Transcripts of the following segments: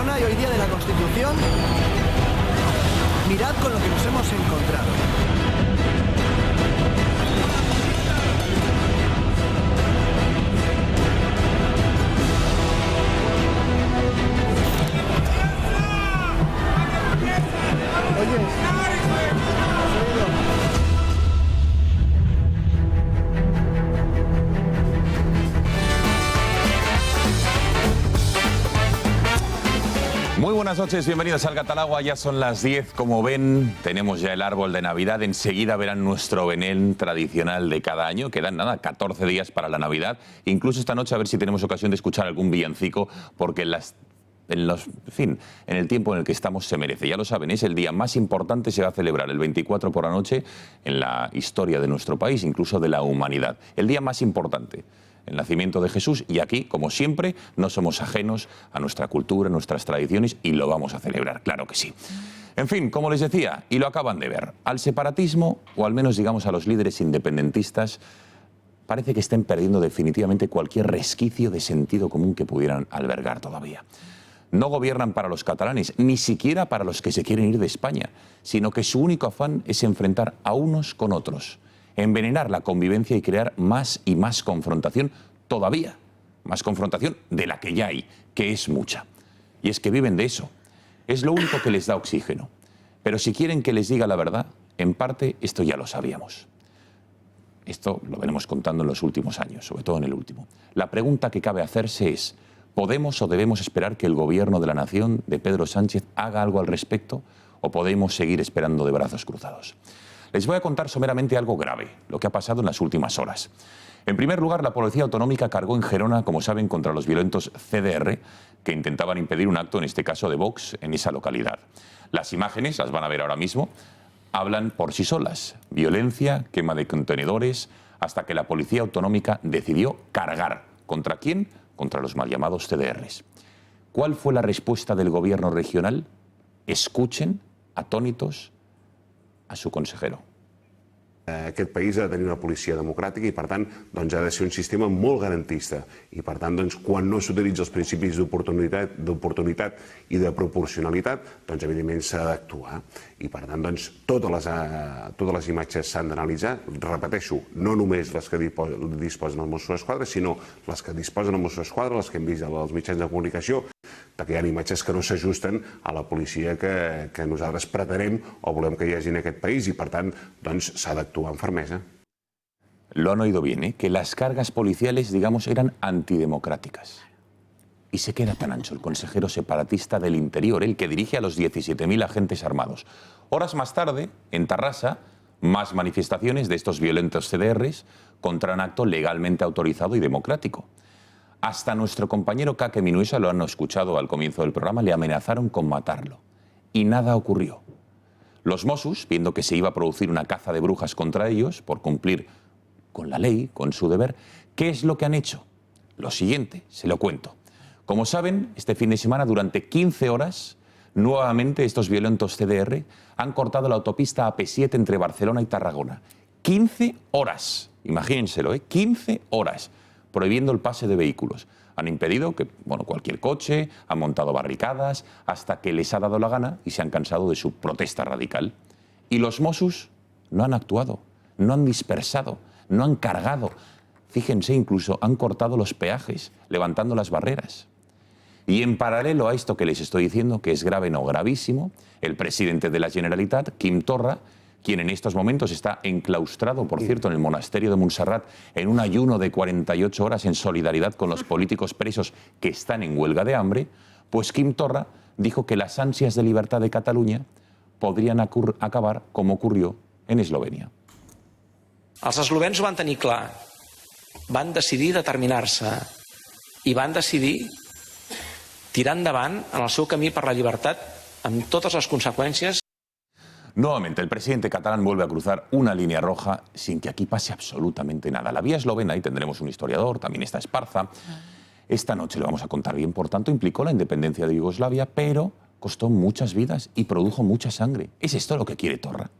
Barcelona y hoy día de la Constitución, mirad con lo que nos hemos encontrado. Muy buenas noches, bienvenidos al Catalagua, ya son las 10, como ven, tenemos ya el árbol de Navidad, enseguida verán nuestro Belén tradicional de cada año, quedan nada, 14 días para la Navidad, incluso esta noche a ver si tenemos ocasión de escuchar algún villancico, porque en el tiempo en el que estamos se merece. Ya lo saben, es el día más importante, se va a celebrar el 24 por la noche en la historia de nuestro país, incluso de la humanidad. El día más importante, el nacimiento de Jesús, y aquí, como siempre, no somos ajenos a nuestra cultura, a nuestras tradiciones, y lo vamos a celebrar, claro que sí. En fin, como les decía, y lo acaban de ver, al separatismo, o al menos digamos a los líderes independentistas, parece que estén perdiendo definitivamente cualquier resquicio de sentido común que pudieran albergar todavía. No gobiernan para los catalanes, ni siquiera para los que se quieren ir de España, sino que su único afán es enfrentar a unos con otros, envenenar la convivencia y crear más y más confrontación todavía, más confrontación de la que ya hay, que es mucha. Y es que viven de eso, es lo único que les da oxígeno. Pero si quieren que les diga la verdad, en parte esto ya lo sabíamos. Esto lo venimos contando en los últimos años, sobre todo en el último. La pregunta que cabe hacerse es, ¿podemos o debemos esperar que el gobierno de la nación, de Pedro Sánchez, haga algo al respecto? ¿O podemos seguir esperando de brazos cruzados? Les voy a contar someramente algo grave, lo que ha pasado en las últimas horas. En primer lugar, la Policía Autonómica cargó en Gerona, como saben, contra los violentos CDR, que intentaban impedir un acto, en este caso de Vox, en esa localidad. Las imágenes, las van a ver ahora mismo, hablan por sí solas. Violencia, quema de contenedores, hasta que la Policía Autonómica decidió cargar. ¿Contra quién? Contra los mal llamados CDRs. ¿Cuál fue la respuesta del gobierno regional? Escuchen, atónitos, a su consejero. Aquest país ha de tenir una policia democràtica i, per tant, doncs, ha de ser un sistema molt garantista. I, per tant, doncs, quan no s'utilitzen els principis d'oportunitat i de proporcionalitat, doncs, evidentment, s'ha d'actuar. I, per tant, doncs, totes les imatges s'han d'analitzar. Repeteixo, no només les que disposen els Mossos d'Esquadra, sinó les que disposen els Mossos d'Esquadra, les que hem vist als mitjans de comunicació, perquè hi ha imatges que no s'ajusten a la policia que nosaltres pretenem o volem que hi hagi en aquest país i, per tant, doncs, s'ha d'actuar amb fermesa. Lo han oído bien, ¿eh? Que las cargas policiales, digamos, eran antidemocráticas. Y se queda tan ancho el consejero separatista del Interior, el que dirige a los 17.000 agentes armados. Horas más tarde, en Tarrasa, más manifestaciones de estos violentos CDRs contra un acto legalmente autorizado y democrático. Hasta nuestro compañero Kake Minuesa, lo han escuchado al comienzo del programa, le amenazaron con matarlo. Y nada ocurrió. Los Mossos, viendo que se iba a producir una caza de brujas contra ellos, por cumplir con la ley, con su deber, ¿qué es lo que han hecho? Lo siguiente, se lo cuento. Como saben, este fin de semana, durante 15 horas, nuevamente estos violentos CDR han cortado la autopista AP7 entre Barcelona y Tarragona. 15 horas, imagínenselo, 15 horas. Prohibiendo el pase de vehículos. Han impedido que, cualquier coche, han montado barricadas, hasta que les ha dado la gana y se han cansado de su protesta radical. Y los Mossos no han actuado, no han dispersado, no han cargado. Fíjense, incluso han cortado los peajes, levantando las barreras. Y en paralelo a esto que les estoy diciendo, que es grave, no gravísimo, el presidente de la Generalitat, Quim Torra, quien en estos momentos está enclaustrado, por cierto, en el monasterio de Montserrat, en un ayuno de 48 horas en solidaridad con los políticos presos que están en huelga de hambre, pues Quim Torra dijo que las ansias de libertad de Cataluña podrían acabar como ocurrió en Eslovenia. Els eslovens ho van tenir clar, van decidir determinar-se i van decidir tirar endavant en el seu camí per la llibertat amb totes les conseqüències. Nuevamente, el presidente catalán vuelve a cruzar una línea roja sin que aquí pase absolutamente nada. La vía eslovena, y tendremos un historiador, también está Esparza. Esta noche lo vamos a contar bien, por tanto, implicó la independencia de Yugoslavia, pero costó muchas vidas y produjo mucha sangre. ¿Es esto lo que quiere Torra?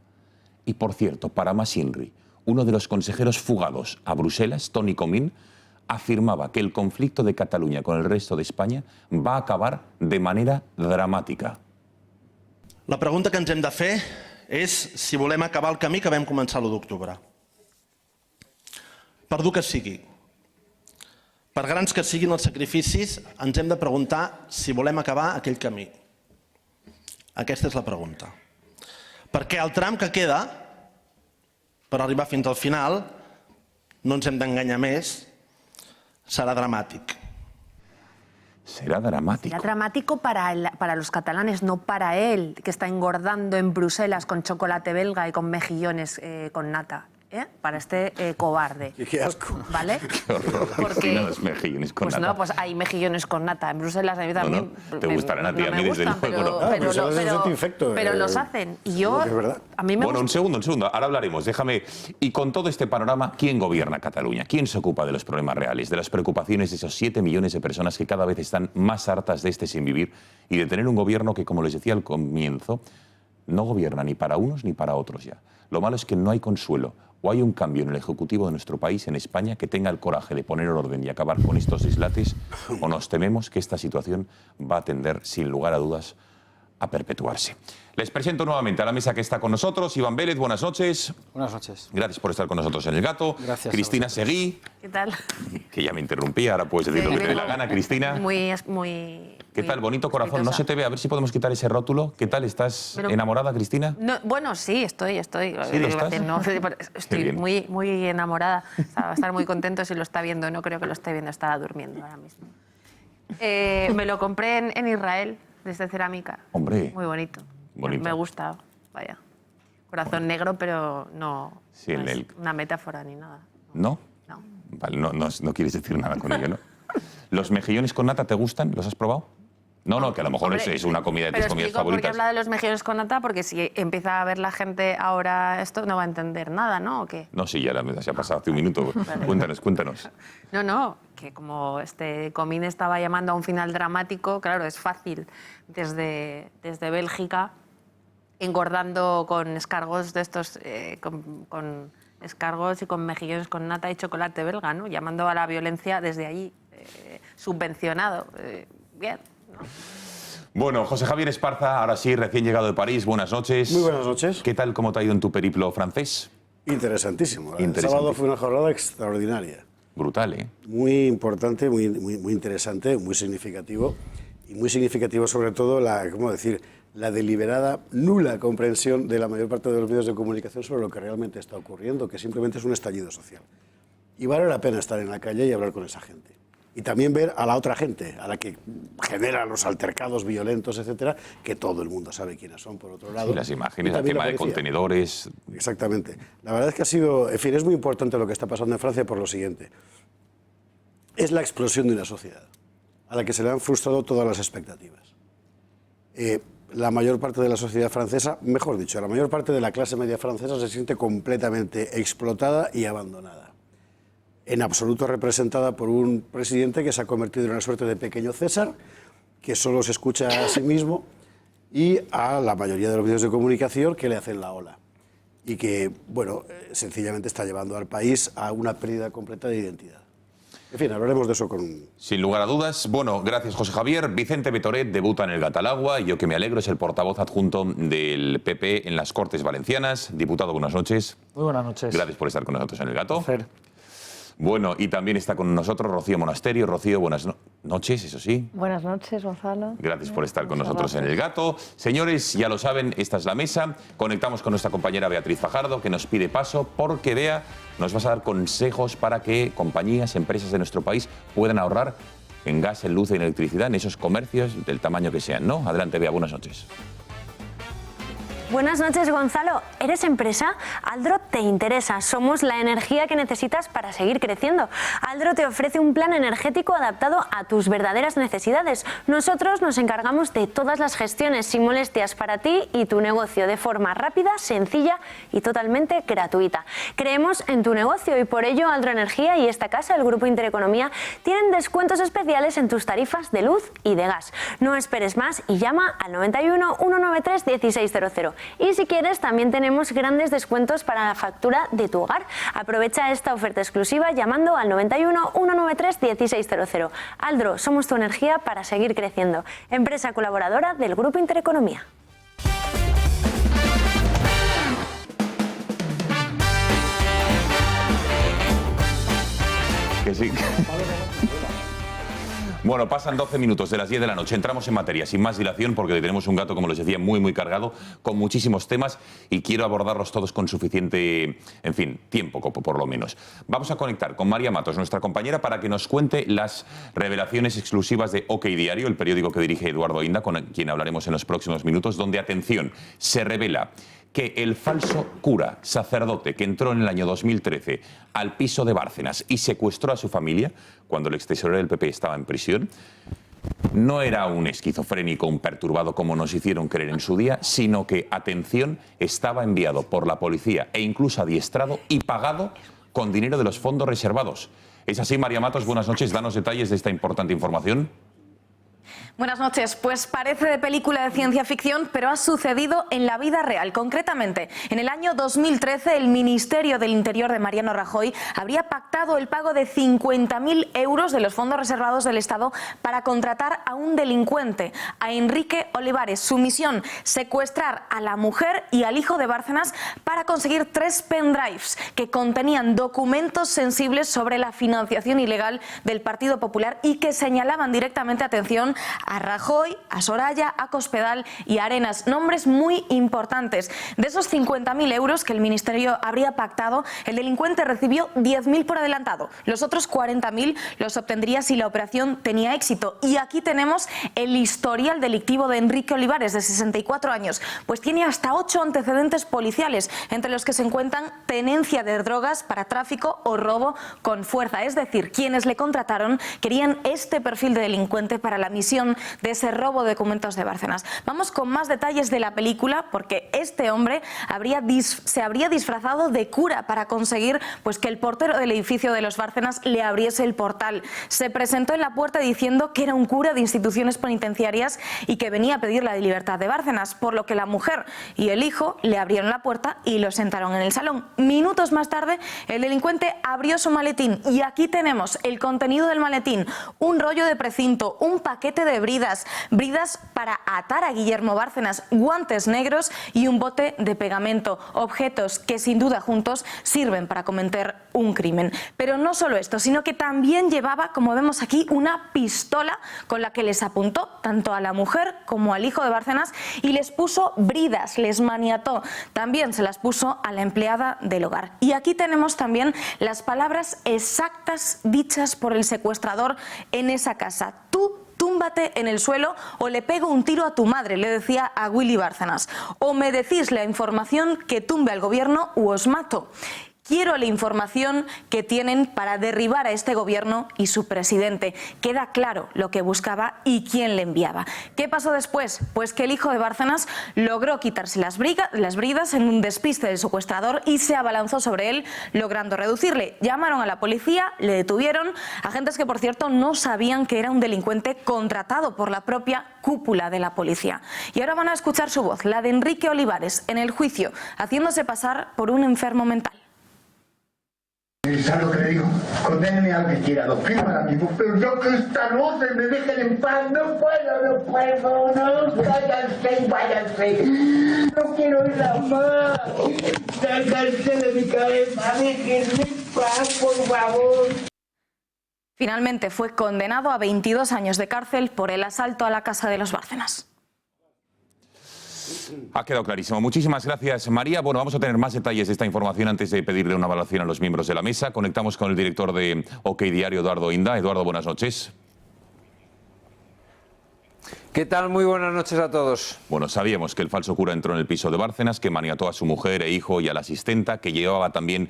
Y, por cierto, para más Inri, uno de los consejeros fugados a Bruselas, Toni Comín, afirmaba que el conflicto de Cataluña con el resto de España va a acabar de manera dramática. La pregunta que ens hem de fer és si volem acabar el camí que vam començar l'1 d'octubre. Per dur que sigui. Per grans que siguin els sacrificis, ens hem de preguntar si volem acabar aquell camí. Aquesta és la pregunta. Perquè el tram que queda, per arribar fins al final, no ens hem d'enganyar més, serà dramàtic. Será dramático. Será dramático para los catalanes, no para él, que está engordando en Bruselas con chocolate belga y con mejillones con nata. Para este cobarde. Qué asco. ¿Vale? Qué horror. Porque Los mejillones con pues nata. no, pues hay mejillones con nata. En Bruselas a mí también. No, te gustarán a ti, a mí desde luego. Pero los hacen. Y yo, es verdad. a mí me Bueno, gusta. un segundo, ahora hablaremos, déjame. Y con todo este panorama, ¿quién gobierna Cataluña? ¿Quién se ocupa de los problemas reales, de las preocupaciones de esos 7 millones de personas que cada vez están más hartas de este sin vivir y de tener un gobierno que, como les decía al comienzo, no gobierna ni para unos ni para otros ya? Lo malo es que no hay consuelo. O hay un cambio en el Ejecutivo de nuestro país, en España, que tenga el coraje de poner orden y acabar con estos dislates, o nos tememos que esta situación va a tender, sin lugar a dudas, a perpetuarse. Les presento nuevamente a la mesa que está con nosotros.Iván Vélez, buenas noches. Buenas noches. Gracias por estar con nosotros en El Gato. Gracias. Cristina Seguí, ¿Qué tal? que ya me interrumpía, ahora puedes decir lo que te dé la gana, Cristina. Muy. ¿Qué tal? Bonito corazón. No exitosa. se te ve. A ver si podemos quitar ese rótulo. ¿Qué tal? ¿Estás Pero- enamorada, Cristina? No, bueno, sí, estoy. ¿Sí lo estás? No, Qué estoy bien. muy enamorada. O sea, va a estar muy contento si lo está viendo. No creo que lo esté viendo, estará durmiendo ahora mismo. Me lo compré en Israel, desde cerámica. Hombre. Muy bonito. Bonito. Me gusta, vaya. Corazón negro, pero no, Sí, no en es el- una metáfora ni nada. ¿No? No. Vale, no quieres decir nada con ello, ¿no? ¿Los mejillones con nata te gustan? ¿Los has probado? No, que a lo mejor Hombre, es una comida de pero tus comidas explico por qué favoritas. habla de los mejillones con nata, porque si empieza a ver la gente ahora esto, no va a entender nada, ¿no? ¿O qué? No, sí, ya se ha pasado hace un minuto. Cuéntanos. No, que como este Comín estaba llamando a un final dramático, claro, es fácil desde Bélgica, engordando con escargos de estos, con escargos y con mejillones con nata y chocolate belga, ¿no? Llamando a la violencia desde allí, subvencionado. Bien, ¿no? Bueno, José Javier Esparza, ahora sí, recién llegado de París, buenas noches. Muy buenas noches. ¿Qué tal, cómo te ha ido en tu periplo francés? Interesantísimo. El Interesante. sábado fue una jornada extraordinaria. Brutal, ¿eh? Muy importante, muy interesante, muy significativo. Y muy significativo sobre todo la deliberada nula comprensión de la mayor parte de los medios de comunicación sobre lo que realmente está ocurriendo, que simplemente es un estallido social. Y vale la pena estar en la calle y hablar con esa gente. Y también ver a la otra gente, a la que genera los altercados violentos, etcétera, que todo el mundo sabe quiénes son, por otro lado. Sí, las imágenes, Y la también quema la de policía. contenedores. Exactamente. La verdad es que ha sido, en fin, es muy importante lo que está pasando en Francia por lo siguiente. Es la explosión de una sociedad a la que se le han frustrado todas las expectativas. La mayor parte de la sociedad francesa, mejor dicho, la mayor parte de la clase media francesa se siente completamente explotada y abandonada. En absoluto representada por un presidente que se ha convertido en una suerte de pequeño César, que solo se escucha a sí mismo, y a la mayoría de los medios de comunicación que le hacen la ola. Y que, bueno, sencillamente está llevando al país a una pérdida completa de identidad. En fin, hablaremos de eso con... Sin lugar a dudas. Bueno, gracias, José Javier. Vicente Betoret debuta en el Gatalagua y yo que me alegro es el portavoz adjunto del PP en las Cortes Valencianas. Diputado, buenas noches. Muy buenas noches. Gracias por estar con nosotros en el Gato. Fer. Bueno, y también está con nosotros Rocío Monasterio. Rocío, buenas noches, eso sí. Buenas noches, Gonzalo. Gracias por estar con Muchas nosotros en El Gato. Señores, ya lo saben, esta es la mesa. Conectamos con nuestra compañera Beatriz Fajardo, que nos pide paso, porque Bea nos vas a dar consejos para que compañías, empresas de nuestro país puedan ahorrar en gas, en luz y en electricidad en esos comercios del tamaño que sean, ¿no? Adelante, Bea, buenas noches. Buenas noches, Gonzalo. ¿Eres empresa? Aldro te interesa. Somos la energía que necesitas para seguir creciendo. Aldro te ofrece un plan energético adaptado a tus verdaderas necesidades. Nosotros nos encargamos de todas las gestiones sin molestias para ti y tu negocio de forma rápida, sencilla y totalmente gratuita. Creemos en tu negocio y por ello Aldro Energía y esta casa, el Grupo Intereconomía, tienen descuentos especiales en tus tarifas de luz y de gas. No esperes más y llama al 91 193 1600. Y si quieres, también tenemos grandes descuentos para la factura de tu hogar. Aprovecha esta oferta exclusiva llamando al 91 193 1600. Aldro, somos tu energía para seguir creciendo. Empresa colaboradora del Grupo Intereconomía. Que sí. Bueno, pasan 12 minutos de las 10 de la noche. Entramos en materia, sin más dilación, porque tenemos un gato, como les decía, muy cargado, con muchísimos temas y quiero abordarlos todos con suficiente, en fin, tiempo, por lo menos. Vamos a conectar con María Matos, nuestra compañera, para que nos cuente las revelaciones exclusivas de OK Diario, el periódico que dirige Eduardo Inda, con quien hablaremos en los próximos minutos, donde, atención, se revela que el falso cura, sacerdote, que entró en el año 2013 al piso de Bárcenas y secuestró a su familia cuando el extesorero del PP estaba en prisión, no era un esquizofrénico, un perturbado como nos hicieron creer en su día, sino que, atención, estaba enviado por la policía e incluso adiestrado y pagado con dinero de los fondos reservados. ¿Es así, María Matos? Buenas noches, danos detalles de esta importante información. Buenas noches. Pues parece de película de ciencia ficción, pero ha sucedido en la vida real. Concretamente, en el año 2013, el Ministerio del Interior de Mariano Rajoy habría pactado el pago de 50.000 euros de los fondos reservados del Estado para contratar a un delincuente, a Enrique Olivares. Su misión, secuestrar a la mujer y al hijo de Bárcenas para conseguir 3 pendrives que contenían documentos sensibles sobre la financiación ilegal del Partido Popular y que señalaban directamente, atención, a Rajoy, a Soraya, a Cospedal y a Arenas, nombres muy importantes. De esos 50.000 euros que el Ministerio habría pactado, el delincuente recibió 10.000 por adelantado. Los otros 40.000 los obtendría si la operación tenía éxito. Y aquí tenemos el historial delictivo de Enrique Olivares, de 64 años. Pues tiene hasta 8 antecedentes policiales, entre los que se encuentran tenencia de drogas para tráfico o robo con fuerza. Es decir, quienes le contrataron querían este perfil de delincuente para la misión de ese robo de documentos de Bárcenas. Vamos con más detalles de la película, porque este hombre se habría disfrazado de cura para conseguir pues que el portero del edificio de los Bárcenas le abriese el portal. Se presentó en la puerta diciendo que era un cura de instituciones penitenciarias y que venía a pedir la libertad de Bárcenas, por lo que la mujer y el hijo le abrieron la puerta y lo sentaron en el salón. Minutos más tarde, el delincuente abrió su maletín y aquí tenemos el contenido del maletín: un rollo de precinto, un paquete de bridas para atar a Guillermo Bárcenas, guantes negros y un bote de pegamento, objetos que sin duda juntos sirven para cometer un crimen. Pero no solo esto, sino que también llevaba, como vemos aquí, una pistola con la que les apuntó tanto a la mujer como al hijo de Bárcenas y les puso bridas, les maniató. También se las puso a la empleada del hogar. Y aquí tenemos también las palabras exactas dichas por el secuestrador en esa casa: tú túmbate en el suelo o le pego un tiro a tu madre, le decía a Willy Bárcenas. O me decís la información que tumbe al gobierno u os mato. Quiero la información que tienen para derribar a este gobierno y su presidente. Queda claro lo que buscaba y quién le enviaba. ¿Qué pasó después? Pues que el hijo de Bárcenas logró quitarse las bridas en un despiste del secuestrador y se abalanzó sobre él, logrando reducirle. Llamaron a la policía, le detuvieron, agentes que, por cierto, no sabían que era un delincuente contratado por la propia cúpula de la policía. Y ahora van a escuchar su voz, la de Enrique Olivares, en el juicio, haciéndose pasar por un enfermo mental. ¿Sabes lo que le digo? Condéneme al que quiera, lo firma ahora mismo, pero yo que esta no se me dejen en paz, no puedo, no, cáiganse y váyanse, no quiero ir a más, cáiganse de mi cabeza, déjenme en paz, por favor. Finalmente fue condenado a 22 años de cárcel por el asalto a la casa de los Bárcenas. Ha quedado clarísimo. Muchísimas gracias, María. Bueno, vamos a tener más detalles de esta información antes de pedirle una valoración a los miembros de la mesa. Conectamos con el director de OK Diario, Eduardo Inda. Eduardo, buenas noches. ¿Qué tal? Muy buenas noches a todos. Bueno, sabíamos que el falso cura entró en el piso de Bárcenas, que maniató a su mujer e hijo y a la asistenta, que llevaba también,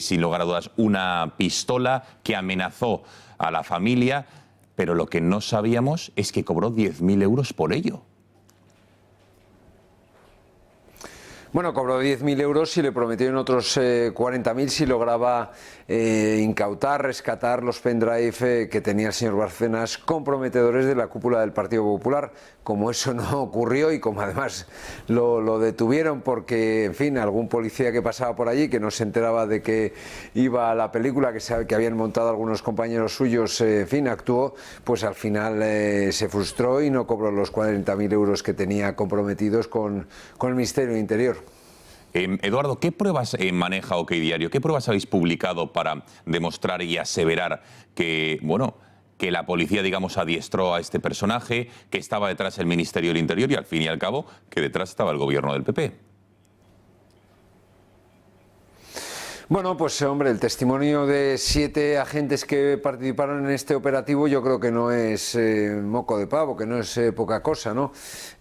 sin lugar a dudas, una pistola, que amenazó a la familia, pero lo que no sabíamos es que cobró 10.000 euros por ello. Bueno, cobró 10.000 euros y le prometieron otros 40.000 si lograba incautar, rescatar los pendrive que tenía el señor Bárcenas, comprometedores de la cúpula del Partido Popular. Como eso no ocurrió y como además lo detuvieron porque, en fin, algún policía que pasaba por allí, que no se enteraba de que iba a la película, que habían montado algunos compañeros suyos, en fin, actuó, pues al final se frustró y no cobró los 40.000 euros que tenía comprometidos con el Ministerio del Interior. Eduardo, ¿qué pruebas maneja OK Diario? ¿Qué pruebas habéis publicado para demostrar y aseverar que, bueno, que la policía, digamos, adiestró a este personaje, que estaba detrás el Ministerio del Interior y, al fin y al cabo, que detrás estaba el gobierno del PP? Bueno, pues hombre, el testimonio de 7 agentes que participaron en este operativo yo creo que no es moco de pavo, que no es poca cosa, ¿no?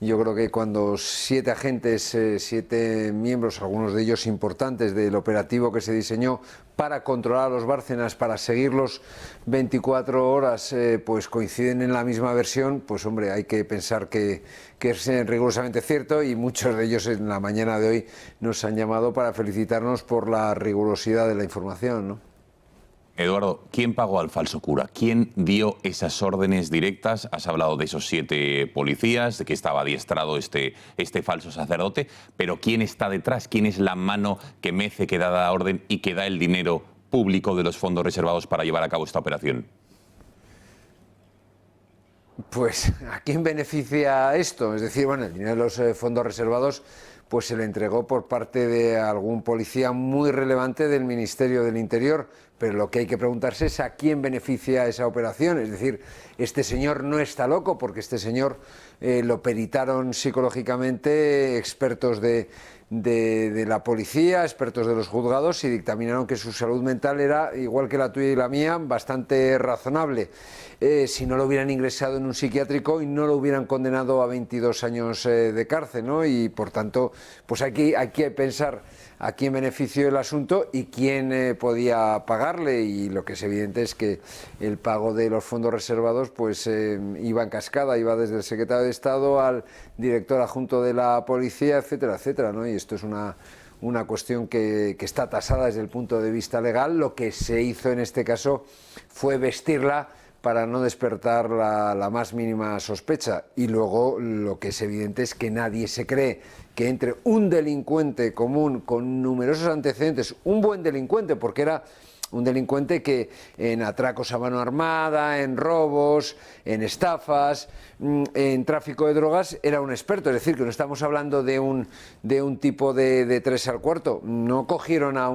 Yo creo que cuando 7 agentes, 7 miembros, algunos de ellos importantes del operativo que se diseñó para controlar a los Bárcenas, para seguirlos 24 horas, pues coinciden en la misma versión, pues hombre, hay que pensar que es rigurosamente cierto, y muchos de ellos en la mañana de hoy nos han llamado para felicitarnos por la rigurosidad de la información, ¿no? Eduardo, ¿quién pagó al falso cura? ¿Quién dio esas órdenes directas? Has hablado de esos 7 policías, de que estaba adiestrado este falso sacerdote, pero ¿quién está detrás? ¿Quién es la mano que mece, que da la orden y que da el dinero público de los fondos reservados para llevar a cabo esta operación? Pues, ¿a quién beneficia esto? Es decir, bueno, el dinero de los fondos reservados pues se le entregó por parte de algún policía muy relevante del Ministerio del Interior, pero lo que hay que preguntarse es a quién beneficia esa operación. Es decir, este señor no está loco, porque este señor lo peritaron psicológicamente expertos de la policía, expertos de los juzgados, y dictaminaron que su salud mental era, igual que la tuya y la mía, bastante razonable. Si no lo hubieran ingresado en un psiquiátrico y no lo hubieran condenado a 22 años de cárcel, ¿no? Y por tanto, pues aquí hay que pensar a quién benefició el asunto y quién podía pagarle, y lo que es evidente es que el pago de los fondos reservados pues iba en cascada, iba desde el secretario de Estado al director adjunto de la policía, etcétera, etcétera, ¿no? Y esto es una cuestión que está tasada desde el punto de vista legal. Lo que se hizo en este caso fue vestirla para no despertar la más mínima sospecha, y luego lo que es evidente es que nadie se cree que entre un delincuente común con numerosos antecedentes, un buen delincuente, porque era un delincuente que en atracos a mano armada, en robos, en estafas, en tráfico de drogas, era un experto. Es decir, que no estamos hablando de un tipo de 3 al cuarto. No cogieron a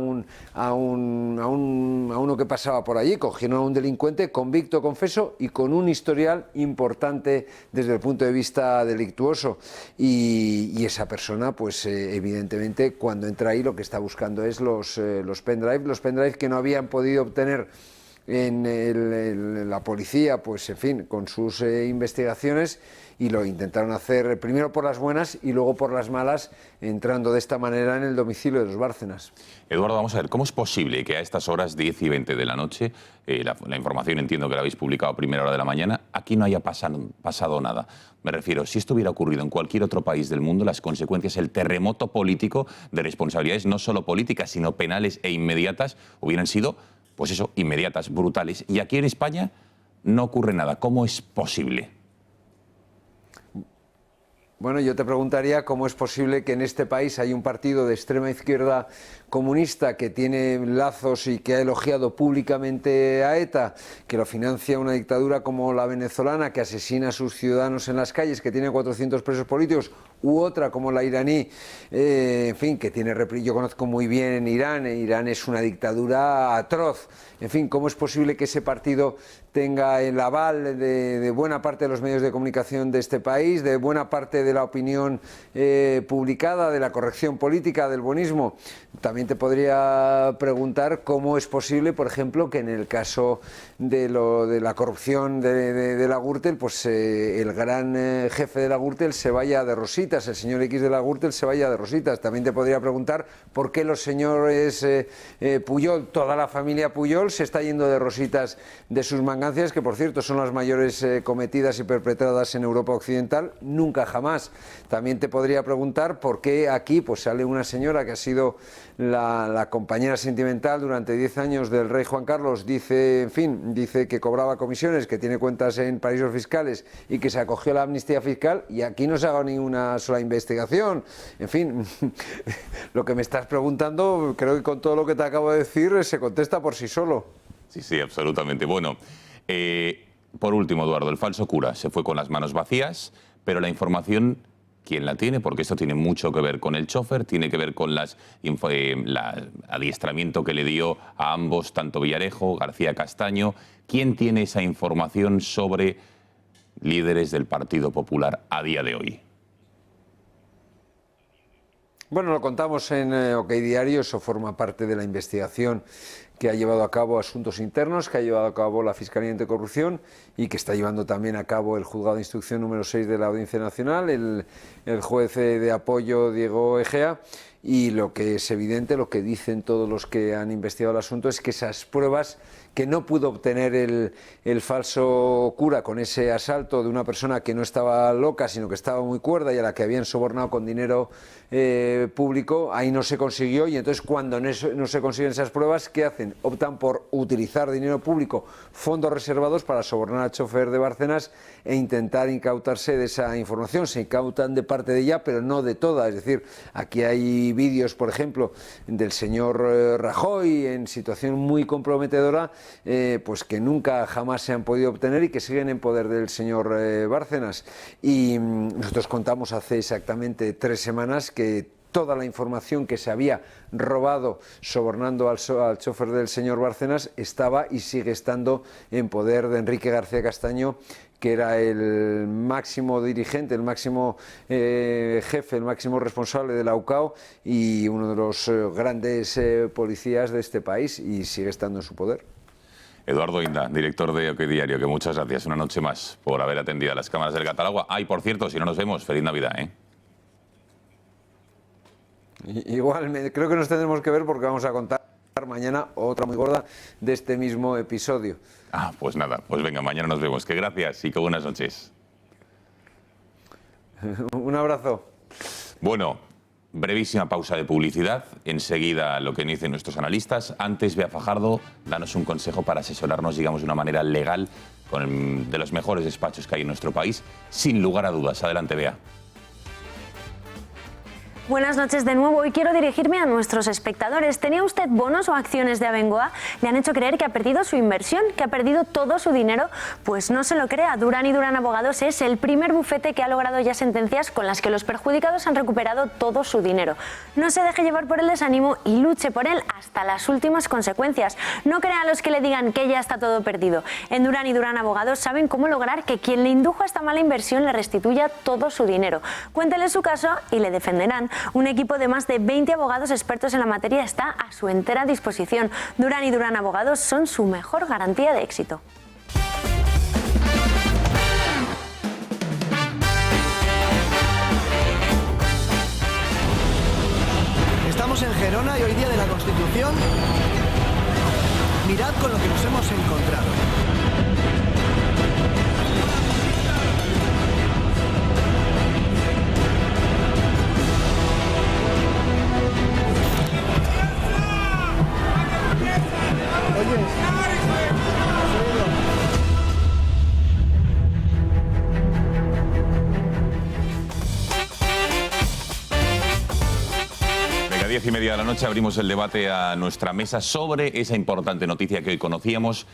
uno que pasaba por allí, cogieron a un delincuente convicto, confeso, y con un historial importante desde el punto de vista delictuoso. Y esa persona, pues evidentemente, cuando entra ahí, lo que está buscando es los pendrive que no habían podido obtener en la policía, pues en fin, con sus investigaciones, y lo intentaron hacer primero por las buenas y luego por las malas, entrando de esta manera en el domicilio de los Bárcenas. Eduardo, vamos a ver, ¿cómo es posible que a estas horas 10 y 20 de la noche, la información entiendo que la habéis publicado a primera hora de la mañana, aquí no haya pasado nada? Me refiero, si esto hubiera ocurrido en cualquier otro país del mundo, las consecuencias, el terremoto político de responsabilidades no solo políticas, sino penales e inmediatas, hubieran sido, pues eso, inmediatas, brutales. Y aquí en España no ocurre nada. ¿Cómo es posible? Bueno, yo te preguntaría cómo es posible que en este país hay un partido de extrema izquierda comunista que tiene lazos y que ha elogiado públicamente a ETA, que lo financia una dictadura como la venezolana, que asesina a sus ciudadanos en las calles, que tiene 400 presos políticos, u otra como la iraní, en fin, que tiene yo conozco muy bien en Irán. Irán es una dictadura atroz. En fin, ¿cómo es posible que ese partido tenga el aval de buena parte de los medios de comunicación de este país, de buena parte de la opinión publicada, de la corrección política, del buenismo? También te podría preguntar cómo es posible, por ejemplo, que en el caso de la corrupción de la Gürtel, pues el gran jefe de la Gürtel se vaya de rositas, el señor X de la Gürtel se vaya de rositas. También te podría preguntar por qué los señores Pujol, toda la familia Pujol, se está yendo de rositas de sus mangancias, que por cierto son las mayores cometidas y perpetradas en Europa Occidental. Nunca jamás más. También te podría preguntar por qué aquí pues sale una señora que ha sido la compañera sentimental durante 10 años del rey Juan Carlos, dice, en fin, dice que cobraba comisiones, que tiene cuentas en paraísos fiscales y que se acogió a la amnistía fiscal, y aquí no se ha dado ni una sola investigación. En fin, lo que me estás preguntando, creo que con todo lo que te acabo de decir se contesta por sí solo. Sí, sí, absolutamente. Bueno, por último, Eduardo, el falso cura se fue con las manos vacías, pero la información, ¿quién la tiene? Porque esto tiene mucho que ver con el chofer, tiene que ver con el adiestramiento que le dio a ambos, tanto Villarejo, García Castaño. ¿Quién tiene esa información sobre líderes del Partido Popular a día de hoy? Bueno, lo contamos en OK Diario, eso forma parte de la investigación que ha llevado a cabo Asuntos Internos, que ha llevado a cabo la Fiscalía Anticorrupción y que está llevando también a cabo el Juzgado de Instrucción número 6 de la Audiencia Nacional, el juez de apoyo Diego Egea. Y lo que es evidente, lo que dicen todos los que han investigado el asunto, es que esas pruebas que no pudo obtener el falso cura con ese asalto de una persona que no estaba loca, sino que estaba muy cuerda y a la que habían sobornado con dinero público, ahí no se consiguió. Y entonces, cuando no se consiguen esas pruebas, ¿qué hacen? Optan por utilizar dinero público, fondos reservados, para sobornar al chofer de Bárcenas e intentar incautarse de esa información. Se incautan de parte de ella, pero no de toda. Es decir, aquí hay vídeos, por ejemplo, del señor Rajoy en situación muy comprometedora, pues que nunca jamás se han podido obtener y que siguen en poder del señor Bárcenas. Y nosotros contamos hace exactamente 3 semanas que toda la información que se había robado sobornando al chofer del señor Bárcenas estaba y sigue estando en poder de Enrique García Castaño, que era el máximo dirigente, el máximo jefe, el máximo responsable de la UCAO y uno de los grandes policías de este país, y sigue estando en su poder. Eduardo Inda, director de OK Diario, que muchas gracias una noche más por haber atendido a las cámaras del Catalagua. Y por cierto, si no nos vemos, feliz Navidad, ¿eh? Igual, creo que nos tendremos que ver porque vamos a contar mañana otra muy gorda de este mismo episodio. Ah, pues nada, pues venga, mañana nos vemos. Que gracias y que buenas noches. Un abrazo. Bueno, brevísima pausa de publicidad. Enseguida lo que dicen nuestros analistas. Antes, Bea Fajardo, danos un consejo para asesorarnos, digamos, de una manera legal de los mejores despachos que hay en nuestro país. Sin lugar a dudas. Adelante, Bea. Buenas noches de nuevo y quiero dirigirme a nuestros espectadores. ¿Tenía usted bonos o acciones de Abengoa? ¿Le han hecho creer que ha perdido su inversión, que ha perdido todo su dinero? Pues no se lo crea. Durán y Durán Abogados es el primer bufete que ha logrado ya sentencias con las que los perjudicados han recuperado todo su dinero. No se deje llevar por el desánimo y luche por él hasta las últimas consecuencias. No crea a los que le digan que ya está todo perdido. En Durán y Durán Abogados saben cómo lograr que quien le indujo a esta mala inversión le restituya todo su dinero. Cuéntele su caso y le defenderán. Un equipo de más de 20 abogados expertos en la materia está a su entera disposición. Durán y Durán Abogados son su mejor garantía de éxito. Estamos en Gerona y hoy día de la Constitución. Mirad con lo que nos hemos encontrado. Venga, 10:30 de la noche abrimos el debate a nuestra mesa sobre esa importante noticia que hoy conocíamos.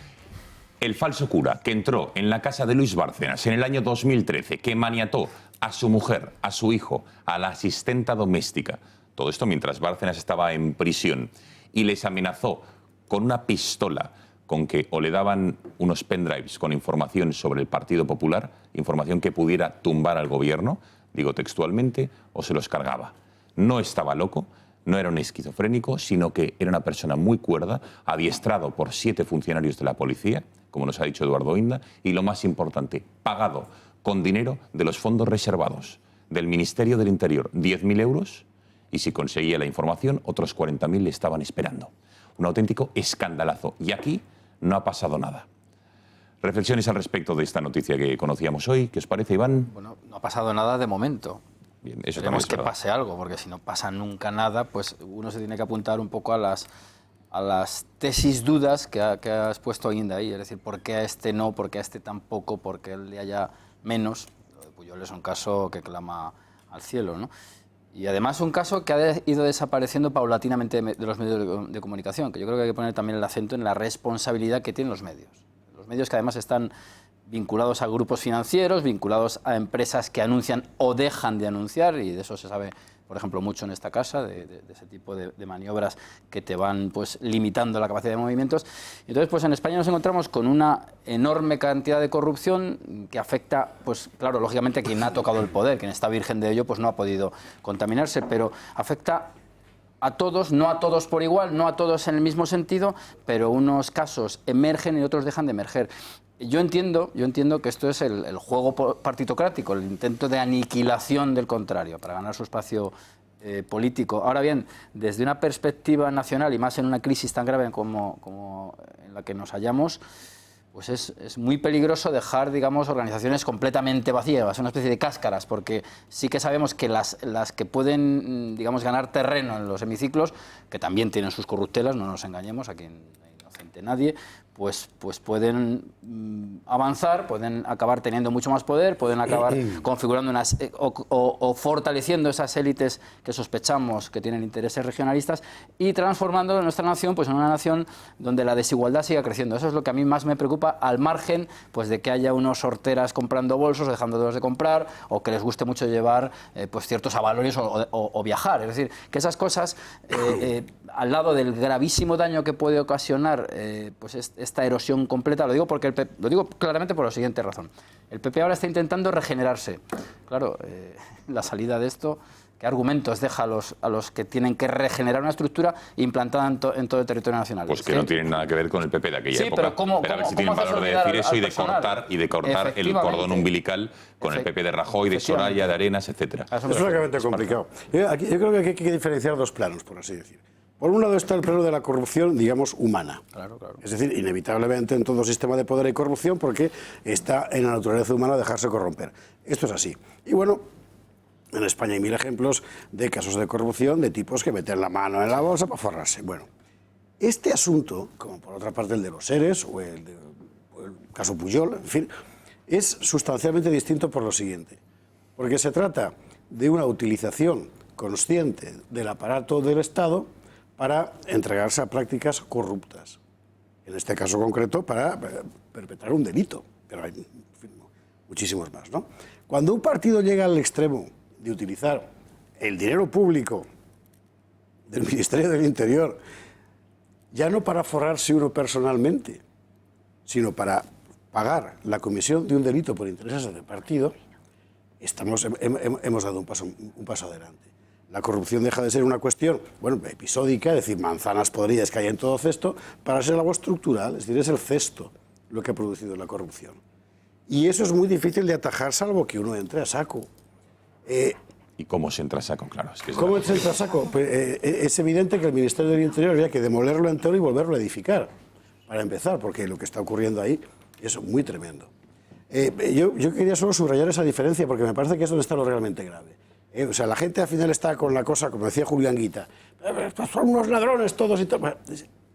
El falso cura que entró en la casa de Luis Bárcenas en el año 2013, que maniató a su mujer, a su hijo, a la asistenta doméstica. Todo esto mientras Bárcenas estaba en prisión, y les amenazó con una pistola, con que o le daban unos pendrives con información sobre el Partido Popular, información que pudiera tumbar al gobierno, digo textualmente, o se los cargaba. No estaba loco, no era un esquizofrénico, sino que era una persona muy cuerda, adiestrado por 7 funcionarios de la policía, como nos ha dicho Eduardo Inda, y lo más importante, pagado con dinero de los fondos reservados del Ministerio del Interior, 10.000 euros, y si conseguía la información, otros 40.000 le estaban esperando. Un auténtico escandalazo. Y aquí no ha pasado nada. Reflexiones al respecto de esta noticia que conocíamos hoy. ¿Qué os parece, Iván? Bueno, no ha pasado nada de momento. Bien, eso Esperemos también es que verdad. pase algo, porque si no pasa nunca nada, pues uno se tiene que apuntar un poco a las tesis dudas que has puesto Guinda ahí. Es decir, ¿por qué a este no? ¿Por qué a este tampoco? ¿Por qué él le haya menos? Lo de Pujol es un caso que clama al cielo, ¿no? Y además un caso que ha ido desapareciendo paulatinamente de los medios de comunicación, que yo creo que hay que poner también el acento en la responsabilidad que tienen los medios. Los medios que además están vinculados a grupos financieros, vinculados a empresas que anuncian o dejan de anunciar, y de eso se sabe, por ejemplo, mucho en esta casa, de ese tipo de maniobras que te van pues limitando la capacidad de movimientos. Entonces, pues en España nos encontramos con una enorme cantidad de corrupción que afecta, pues claro, lógicamente a quien ha tocado el poder, quien está virgen de ello, pues no ha podido contaminarse, pero afecta a todos, no a todos por igual, no a todos en el mismo sentido, pero unos casos emergen y otros dejan de emerger. Yo entiendo que esto es el juego partitocrático, el intento de aniquilación del contrario para ganar su espacio político. Ahora bien, desde una perspectiva nacional y más en una crisis tan grave como en la que nos hallamos, pues es muy peligroso dejar, digamos, organizaciones completamente vacías, una especie de cáscaras, porque sí que sabemos que las que pueden, digamos, ganar terreno en los hemiciclos, que también tienen sus corruptelas, no nos engañemos, aquí no hay inocente nadie, pues pueden avanzar, pueden acabar teniendo mucho más poder, pueden acabar configurando o fortaleciendo esas élites que sospechamos que tienen intereses regionalistas y transformando nuestra nación pues en una nación donde la desigualdad siga creciendo. Eso es lo que a mí más me preocupa, al margen pues de que haya unos horteras comprando bolsos, dejándolos de comprar, o que les guste mucho llevar pues ciertos avalorios o viajar. Es decir, que esas cosas, al lado del gravísimo daño que puede ocasionar pues esta erosión completa, lo digo claramente por la siguiente razón. El PP ahora está intentando regenerarse. Claro, la salida de esto, ¿qué argumentos deja a los que tienen que regenerar una estructura implantada en todo el territorio nacional? Pues que no tienen nada que ver con el PP de aquella época. Pero a ver si tienen valor de decir eso y de cortar el cordón umbilical con el PP de Rajoy, de Soraya, de Arenas, etcétera. Es francamente complicado. Yo creo que hay que diferenciar dos planos, por así decir. Por un lado está el plano de la corrupción, digamos, humana. Claro, claro. Es decir, inevitablemente en todo sistema de poder hay corrupción porque está en la naturaleza humana dejarse corromper. Esto es así. Y bueno, en España hay 1000 ejemplos de casos de corrupción de tipos que meten la mano en la bolsa para forrarse. Bueno, este asunto, como por otra parte el de los seres o el caso Pujol, en fin, es sustancialmente distinto por lo siguiente. Porque se trata de una utilización consciente del aparato del Estado para entregarse a prácticas corruptas. En este caso concreto, para perpetrar un delito. Pero hay muchísimos más, ¿no? Cuando un partido llega al extremo de utilizar el dinero público del Ministerio del Interior, ya no para forrarse uno personalmente, sino para pagar la comisión de un delito por intereses del partido, hemos dado un paso adelante. La corrupción deja de ser una cuestión, bueno, episódica, es decir, manzanas podridas que hay en todo cesto, para ser algo estructural, es decir, es el cesto lo que ha producido la corrupción. Y eso es muy difícil de atajar, salvo que uno entre a saco. ¿Y cómo se entra a saco? Claro, es que ¿Cómo se entra a saco? Pues, es evidente que el Ministerio del Interior habría que demolerlo entero y volverlo a edificar, para empezar, porque lo que está ocurriendo ahí es muy tremendo. Yo quería solo subrayar esa diferencia, porque me parece que es donde está lo realmente grave. O sea, la gente al final está con la cosa, como decía Julián Guita, son unos ladrones todos y todo.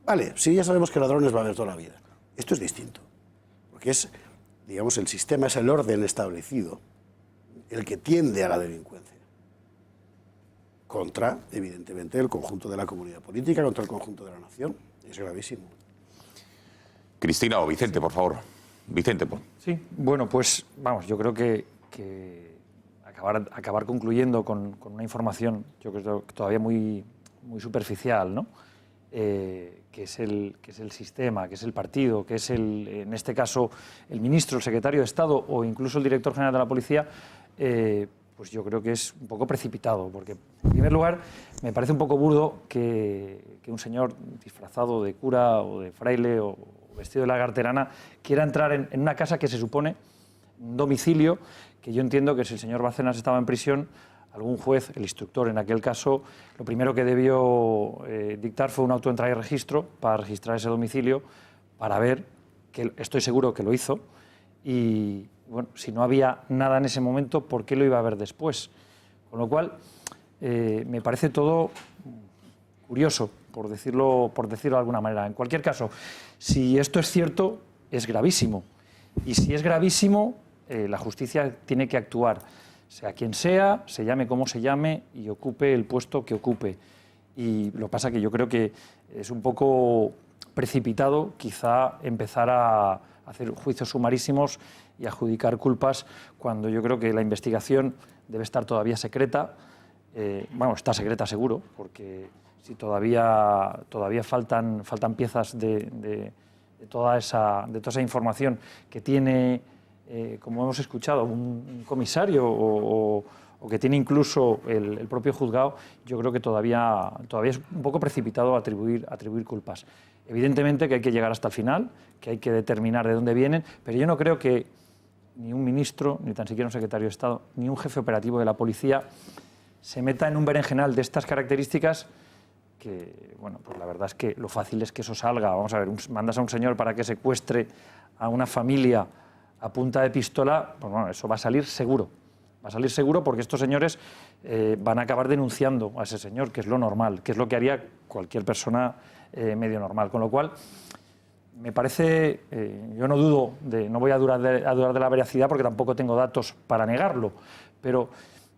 Vale, sí, ya sabemos que ladrones va a haber toda la vida. Esto es distinto, porque es, digamos, el sistema, es el orden establecido, el que tiende a la delincuencia. Contra, evidentemente, el conjunto de la comunidad política, contra el conjunto de la nación. Es gravísimo. Cristina o Vicente, por favor. Vicente, Sí, bueno, pues vamos, yo creo que acabar concluyendo con una información, yo creo que todavía muy superficial, ¿no? Que es el sistema, que es el partido, que es en este caso el ministro, el secretario de Estado o incluso el director general de la policía, pues yo creo que es un poco precipitado, porque en primer lugar me parece un poco burdo que un señor disfrazado de cura o de fraile o vestido de lagarterana quiera entrar en una casa que se supone un domicilio, que yo entiendo que si el señor Bárcenas estaba en prisión, algún juez, el instructor en aquel caso, lo primero que debió dictar fue un auto de entrada y registro para registrar ese domicilio, para ver que estoy seguro que lo hizo, y bueno, si no había nada en ese momento, ¿por qué lo iba a haber después? Con lo cual, me parece todo curioso, por decirlo de alguna manera. En cualquier caso, si esto es cierto, es gravísimo. Y si es gravísimo, la justicia tiene que actuar, sea quien sea, se llame como se llame y ocupe el puesto que ocupe. Y lo que pasa que yo creo que es un poco precipitado quizá empezar a hacer juicios sumarísimos y adjudicar culpas cuando yo creo que la investigación debe estar todavía secreta. Bueno, está secreta seguro, porque si todavía faltan piezas de toda esa información que tiene, como hemos escuchado, un comisario o que tiene incluso el propio juzgado, yo creo que todavía es un poco precipitado atribuir culpas. Evidentemente que hay que llegar hasta el final, que hay que determinar de dónde vienen, pero yo no creo que ni un ministro, ni tan siquiera un secretario de Estado, ni un jefe operativo de la policía se meta en un berenjenal de estas características que, bueno, pues la verdad es que lo fácil es que eso salga. Vamos a ver, mandas a un señor para que secuestre a una familia a punta de pistola, pues bueno, eso va a salir seguro. Va a salir seguro porque estos señores van a acabar denunciando a ese señor, que es lo normal, que es lo que haría cualquier persona medio normal. Con lo cual, me parece, yo no dudo, no voy a dudar de la veracidad porque tampoco tengo datos para negarlo, pero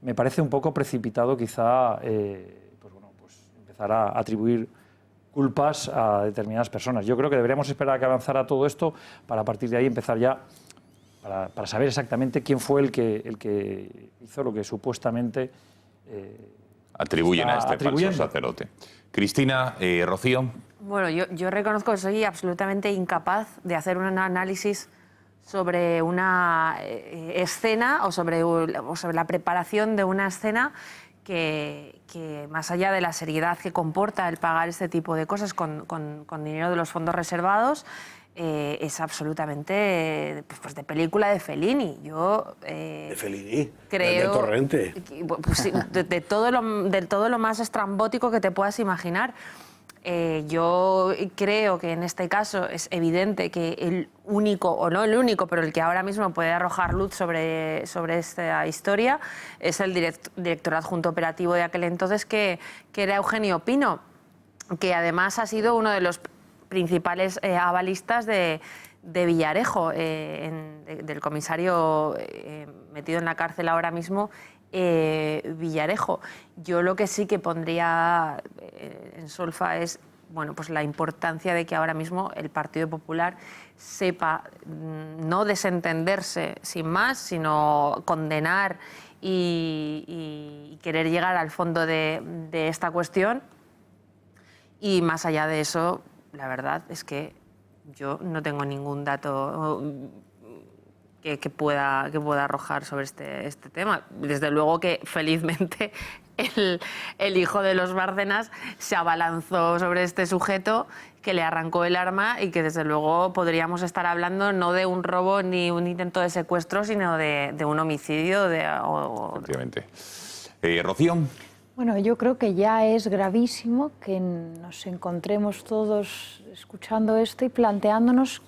me parece un poco precipitado quizá pues empezar a atribuir culpas a determinadas personas. Yo creo que deberíamos esperar a que avanzara todo esto para a partir de ahí empezar ya para saber exactamente quién fue el que hizo lo que supuestamente atribuyen a este falso sacerdote. Cristina, Rocío. Bueno, yo reconozco que soy absolutamente incapaz de hacer un análisis sobre una escena o sobre la preparación de una escena que más allá de la seriedad que comporta el pagar este tipo de cosas con dinero de los fondos reservados, es absolutamente pues de película de Fellini. Yo ¿De Fellini? creo ¿De Torrente? Pues sí, de todo lo más estrambótico que te puedas imaginar. Yo creo que en este caso es evidente que el único, o no el único, pero el que ahora mismo puede arrojar luz sobre esta historia es el director adjunto operativo de aquel entonces, que era Eugenio Pino, que además ha sido uno de los principales avalistas de Villarejo, del comisario metido en la cárcel ahora mismo, Villarejo. Yo lo que sí que pondría en solfa es, bueno, pues la importancia de que ahora mismo el Partido Popular sepa no desentenderse sin más, sino condenar y querer llegar al fondo de esta cuestión. Y más allá de eso, la verdad es que yo no tengo ningún dato que pueda arrojar sobre este tema. Desde luego que felizmente el hijo de los Bárcenas se abalanzó sobre este sujeto, que le arrancó el arma y que desde luego podríamos estar hablando no de un robo ni un intento de secuestro, sino de un homicidio. Efectivamente. Rocío. Bueno, yo creo que ya es gravísimo que nos encontremos todos escuchando esto y planteándonos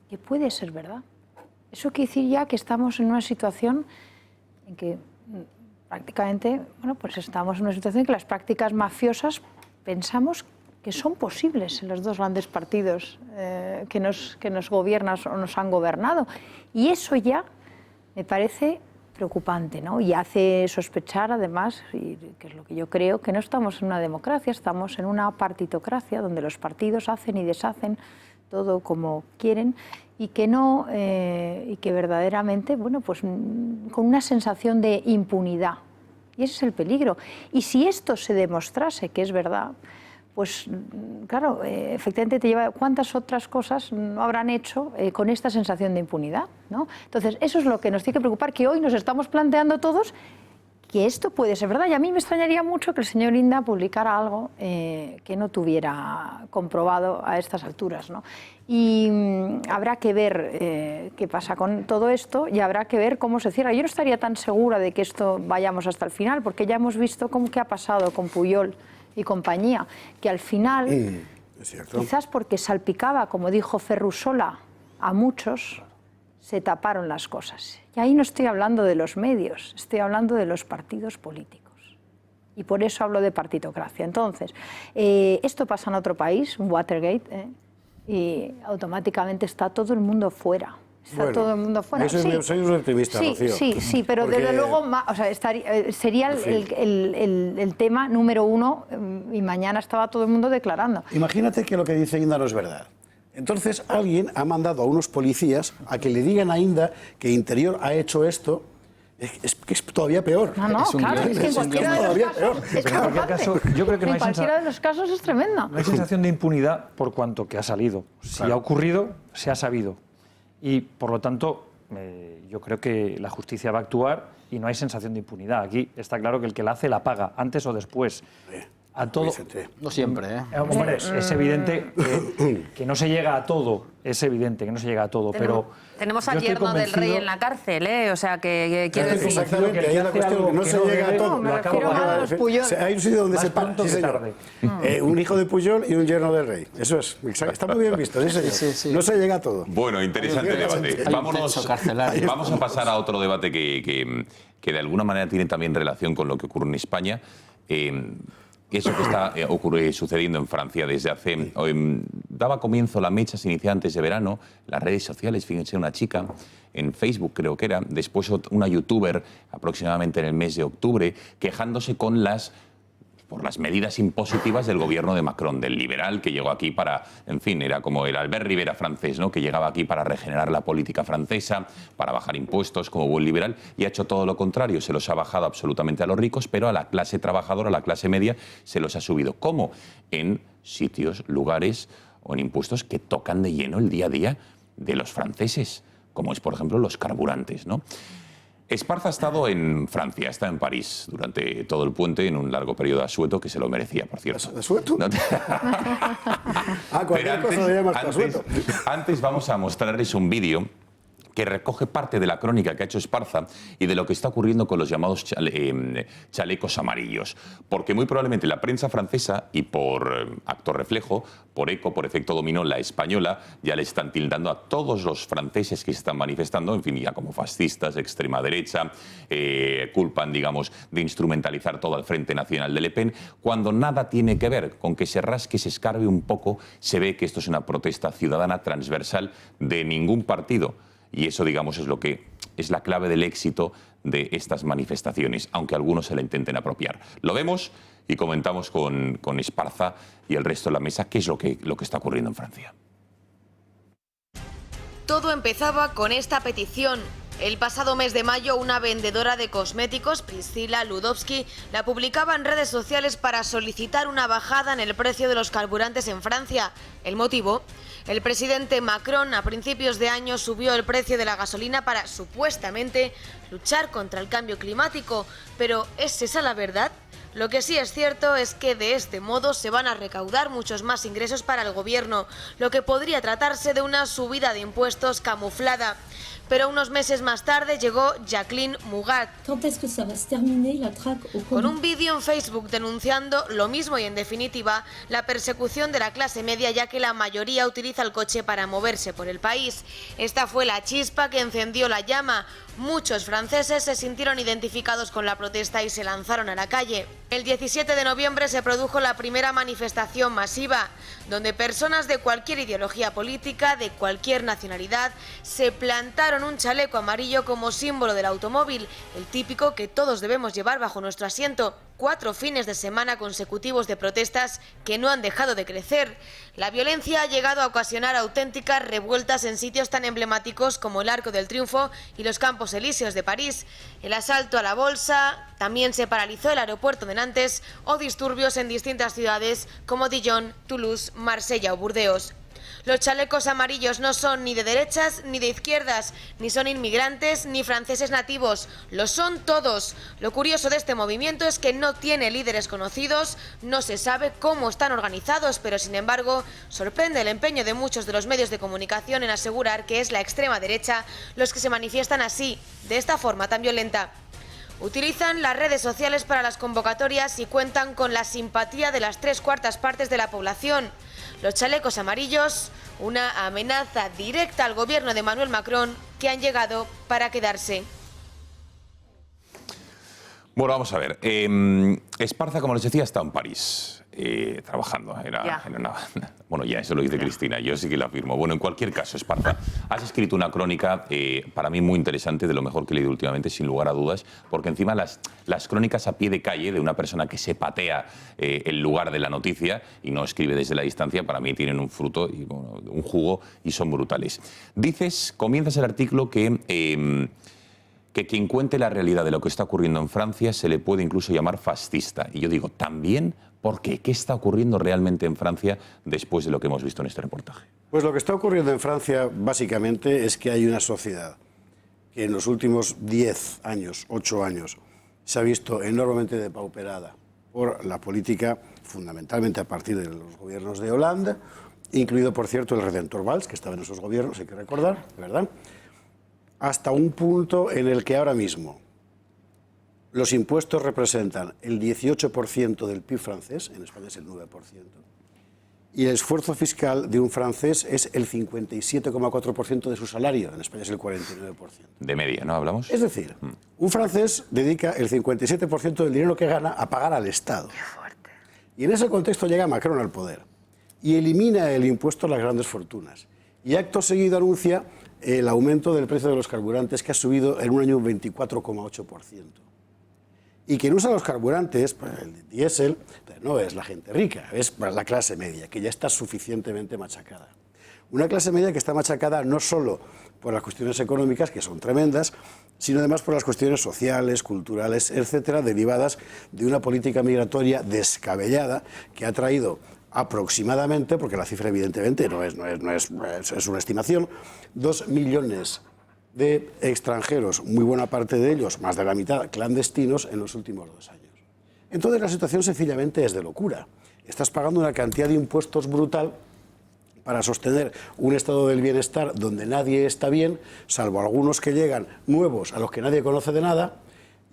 que puede ser verdad. Eso quiere decir ya que estamos en una situación en que prácticamente, bueno, pues estamos en una situación en que las prácticas mafiosas pensamos que son posibles en los dos grandes partidos que nos gobiernan o nos han gobernado. Y eso ya me parece preocupante, ¿no? Y hace sospechar, además, y que es lo que yo creo, que no estamos en una democracia, estamos en una partitocracia donde los partidos hacen y deshacen todo como quieren y que no y que verdaderamente, bueno, pues con una sensación de impunidad. Y ese es el peligro. Y si esto se demostrase que es verdad, pues claro, efectivamente te lleva cuántas otras cosas no habrán hecho con esta sensación de impunidad, ¿no? Entonces, eso es lo que nos tiene que preocupar, que hoy nos estamos planteando todos que esto puede ser verdad. Y a mí me extrañaría mucho que el señor Inda publicara algo que no tuviera comprobado a estas alturas, ¿no? Y habrá que ver qué pasa con todo esto y habrá que ver cómo se cierra. Yo no estaría tan segura de que esto vayamos hasta el final, porque ya hemos visto cómo que ha pasado con Pujol y compañía, que al final, quizás porque salpicaba, como dijo Ferrusola, a muchos se taparon las cosas. Y ahí no estoy hablando de los medios, estoy hablando de los partidos políticos. Y por eso hablo de partitocracia. Entonces, esto pasa en otro país, un Watergate, y automáticamente está todo el mundo fuera. Está todo el mundo fuera. Soy un optimista, Rocío. Sí, pero porque... desde luego sería el tema número uno y mañana estaba todo el mundo declarando. Imagínate que lo que dice Inda no es verdad. Entonces alguien ha mandado a unos policías a que le digan a Inda que Interior ha hecho esto. Es que es todavía peor. Claro, es que en cualquiera de los casos es caso, yo creo que en cualquiera de los casos es tremendo. No hay sensación de impunidad por cuanto que ha salido. Si ha ocurrido, se ha sabido. Y, por lo tanto, yo creo que la justicia va a actuar y no hay sensación de impunidad. Aquí está claro que el que la hace la paga, antes o después. A todo. No siempre, ¿eh? Hombre, es evidente que no se llega a todo. Es evidente que no se llega a todo, pero... Tenemos al yerno del rey en la cárcel, ¿eh? O sea, que quiero decir... Exactamente, ahí la cuestión, que no se llega a todo. Me refiero a los Puyol. Hay un sitio donde se para, sí, señor. Un hijo de Puyol y un yerno del rey. Eso es, está muy bien visto, sí, señor. No se llega a todo. Bueno, interesante debate. Vamos a pasar a otro debate que de alguna manera tiene también relación con lo que ocurre en España. Eso que está sucediendo en Francia desde hace... daba comienzo la mecha, se inicia antes de verano, las redes sociales, fíjense, una chica en Facebook creo que era, después una youtuber aproximadamente en el mes de octubre, quejándose por las medidas impositivas del gobierno de Macron, del liberal que llegó aquí para, en fin, era como el Albert Rivera francés, ¿no? Que llegaba aquí para regenerar la política francesa, para bajar impuestos como buen liberal, y ha hecho todo lo contrario, se los ha bajado absolutamente a los ricos, pero a la clase trabajadora, a la clase media, se los ha subido. ¿Cómo? En sitios, lugares o en impuestos que tocan de lleno el día a día de los franceses, como es, por ejemplo, los carburantes, ¿no? Esparza ha estado en Francia, está en París durante todo el puente, en un largo periodo de asueto, que se lo merecía, por cierto. ¿Asueto? No cualquier cosa le llamas asueto. Antes vamos a mostrarles un vídeo que recoge parte de la crónica que ha hecho Esparza y de lo que está ocurriendo con los llamados chalecos amarillos. Porque muy probablemente la prensa francesa, y por acto reflejo, por eco, por efecto dominó, la española, ya le están tildando a todos los franceses que se están manifestando, en fin, ya como fascistas, de extrema derecha, culpan, digamos, de instrumentalizar todo al Frente Nacional de Le Pen, cuando nada tiene que ver con que se rasque, se escarbe un poco, se ve que esto es una protesta ciudadana transversal de ningún partido. Y eso, digamos, es lo que es la clave del éxito de estas manifestaciones, aunque algunos se la intenten apropiar. Lo vemos y comentamos con Esparza y el resto de la mesa qué es lo que está ocurriendo en Francia. Todo empezaba con esta petición. El pasado mes de mayo, una vendedora de cosméticos, Priscila Ludowski, la publicaba en redes sociales para solicitar una bajada en el precio de los carburantes en Francia. ¿El motivo? El presidente Macron a principios de año subió el precio de la gasolina para, supuestamente, luchar contra el cambio climático. Pero ¿es esa la verdad? Lo que sí es cierto es que de este modo se van a recaudar muchos más ingresos para el gobierno, lo que podría tratarse de una subida de impuestos camuflada. Pero unos meses más tarde llegó Jacqueline Mugat con un vídeo en Facebook denunciando lo mismo y, en definitiva, la persecución de la clase media, ya que la mayoría utiliza el coche para moverse por el país. Esta fue la chispa que encendió la llama. Muchos franceses se sintieron identificados con la protesta y se lanzaron a la calle. El 17 de noviembre se produjo la primera manifestación masiva, donde personas de cualquier ideología política, de cualquier nacionalidad, se plantaron un chaleco amarillo como símbolo del automóvil, el típico que todos debemos llevar bajo nuestro asiento. 4 fines de semana consecutivos de protestas que no han dejado de crecer. La violencia ha llegado a ocasionar auténticas revueltas en sitios tan emblemáticos como el Arco del Triunfo y los Campos Elíseos de París. El asalto a la Bolsa, también se paralizó el aeropuerto de Nantes o disturbios en distintas ciudades como Dijon, Toulouse, Marsella o Burdeos. Los chalecos amarillos no son ni de derechas ni de izquierdas, ni son inmigrantes ni franceses nativos, lo son todos. Lo curioso de este movimiento es que no tiene líderes conocidos, no se sabe cómo están organizados, pero sin embargo sorprende el empeño de muchos de los medios de comunicación en asegurar que es la extrema derecha los que se manifiestan así, de esta forma tan violenta. Utilizan las redes sociales para las convocatorias y cuentan con la simpatía de las 3/4 partes de la población. Los chalecos amarillos, una amenaza directa al gobierno de Emmanuel Macron, que han llegado para quedarse. Bueno, vamos a ver. Esparza, como les decía, está en París trabajando. Bueno, ya, eso lo dice Cristina, yo sí que lo afirmo. Bueno, en cualquier caso, Esparza, has escrito una crónica para mí muy interesante, de lo mejor que he leído últimamente, sin lugar a dudas, porque encima las crónicas a pie de calle de una persona que se patea el lugar de la noticia y no escribe desde la distancia, para mí tienen un fruto, y, bueno, un jugo, y son brutales. Comienzas el artículo que quien cuente la realidad de lo que está ocurriendo en Francia se le puede incluso llamar fascista. Y yo digo, ¿también? ¿Por qué? ¿Qué está ocurriendo realmente en Francia después de lo que hemos visto en este reportaje? Pues lo que está ocurriendo en Francia, básicamente, es que hay una sociedad que en los últimos 10 años, 8 años, se ha visto enormemente depauperada por la política, fundamentalmente a partir de los gobiernos de Hollande, incluido, por cierto, el Redentor Valls, que estaba en esos gobiernos, hay que recordar, ¿verdad?, hasta un punto en el que ahora mismo los impuestos representan el 18% del PIB francés, en España es el 9%, y el esfuerzo fiscal de un francés es el 57,4% de su salario, en España es el 49%. De media, ¿no hablamos? Es decir, un francés dedica el 57% del dinero que gana a pagar al Estado. Qué fuerte. Y en ese contexto llega Macron al poder y elimina el impuesto a las grandes fortunas. Y acto seguido anuncia el aumento del precio de los carburantes, que ha subido en un año un 24,8%. Y quien usa los carburantes, pues el diésel, no es la gente rica, es para la clase media, que ya está suficientemente machacada. Una clase media que está machacada no solo por las cuestiones económicas, que son tremendas, sino además por las cuestiones sociales, culturales, etcétera, derivadas de una política migratoria descabellada que ha traído aproximadamente, porque la cifra evidentemente es una estimación, 2 millones de extranjeros, muy buena parte de ellos, más de la mitad, clandestinos en los últimos 2 años. Entonces la situación sencillamente es de locura. Estás pagando una cantidad de impuestos brutal para sostener un estado del bienestar donde nadie está bien, salvo algunos que llegan nuevos a los que nadie conoce de nada.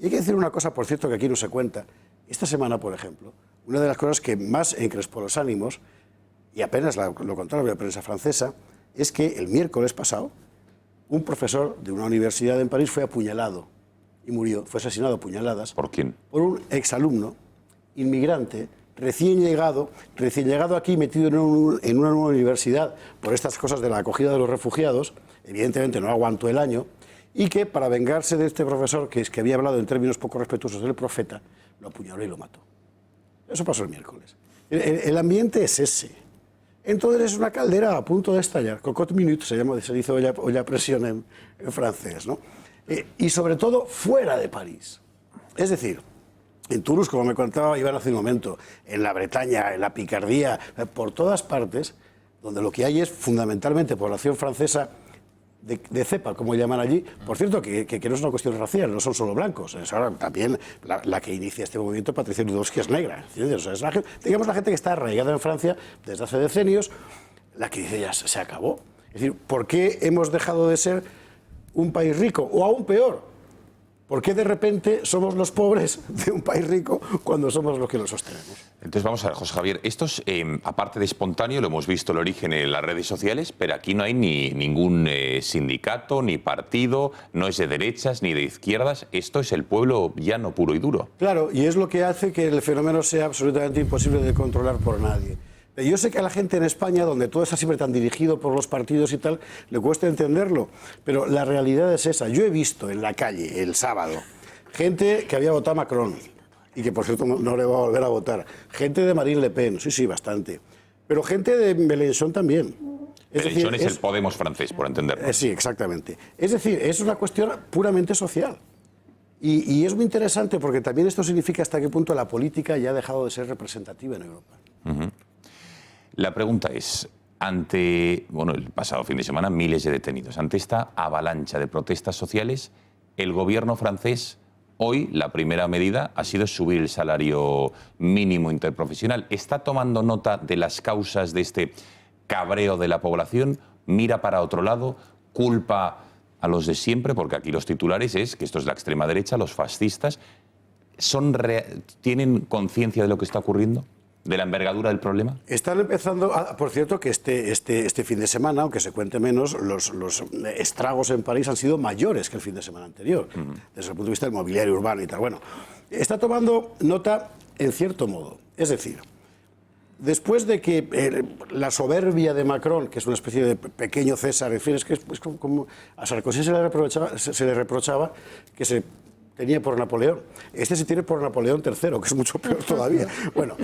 Y hay que decir una cosa, por cierto, que aquí no se cuenta. Esta semana, por ejemplo, una de las cosas que más encrespó los ánimos, y apenas lo contaron la prensa francesa, es que el miércoles pasado un profesor de una universidad en París fue apuñalado y murió, fue asesinado a puñaladas. ¿Por quién? Por un exalumno, inmigrante, recién llegado aquí, metido en una nueva universidad por estas cosas de la acogida de los refugiados, evidentemente no aguantó el año, y que para vengarse de este profesor, que había hablado en términos poco respetuosos del profeta, lo apuñaló y lo mató. Eso pasó el miércoles. El ambiente es ese. Entonces es una caldera a punto de estallar. Cocotte minute se dice hoy a presión en francés, ¿no? Y sobre todo fuera de París. Es decir, en Toulouse, como me contaba Iván hace un momento, en la Bretaña, en la Picardía, por todas partes, donde lo que hay es fundamentalmente población francesa de cepa, como llaman allí. Por cierto, que no es una cuestión racial, no son solo blancos. Es ahora también la que inicia este movimiento, Patricia Ludowski, es negra. ¿Entiendes? O sea, es la gente que está arraigada en Francia desde hace decenios, la que dice ya se acabó. Es decir, ¿por qué hemos dejado de ser un país rico? O aún peor, ¿por qué de repente somos los pobres de un país rico cuando somos los que lo sostenemos? Entonces vamos a ver, José Javier, esto es, aparte de espontáneo, lo hemos visto el origen en las redes sociales, pero aquí no hay ningún sindicato, ni partido, no es de derechas ni de izquierdas, esto es el pueblo llano, puro y duro. Claro, y es lo que hace que el fenómeno sea absolutamente imposible de controlar por nadie. Yo sé que a la gente en España, donde todo está siempre tan dirigido por los partidos y tal, le cuesta entenderlo, pero la realidad es esa. Yo he visto en la calle, el sábado, gente que había votado a Macron, y que por cierto no le va a volver a votar, gente de Marine Le Pen, sí, bastante, pero gente de Mélenchon también. Mélenchon es el Podemos francés, por entenderlo. Sí, exactamente. Es decir, es una cuestión puramente social. Y es muy interesante porque también esto significa hasta qué punto la política ya ha dejado de ser representativa en Europa. La pregunta es, ante el pasado fin de semana, miles de detenidos, ante esta avalancha de protestas sociales, el gobierno francés, hoy la primera medida ha sido subir el salario mínimo interprofesional. ¿Está tomando nota de las causas de este cabreo de la población? ¿Mira para otro lado? ¿Culpa a los de siempre? Porque aquí los titulares es que esto es la extrema derecha, los fascistas. ¿Tienen conciencia de lo que está ocurriendo? de la envergadura del problema? Están empezando, por cierto, que este fin de semana, aunque se cuente menos, los estragos en París han sido mayores que el fin de semana anterior, desde el punto de vista del mobiliario urbano y tal. Bueno, está tomando nota en cierto modo. Es decir, después de que la soberbia de Macron, que es una especie de pequeño César, en fin, es que como a Sarkozy se le reprochaba que se tenía por Napoleón. Este se tiene por Napoleón III, que es mucho peor todavía. Bueno,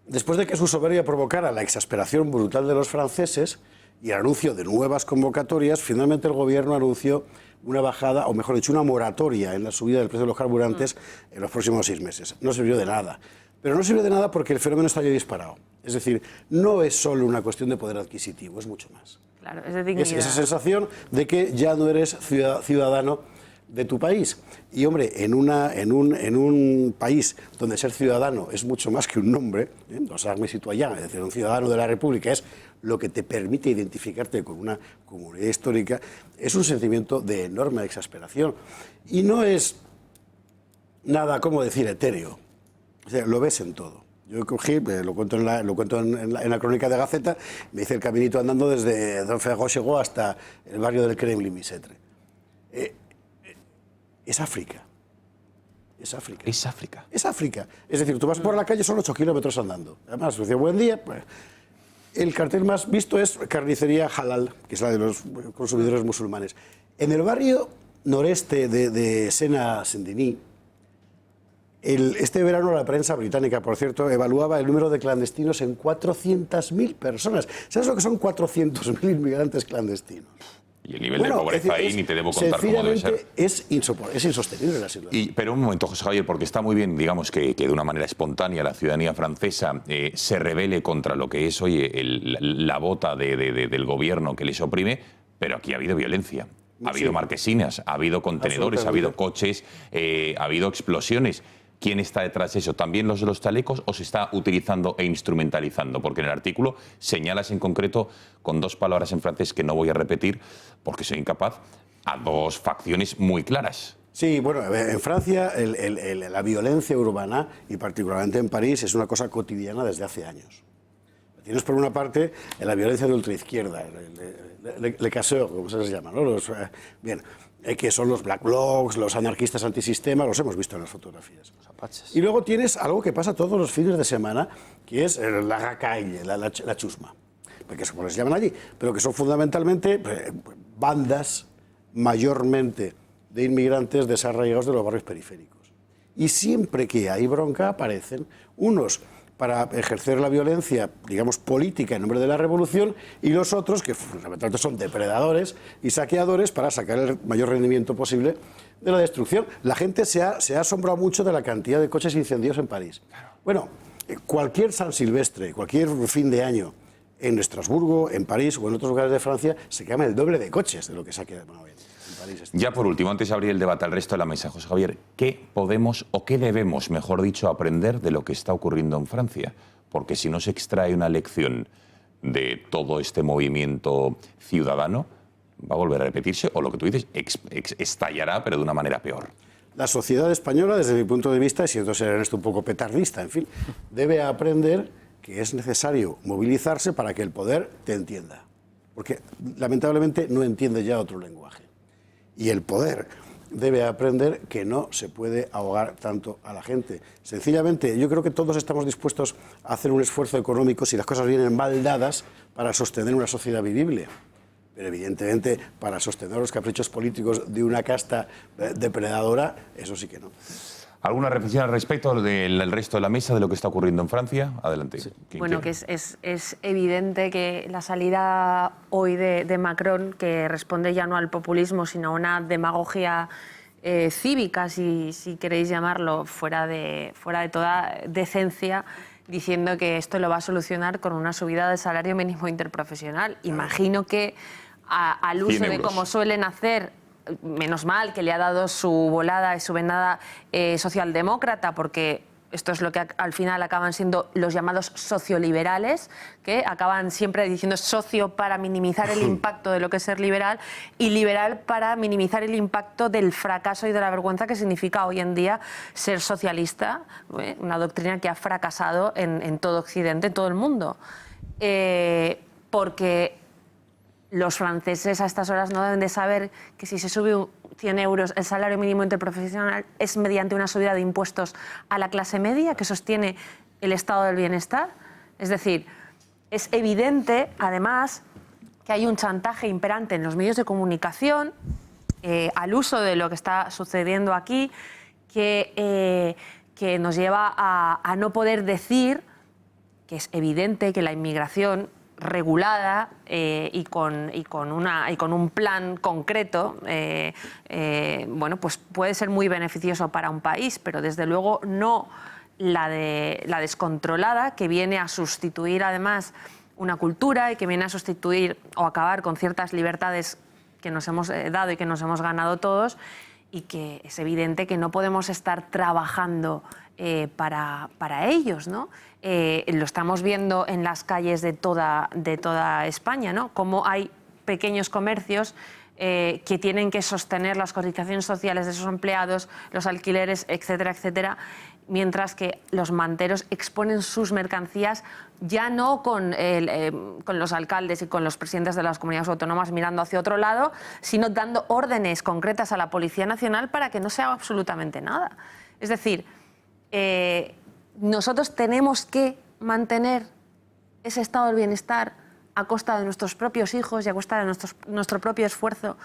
después de que su soberbia provocara la exasperación brutal de los franceses y el anuncio de nuevas convocatorias, finalmente el gobierno anunció una bajada, o mejor dicho, una moratoria en la subida del precio de los carburantes en los próximos 6 meses. No sirvió de nada. Pero no sirve de nada porque el fenómeno está ya disparado. Es decir, no es solo una cuestión de poder adquisitivo, es mucho más. Claro, es de dignidad. Es esa sensación de que ya no eres ciudadano de tu país. Y hombre, en un país donde ser ciudadano es mucho más que un nombre, los armes citoyens, es decir, un ciudadano de la República es lo que te permite identificarte con una comunidad histórica, es un sentimiento de enorme exasperación. Y no es nada, como decir, etéreo. O sea, lo ves en todo. Yo cogí, lo cuento en la crónica de Gaceta, me hice el caminito andando desde Don Ferrol hasta el barrio del Kremlin-Bicêtre. Es África. Es África. Es África. Es África. Es decir, tú vas por la calle, son 8 kilómetros andando. Además, dice, buen día. Pues, el cartel más visto es carnicería halal, que es la de los consumidores musulmanes. En el barrio noreste de Sena-Saint-Denis, este verano la prensa británica, por cierto, evaluaba el número de clandestinos en 400.000 personas. ¿Sabes lo que son 400.000 inmigrantes clandestinos? Y el nivel de pobreza ahí ni te debo contar cómo debe ser. Es insostenible la situación. Pero un momento, José Javier, porque está muy bien, digamos, que de una manera espontánea la ciudadanía francesa se rebele contra lo que es hoy la bota del gobierno que les oprime, pero aquí ha habido violencia. Ha habido marquesinas, ha habido contenedores, ha habido coches, ha habido explosiones. ¿Quién está detrás de eso? ¿También los de los chalecos o se está utilizando e instrumentalizando? Porque en el artículo señalas en concreto, con 2 palabras en francés que no voy a repetir porque soy incapaz, a 2 facciones muy claras. Sí, bueno, en Francia la violencia urbana, y particularmente en París, es una cosa cotidiana desde hace años. Tienes por una parte la violencia de ultraizquierda, le casseurs, como se les llama, ¿no? Que son los black blocs, los anarquistas antisistema, los hemos visto en las fotografías. Los apaches. Y luego tienes algo que pasa todos los fines de semana, que es la racaille, la chusma, porque es como les llaman allí, pero que son fundamentalmente bandas mayormente de inmigrantes desarraigados de los barrios periféricos. Y siempre que hay bronca aparecen unos para ejercer la violencia, digamos, política en nombre de la revolución, y los otros, que fundamentalmente son depredadores y saqueadores, para sacar el mayor rendimiento posible de la destrucción. La gente se ha asombrado mucho de la cantidad de coches incendiados en París. Bueno, cualquier San Silvestre, cualquier fin de año, en Estrasburgo, en París o en otros lugares de Francia, se quema el doble de coches de lo que se ha quedado en París. Ya por último, antes de abrir el debate al resto de la mesa, José Javier, ¿qué podemos o qué debemos, mejor dicho, aprender de lo que está ocurriendo en Francia? Porque si no se extrae una lección de todo este movimiento ciudadano, va a volver a repetirse o lo que tú dices, estallará, pero de una manera peor. La sociedad española, desde mi punto de vista, y siento ser en esto un poco petardista, en fin, debe aprender que es necesario movilizarse para que el poder te entienda. Porque lamentablemente no entiende ya otro lenguaje. Y el poder debe aprender que no se puede ahogar tanto a la gente. Sencillamente, yo creo que todos estamos dispuestos a hacer un esfuerzo económico si las cosas vienen mal dadas para sostener una sociedad vivible. Pero evidentemente, para sostener los caprichos políticos de una casta depredadora, eso sí que no. ¿Alguna reflexión al respecto del resto de la mesa de lo que está ocurriendo en Francia? Adelante. Sí. Bueno, que es evidente que la salida hoy de Macron, que responde ya no al populismo, sino a una demagogia cívica, si queréis llamarlo, fuera de toda decencia, diciendo que esto lo va a solucionar con una subida del salario mínimo interprofesional. Imagino que al uso de como suelen hacer, menos mal que le ha dado su volada y su venada socialdemócrata, porque esto es lo que al final acaban siendo los llamados socioliberales, que acaban siempre diciendo socio para minimizar el impacto de lo que es ser liberal y liberal para minimizar el impacto del fracaso y de la vergüenza que significa hoy en día ser socialista, una doctrina que ha fracasado en todo Occidente, en todo el mundo. Porque los franceses a estas horas no deben de saber que si se sube 100 euros el salario mínimo interprofesional es mediante una subida de impuestos a la clase media que sostiene el estado del bienestar. Es decir, es evidente, además, que hay un chantaje imperante en los medios de comunicación al uso de lo que está sucediendo aquí, que nos lleva a no poder decir que es evidente que la inmigración regulada y con un plan concreto, bueno, pues puede ser muy beneficioso para un país, pero desde luego no la descontrolada, que viene a sustituir además una cultura y que viene a sustituir o acabar con ciertas libertades que nos hemos dado y que nos hemos ganado todos, y que es evidente que no podemos estar trabajando para ellos, ¿no? Lo estamos viendo en las calles de toda España, ¿no? Cómo hay pequeños comercios que tienen que sostener las cotizaciones sociales de sus empleados, los alquileres, etcétera, etcétera, mientras que los manteros exponen sus mercancías ya no con los alcaldes y con los presidentes de las comunidades autónomas mirando hacia otro lado, sino dando órdenes concretas a la Policía Nacional para que no se haga absolutamente nada. Es decir, nosotros tenemos que mantener ese estado del bienestar a costa de nuestros propios hijos y a costa de nuestro propio esfuerzo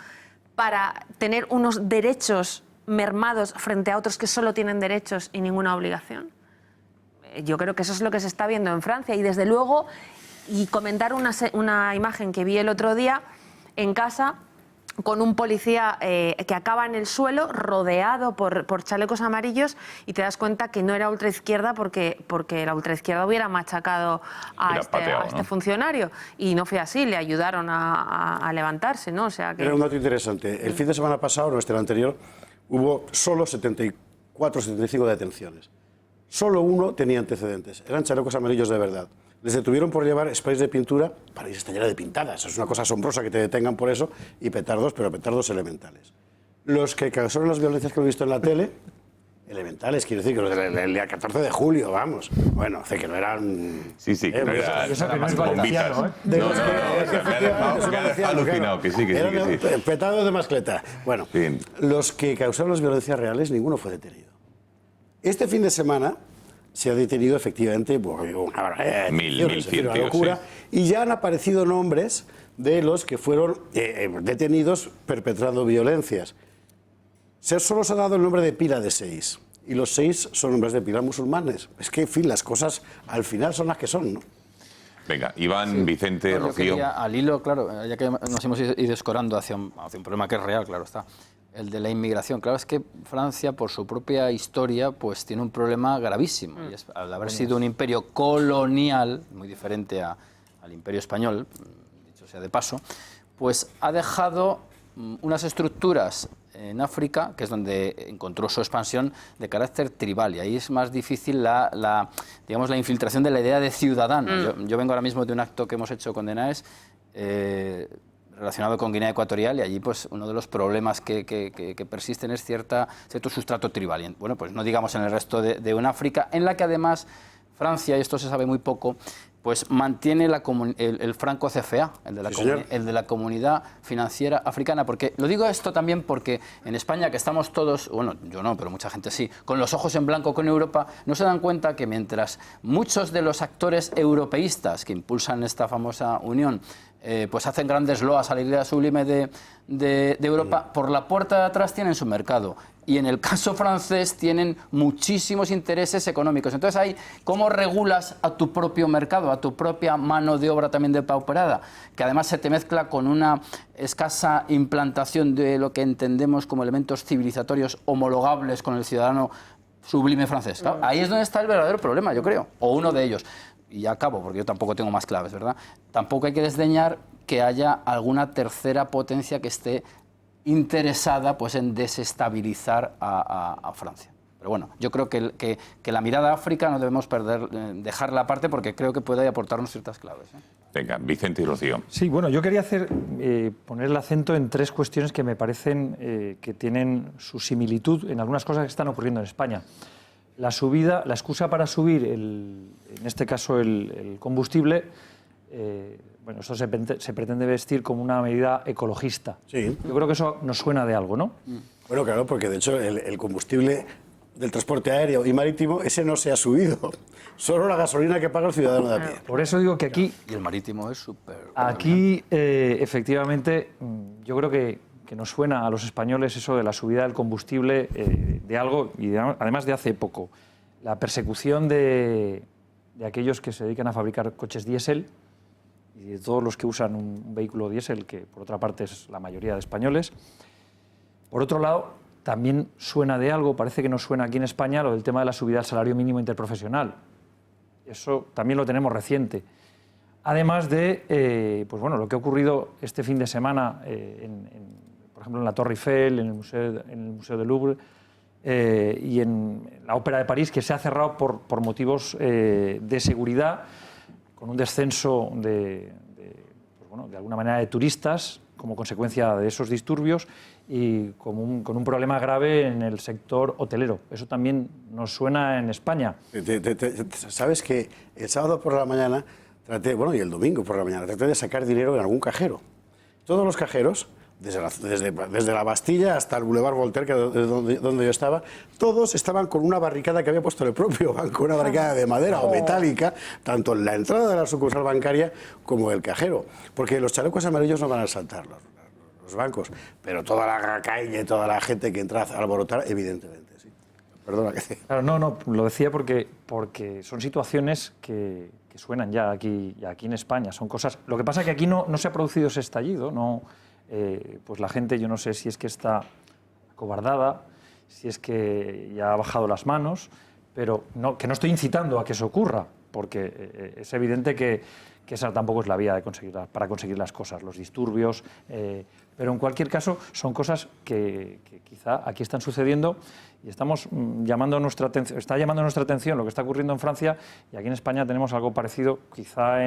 para tener unos derechos mermados frente a otros que solo tienen derechos y ninguna obligación. Yo creo que eso es lo que se está viendo en Francia y desde luego, y comentar una imagen que vi el otro día en casa con un policía que acaba en el suelo rodeado por chalecos amarillos y te das cuenta que no era ultraizquierda porque la ultraizquierda hubiera machacado a este funcionario y no fue así, le ayudaron a levantarse, ¿no? O sea que... Era un dato interesante. El fin de semana pasado, no el anterior, hubo solo 74, 75 detenciones. Solo uno tenía antecedentes. Eran chalecos amarillos de verdad. Les detuvieron por llevar sprays de pintura. París está llena de pintadas. Es una cosa asombrosa que te detengan por eso. Y petardos, pero petardos elementales. Los que causaron las violencias que he visto en la tele, elementales, quiero decir, que el día 14 de julio, vamos. Bueno, hace que no eran... Sí, que no eran más bombitas. Me ha dejado alucinado, que sí. Petados de mascleta. Bueno, los que causaron las violencias reales, ninguno fue detenido. Este fin de semana se ha detenido efectivamente una locura, y ya han aparecido nombres de los que fueron detenidos perpetrando violencias. Solo se ha dado el nombre de pila de 6, y los 6 son nombres de pila musulmanes. Es que, en fin, las cosas al final son las que son, ¿no? Venga, Iván, Vicente, Rocío. Al hilo, claro, ya que nos hemos ido escorando hacia un problema que es real, claro está, el de la inmigración. Claro, es que Francia, por su propia historia, pues tiene un problema gravísimo. Y es, al haber sido un imperio colonial, muy diferente al imperio español, dicho sea de paso, pues ha dejado unas estructuras en África, que es donde encontró su expansión, de carácter tribal, y ahí es más difícil la infiltración de la idea de ciudadano. Yo vengo ahora mismo de un acto que hemos hecho con DENAES relacionado con Guinea Ecuatorial, y allí pues uno de los problemas que persisten es cierto sustrato tribal. Y, bueno, pues no digamos en el resto de una África, en la que además Francia, y esto se sabe muy poco, pues mantiene el franco CFA, el de la Comunidad Financiera Africana. Porque lo digo esto también porque en España, que estamos todos, bueno, yo no, pero mucha gente sí, con los ojos en blanco con Europa, no se dan cuenta que mientras muchos de los actores europeístas que impulsan esta famosa unión pues hacen grandes loas a la idea sublime de Europa, por la puerta de atrás tienen su mercado. Y en el caso francés tienen muchísimos intereses económicos. Entonces ahí, ¿cómo regulas a tu propio mercado, a tu propia mano de obra también depauperada? Que además se te mezcla con una escasa implantación de lo que entendemos como elementos civilizatorios homologables con el ciudadano sublime francés. Claro, ahí es donde está el verdadero problema, yo creo, o uno de ellos. Y ya acabo, porque yo tampoco tengo más claves, ¿verdad? Tampoco hay que desdeñar que haya alguna tercera potencia que esté interesada pues en desestabilizar a Francia. Pero bueno, yo creo que la mirada a África no debemos dejarla aparte porque creo que puede aportarnos ciertas claves. Venga, Vicente y Rocío. Sí, bueno, yo quería poner el acento en tres cuestiones que me parecen que tienen su similitud en algunas cosas que están ocurriendo en España. La excusa para subir, en este caso el combustible, bueno, esto se pretende vestir como una medida ecologista. Sí. Yo creo que eso nos suena de algo, ¿no? Bueno, claro, porque de hecho el combustible del transporte aéreo y marítimo, ese no se ha subido. Solo la gasolina que paga el ciudadano de a pie. Por eso digo que aquí... Y el marítimo es súper... Aquí, efectivamente, yo creo que nos suena a los españoles eso de la subida del combustible de algo, y además de hace poco. La persecución de aquellos que se dedican a fabricar coches diésel y de todos los que usan un vehículo diésel, que por otra parte es la mayoría de españoles. Por otro lado, también suena de algo, parece que nos suena aquí en España, lo del tema de la subida del salario mínimo interprofesional. Eso también lo tenemos reciente. Además de pues bueno, lo que ha ocurrido este fin de semana, por ejemplo, en la Torre Eiffel, en el Museo del Louvre y en la Ópera de París, que se ha cerrado por motivos de seguridad, con un descenso de alguna manera de turistas como consecuencia de esos disturbios y con un problema grave en el sector hotelero. Eso también nos suena en España. ¿Sabes que el sábado por la mañana y el domingo por la mañana traté de sacar dinero en algún cajero? Todos los cajeros, desde la Bastilla hasta el Boulevard Voltaire, que es donde yo estaba, todos estaban con una barricada que había puesto el propio banco, una barricada de madera o metálica, tanto en la entrada de la sucursal bancaria como el cajero. Porque los chalecos amarillos no van a saltar los bancos, pero toda la calle, toda la gente que entra a alborotar, evidentemente, sí. Perdona que te... Claro, no, lo decía porque son situaciones que suenan ya aquí en España, son cosas... Lo que pasa es que aquí no se ha producido ese estallido, no... pues la gente, yo no sé si es que está acobardada, si es que ya ha bajado las manos, pero que no estoy incitando a que eso ocurra, porque es evidente que esa tampoco es la vía para conseguir las cosas, los disturbios, pero en cualquier caso son cosas que quizá aquí están sucediendo y está llamando nuestra atención lo que está ocurriendo en Francia, y aquí en España tenemos algo parecido, quizá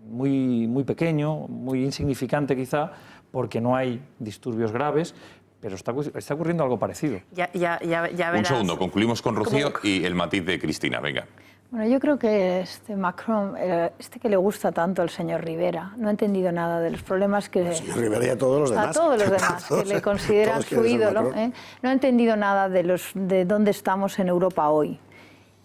muy pequeño, muy insignificante quizá, porque no hay disturbios graves, pero está ocurriendo algo parecido. Ya verás. Un segundo, concluimos con Rocío y el matiz de Cristina, venga. Bueno, yo creo que Macron, que le gusta tanto al señor Rivera, no ha entendido nada de los problemas que... Señor Rivera y a todos los demás. A todos los demás, que le consideran su ídolo. No ha entendido nada de dónde estamos en Europa hoy.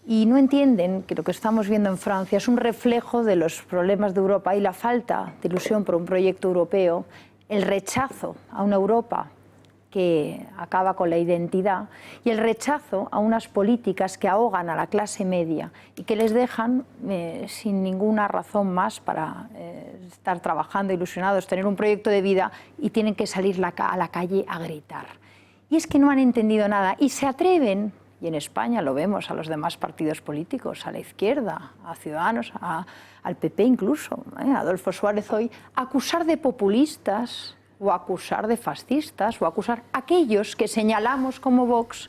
Y no entienden que lo que estamos viendo en Francia es un reflejo de los problemas de Europa y la falta de ilusión por un proyecto europeo, el rechazo a una Europa que acaba con la identidad y el rechazo a unas políticas que ahogan a la clase media y que les dejan sin ninguna razón más para estar trabajando, ilusionados, tener un proyecto de vida, y tienen que salir a la calle a gritar. Y es que no han entendido nada y se atreven, y en España lo vemos a los demás partidos políticos, a la izquierda, a Ciudadanos, al PP incluso, Adolfo Suárez hoy, a acusar de populistas o acusar de fascistas o acusar a aquellos que señalamos como Vox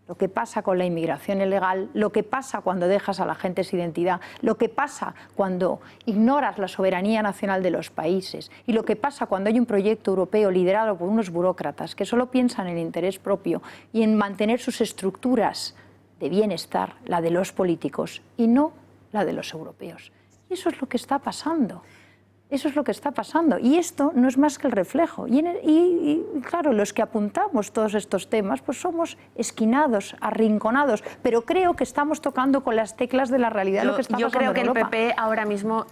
lo que pasa con la inmigración ilegal, lo que pasa cuando dejas a la gente sin identidad, lo que pasa cuando ignoras la soberanía nacional de los países y lo que pasa cuando hay un proyecto europeo liderado por unos burócratas que solo piensan en el interés propio y en mantener sus estructuras de bienestar, la de los políticos y no la de los europeos. Y eso es lo que está pasando. Eso es lo que está pasando. Y esto no es más que el reflejo. Y claro, los que apuntamos todos estos temas, pues somos esquinados, arrinconados. Pero creo que estamos tocando con las teclas de la realidad lo que está pasando en Europa. Yo creo que el PP ahora mismo...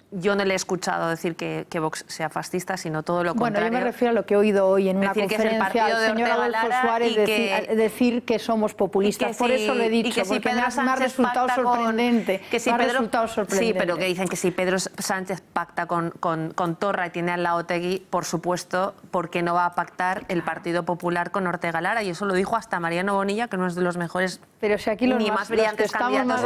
Yo no le he escuchado decir que Vox sea fascista, sino todo lo contrario. Bueno, yo me refiero a lo que he oído hoy en una conferencia al señor Adolfo Suárez decir que somos populistas. Por eso lo he dicho, porque me ha resultado sorprendente. Sí, pero que dicen que si Pedro Sánchez pacta con Torra y tiene al lado Otegi, por supuesto, ¿por qué no va a pactar el Partido Popular con Ortega Lara? Y eso lo dijo hasta Mariano Bonilla, que no es de los mejores ni más brillantes candidatos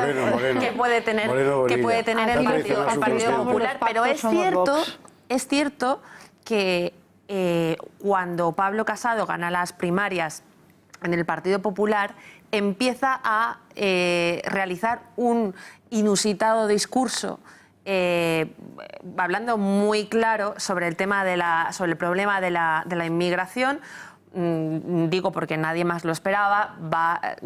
que puede tener el Partido Popular. Pero es cierto que cuando Pablo Casado gana las primarias en el Partido Popular, empieza a realizar un inusitado discurso hablando muy claro sobre el tema sobre el problema de la inmigración. Digo porque nadie más lo esperaba,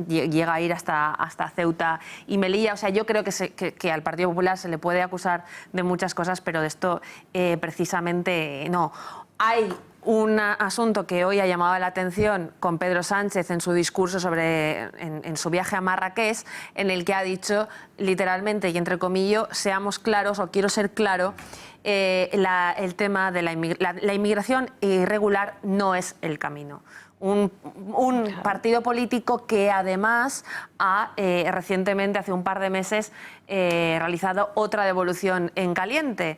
llega a ir hasta Ceuta y Melilla. O sea, yo creo que al Partido Popular se le puede acusar de muchas cosas, pero de esto precisamente no. Hay un asunto que hoy ha llamado la atención con Pedro Sánchez en su discurso en su viaje a Marrakech, en el que ha dicho literalmente y entre comillas, seamos claros o quiero ser claro, el tema de la inmigración irregular no es el camino. Un partido político que además ha recientemente, hace un par de meses, realizado otra devolución en caliente.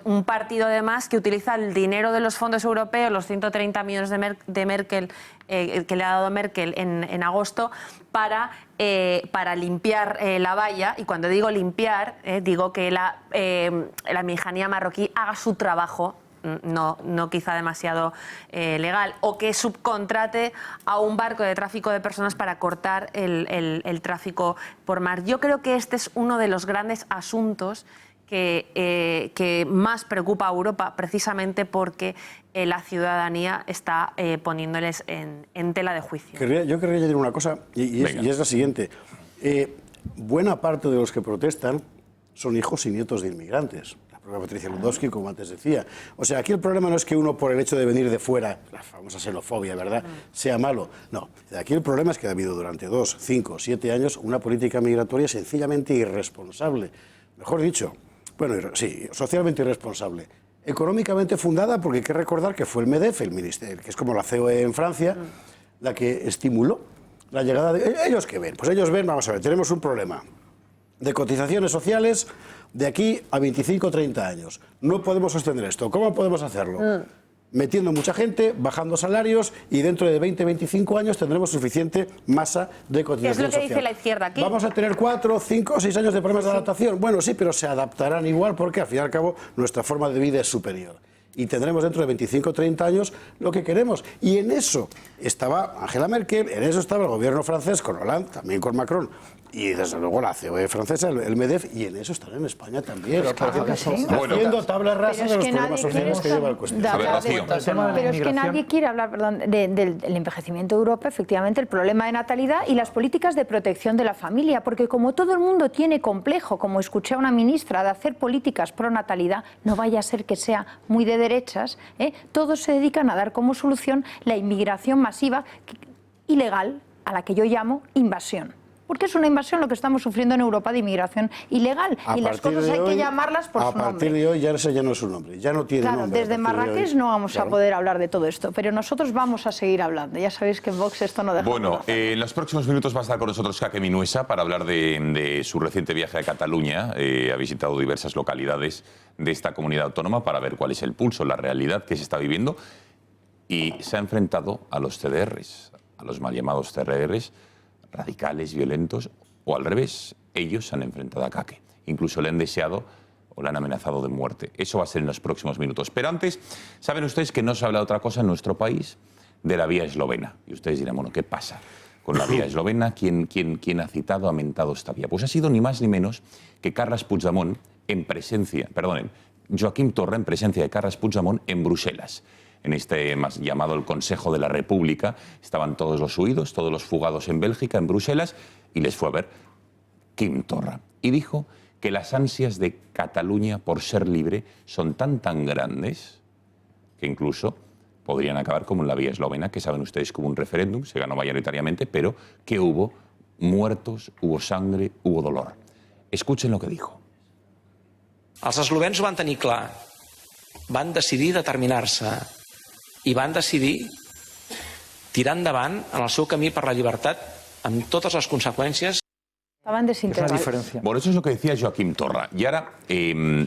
Un partido además que utiliza el dinero de los fondos europeos, los 130 millones de Merkel, que le ha dado Merkel en agosto, para limpiar la valla. Y cuando digo limpiar, digo que la Mijanía marroquí haga su trabajo, no quizá demasiado legal, o que subcontrate a un barco de tráfico de personas para cortar el tráfico por mar. Yo creo que este es uno de los grandes asuntos que más preocupa a Europa, precisamente porque la ciudadanía está poniéndoles en tela de juicio. Yo querría añadir una cosa, y es la siguiente. Buena parte de los que protestan son hijos y nietos de inmigrantes. Patricia Ludowski, como antes decía. O sea, aquí el problema no es que uno, por el hecho de venir de fuera, la famosa xenofobia, ¿verdad?, sea malo. No, aquí el problema es que ha habido durante 2, 5, 7 años una política migratoria sencillamente irresponsable. Mejor dicho, bueno, sí, socialmente irresponsable. Económicamente fundada, porque hay que recordar que fue el MEDEF, el ministerio, que es como la COE en Francia, la que estimuló la llegada de... ¿Ellos qué ven? Pues ellos ven, vamos a ver, tenemos un problema de cotizaciones sociales de aquí a 25 o 30 años. No podemos sostener esto. ¿Cómo podemos hacerlo? Metiendo mucha gente, bajando salarios, y dentro de 20 o 25 años tendremos suficiente masa de cotización social. Es lo que dice la izquierda aquí. ¿Vamos a tener 4, 5 o 6 años de problemas de adaptación? Bueno, sí, pero se adaptarán igual porque al fin y al cabo nuestra forma de vida es superior. Y tendremos dentro de 25 o 30 años lo que queremos. Y en eso estaba Angela Merkel, en eso estaba el gobierno francés con Hollande, también con Macron. Y desde luego la COE francesa, el MEDEF, y en eso estará en España también. Haciendo tabla rasa de los problemas sociales que lleva el cuestión. Pero es que nadie quiere hablar, del envejecimiento de Europa, efectivamente, el problema de natalidad y las políticas de protección de la familia, porque como todo el mundo tiene complejo, como escuché a una ministra, de hacer políticas pro natalidad, no vaya a ser que sea muy de derechas, todos se dedican a dar como solución la inmigración masiva ilegal, a la que yo llamo invasión. Porque es una invasión lo que estamos sufriendo en Europa de inmigración ilegal. Y las cosas hay que llamarlas por su nombre. A partir de hoy ya ese ya no es su nombre, ya no tiene nombre. Claro, desde Marrakech no vamos a poder hablar de todo esto, pero nosotros vamos a seguir hablando. Ya sabéis que en Vox esto no deja de Bueno, en los próximos minutos va a estar con nosotros Kake Minuesa para hablar de su reciente viaje a Cataluña. Ha visitado diversas localidades de esta comunidad autónoma para ver cuál es el pulso, la realidad que se está viviendo, y se ha enfrentado a los CDRs, a los mal llamados CDRs, radicales, violentos, o al revés, ellos se han enfrentado a Kake. Incluso le han deseado o le han amenazado de muerte. Eso va a ser en los próximos minutos. Pero antes, ¿saben ustedes que no se habla de otra cosa en nuestro país? De la vía eslovena. Y ustedes dirán, bueno, ¿qué pasa con la vía eslovena? ¿Quién ha citado, ha mentado esta vía? Pues ha sido ni más ni menos que Carles Puigdemont Joaquim Torra en presencia de Carles Puigdemont en Bruselas. En este más llamado el Consejo de la República, estaban todos los huidos, todos los fugados en Bélgica, en Bruselas, y les fue a ver Quim Torra. Y dijo que las ansias de Cataluña por ser libre son tan grandes que incluso podrían acabar como en la vía eslovena, que saben ustedes que hubo un referéndum, se ganó mayoritariamente, pero que hubo muertos, hubo sangre, hubo dolor. Escuchen lo que dijo. Els eslovens ho van tenir clar, van decidir determinar-se i van decidir tirar endavant en el seu camí per la llibertat amb totes les conseqüències. Estaban desintegrados. Bueno, eso es lo que decía Joaquim Torra. Y ahora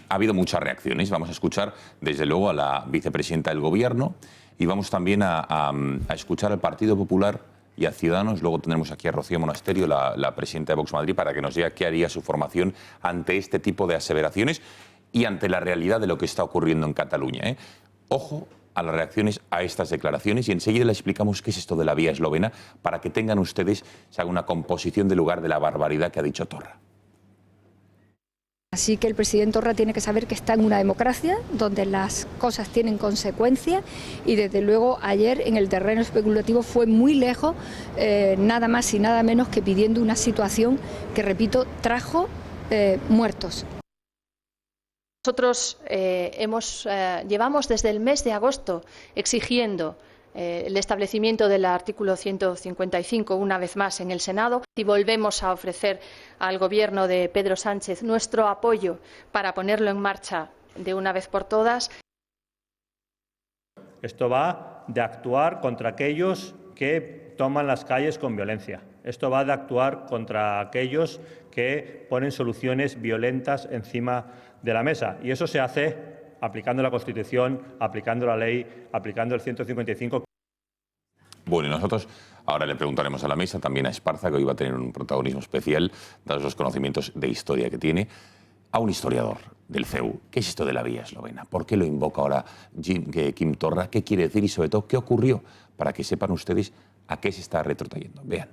ha habido muchas reacciones. Vamos a escuchar, desde luego, a la vicepresidenta del Gobierno y vamos también a escuchar al Partido Popular y a Ciudadanos. Luego tendremos aquí a Rocío Monasterio, la presidenta de Vox Madrid, para que nos diga qué haría su formación ante este tipo de aseveraciones y ante la realidad de lo que está ocurriendo en Cataluña. Ojo, a las reacciones a estas declaraciones y enseguida les explicamos qué es esto de la vía eslovena para que tengan ustedes, se haga una composición de lugar de la barbaridad que ha dicho Torra. Así que el presidente Torra tiene que saber que está en una democracia donde las cosas tienen consecuencias y desde luego ayer en el terreno especulativo fue muy lejos, nada más y nada menos que pidiendo una situación que, repito, trajo muertos. Nosotros llevamos desde el mes de agosto exigiendo el establecimiento del artículo 155 una vez más en el Senado y volvemos a ofrecer al Gobierno de Pedro Sánchez nuestro apoyo para ponerlo en marcha de una vez por todas. Esto va de actuar contra aquellos que toman las calles con violencia. Esto va de actuar contra aquellos que ponen soluciones violentas encima de la mesa. Y eso se hace aplicando la Constitución, aplicando la ley, aplicando el 155. Bueno, y nosotros ahora le preguntaremos a la mesa, también a Esparza, que hoy va a tener un protagonismo especial, dados los conocimientos de historia que tiene, a un historiador del CEU. ¿Qué es esto de la vía eslovena? ¿Por qué lo invoca ahora Quim Torra? ¿Qué quiere decir? Y sobre todo, ¿qué ocurrió? Para que sepan ustedes a qué se está retrotrayendo. Vean.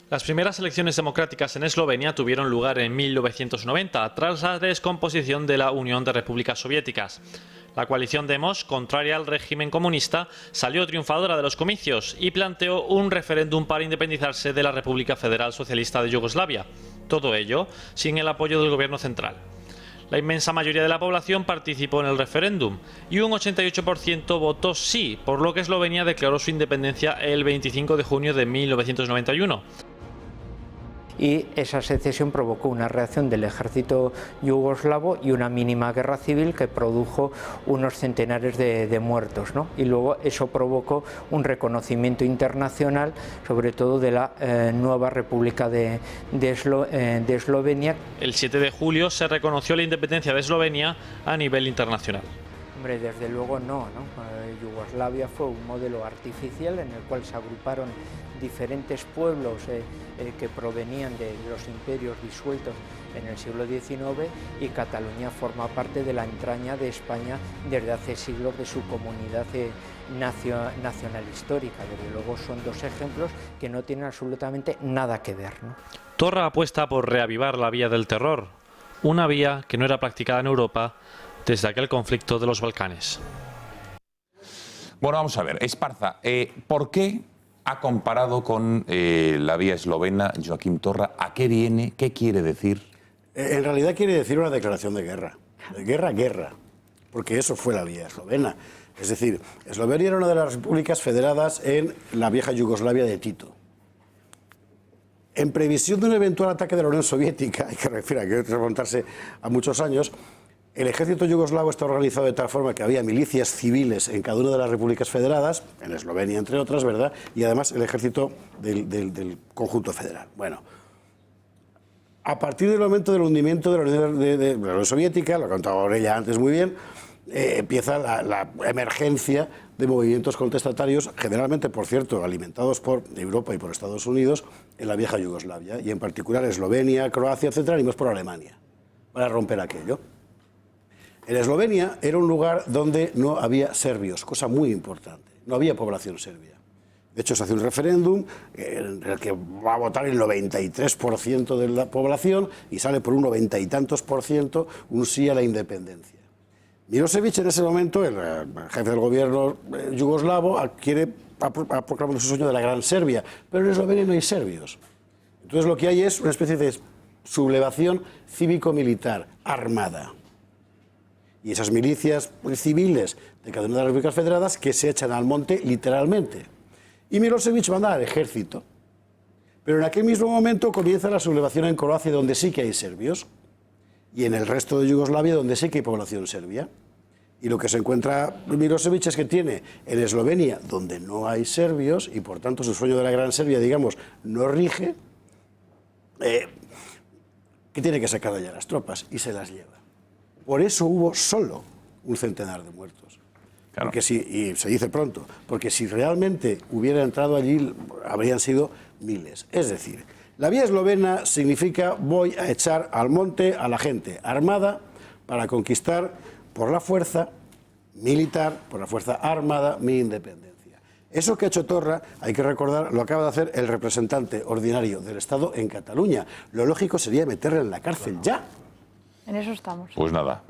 Las primeras elecciones democráticas en Eslovenia tuvieron lugar en 1990, tras la descomposición de la Unión de Repúblicas Soviéticas. La coalición Demos, contraria al régimen comunista, salió triunfadora de los comicios y planteó un referéndum para independizarse de la República Federal Socialista de Yugoslavia. Todo ello sin el apoyo del gobierno central. La inmensa mayoría de la población participó en el referéndum y un 88% votó sí, por lo que Eslovenia declaró su independencia el 25 de junio de 1991. Y esa secesión provocó una reacción del ejército yugoslavo y una mínima guerra civil que produjo unos centenares de muertos, ¿no? Y luego eso provocó un reconocimiento internacional, sobre todo de la nueva República de Eslovenia. El 7 de julio se reconoció la independencia de Eslovenia a nivel internacional. Hombre, desde luego no. Yugoslavia fue un modelo artificial en el cual se agruparon diferentes pueblos que provenían de los imperios disueltos en el siglo XIX y Cataluña forma parte de la entraña de España desde hace siglos de su comunidad nacional histórica. Desde luego son dos ejemplos que no tienen absolutamente nada que ver, ¿no? Torra apuesta por reavivar la vía del terror, una vía que no era practicada en Europa desde aquel conflicto de los Balcanes. Bueno, vamos a ver, Esparza, ¿por qué ha comparado con la vía eslovena Joaquim Torra? ¿A qué viene? ¿Qué quiere decir? En realidad quiere decir una declaración de guerra. De guerra, porque eso fue la vía eslovena. Es decir, Eslovenia era una de las repúblicas federadas en la vieja Yugoslavia de Tito. En previsión de un eventual ataque de la Unión Soviética, hay que remontarse a muchos años, el ejército yugoslavo está organizado de tal forma que había milicias civiles en cada una de las repúblicas federadas, en Eslovenia entre otras, ¿verdad? Y además el ejército del conjunto federal. Bueno, a partir del momento del hundimiento de la Unión Soviética, lo ha contado Orella antes muy bien, empieza la emergencia de movimientos contestatarios, generalmente, por cierto, alimentados por Europa y por Estados Unidos, en la vieja Yugoslavia, y en particular Eslovenia, Croacia, etcétera, animados por Alemania, para romper aquello. En Eslovenia era un lugar donde no había serbios, cosa muy importante, no había población serbia. De hecho, se hace un referéndum en el que va a votar el 93% de la población y sale por un 90 y tantos % un sí a la independencia. Milosevic, en ese momento, el jefe del gobierno yugoslavo, ha proclamado su sueño de la Gran Serbia, pero en Eslovenia no hay serbios. Entonces lo que hay es una especie de sublevación cívico-militar armada. Y esas milicias civiles de cada una de las repúblicas federadas que se echan al monte literalmente. Y Milosevic manda al ejército. Pero en aquel mismo momento comienza la sublevación en Croacia, donde sí que hay serbios, y en el resto de Yugoslavia, donde sí que hay población serbia. Y lo que se encuentra Milosevic es que tiene en Eslovenia, donde no hay serbios, y por tanto su sueño de la Gran Serbia, digamos, no rige, que tiene que sacar allá las tropas, y se las lleva. Por eso hubo solo un centenar de muertos. Claro. Porque y se dice pronto, porque si realmente hubiera entrado allí, habrían sido miles. Es decir, la vía eslovena significa voy a echar al monte a la gente armada para conquistar por la fuerza militar, por la fuerza armada, mi independencia. Eso que ha hecho Torra, hay que recordar, lo acaba de hacer el representante ordinario del Estado en Cataluña. Lo lógico sería meterle en la cárcel ya. En eso estamos. Pues nada.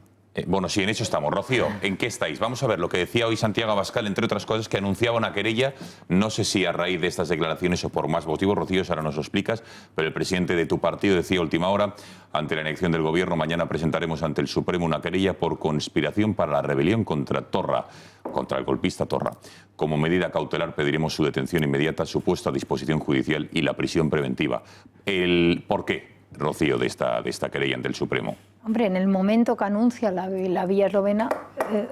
Bueno, sí, en eso estamos. Rocío, ¿en qué estáis? Vamos a ver lo que decía hoy Santiago Abascal, entre otras cosas, que anunciaba una querella, no sé si a raíz de estas declaraciones o por más motivos, Rocío, ahora nos lo explicas, pero el presidente de tu partido decía a última hora, ante la elección del gobierno, mañana presentaremos ante el Supremo una querella por conspiración para la rebelión contra Torra, contra el golpista Torra. Como medida cautelar pediremos su detención inmediata, su puesto a disposición judicial y la prisión preventiva. ¿Por qué, Rocío, de esta querella ante el Supremo? Hombre, en el momento que anuncia la vía eslovena,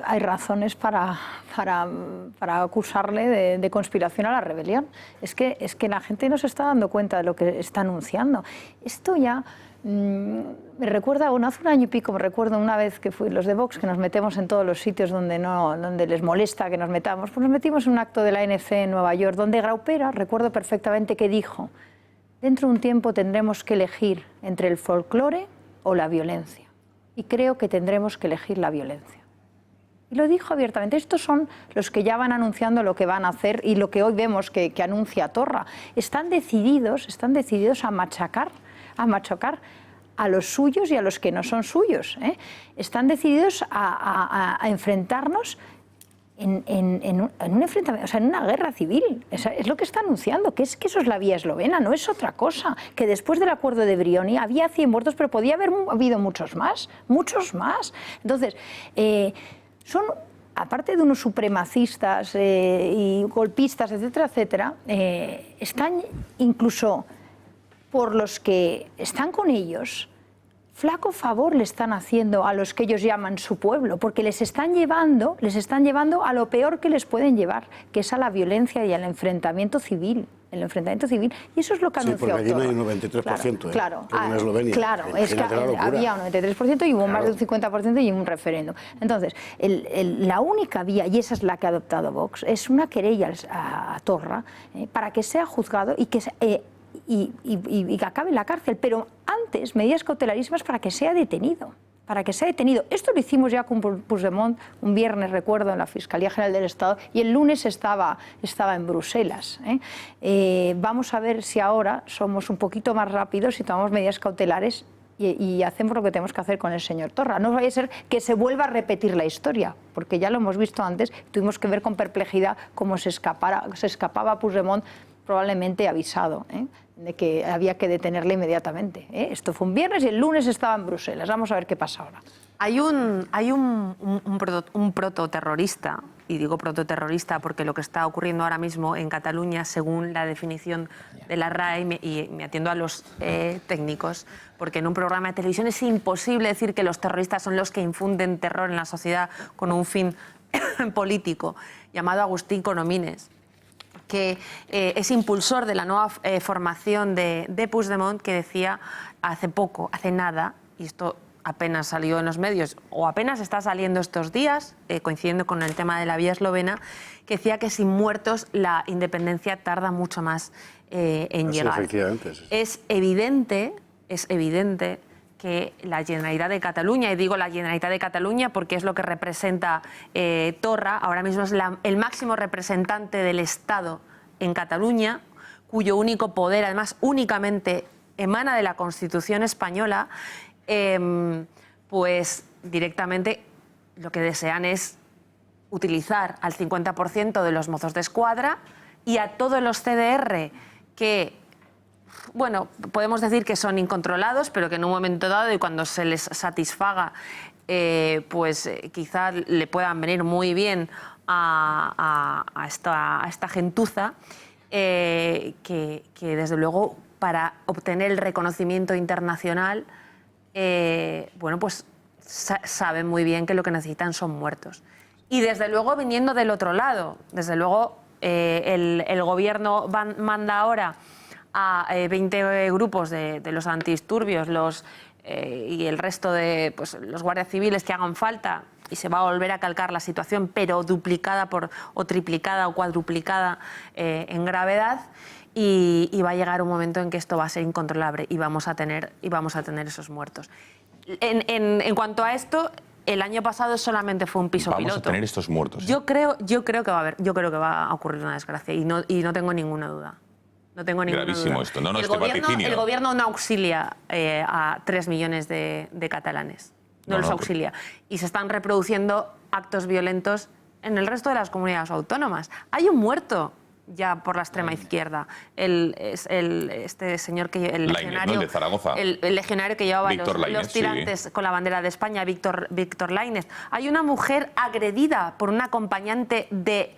hay razones para acusarle de conspiración a la rebelión. Es que la gente no se está dando cuenta de lo que está anunciando. Esto ya me recuerda, bueno, hace un año y pico me recuerdo una vez que fui los de Vox, que nos metemos en todos los sitios donde les molesta que nos metamos. Pues nos metimos en un acto de la ANC en Nueva York, donde Graupera, recuerdo perfectamente que dijo, dentro de un tiempo tendremos que elegir entre el folclore o la violencia. Y creo que tendremos que elegir la violencia. Y lo dijo abiertamente. Estos son los que ya van anunciando lo que van a hacer y lo que hoy vemos que anuncia Torra. Están decididos a machacar a los suyos y a los que no son suyos. Están decididos a enfrentarnos en un enfrentamiento, o sea, en una guerra civil. Es lo que está anunciando, que eso es la vía eslovena, no es otra cosa. Que después del acuerdo de Brioni había 100 muertos, pero podía haber habido muchos más. Entonces, son, aparte de unos supremacistas y golpistas, etcétera, etcétera, están incluso por los que están con ellos, flaco favor le están haciendo a los que ellos llaman su pueblo, porque les están llevando a lo peor que les pueden llevar, que es a la violencia y al enfrentamiento civil. Y eso es lo que anunció Torra. Sí, porque allí no hay un 93%, claro, en Eslovenia. Claro, es que había un 93% y hubo más de un 50% y un referéndum. Entonces, la única vía, y esa es la que ha adoptado Vox, es una querella a Torra para que sea juzgado y que acabe en la cárcel, pero antes medidas cautelarísimas para que sea detenido. Esto lo hicimos ya con Puigdemont un viernes, recuerdo, en la Fiscalía General del Estado, y el lunes estaba en Bruselas. Vamos a ver si ahora somos un poquito más rápidos y tomamos medidas cautelares y hacemos lo que tenemos que hacer con el señor Torra. No vaya a ser que se vuelva a repetir la historia, porque ya lo hemos visto antes, tuvimos que ver con perplejidad cómo se escapaba Puigdemont, probablemente avisado de que había que detenerle inmediatamente. Esto fue un viernes y el lunes estaba en Bruselas. Vamos a ver qué pasa ahora. Hay un prototerrorista, y digo prototerrorista porque lo que está ocurriendo ahora mismo en Cataluña, según la definición de la RAE, y me atiendo a los técnicos, porque en un programa de televisión es imposible decir que los terroristas son los que infunden terror en la sociedad con un fin político, llamado Agustín Coromines, que es impulsor de la nueva formación de Puigdemont, que decía hace nada, y esto apenas salió en los medios, o apenas está saliendo estos días, coincidiendo con el tema de la vía eslovena, que decía que sin muertos la independencia tarda mucho más en llegar. Efectivamente, sí. Es evidente que la Generalitat de Cataluña, y digo la Generalitat de Cataluña porque es lo que representa Torra, ahora mismo es el máximo representante del Estado en Cataluña, cuyo único poder, además, únicamente emana de la Constitución española, pues directamente lo que desean es utilizar al 50% de los mozos de escuadra y a todos los CDR que, bueno, podemos decir que son incontrolados, pero que en un momento dado y cuando se les satisfaga, quizá le puedan venir muy bien a esta gentuza, que desde luego para obtener el reconocimiento internacional, saben muy bien que lo que necesitan son muertos. Y desde luego viniendo del otro lado, desde luego el gobierno manda ahora a 20 grupos de los antidisturbios y el resto de los guardias civiles que hagan falta, y se va a volver a calcar la situación, pero duplicada o triplicada o cuadruplicada en gravedad, y va a llegar un momento en que esto va a ser incontrolable y vamos a tener esos muertos. En cuanto a esto, el año pasado solamente fue un piso piloto. Vamos a tener estos muertos. Yo creo que va a haber, yo creo que va a ocurrir una desgracia y no tengo ninguna duda. No tengo ninguna Gravísimo duda. esto. No, el, este gobierno, vaticinio. el gobierno no auxilia a 3 millones de catalanes. No los auxilia. Y se están reproduciendo actos violentos en el resto de las comunidades autónomas. Hay un muerto ya por la extrema izquierda. Este señor que el legionario, ¿no? El de Zaragoza. El legionario que llevaba Lainez, los tirantes sí. con la bandera de España, Víctor Lainez. Hay una mujer agredida por un acompañante de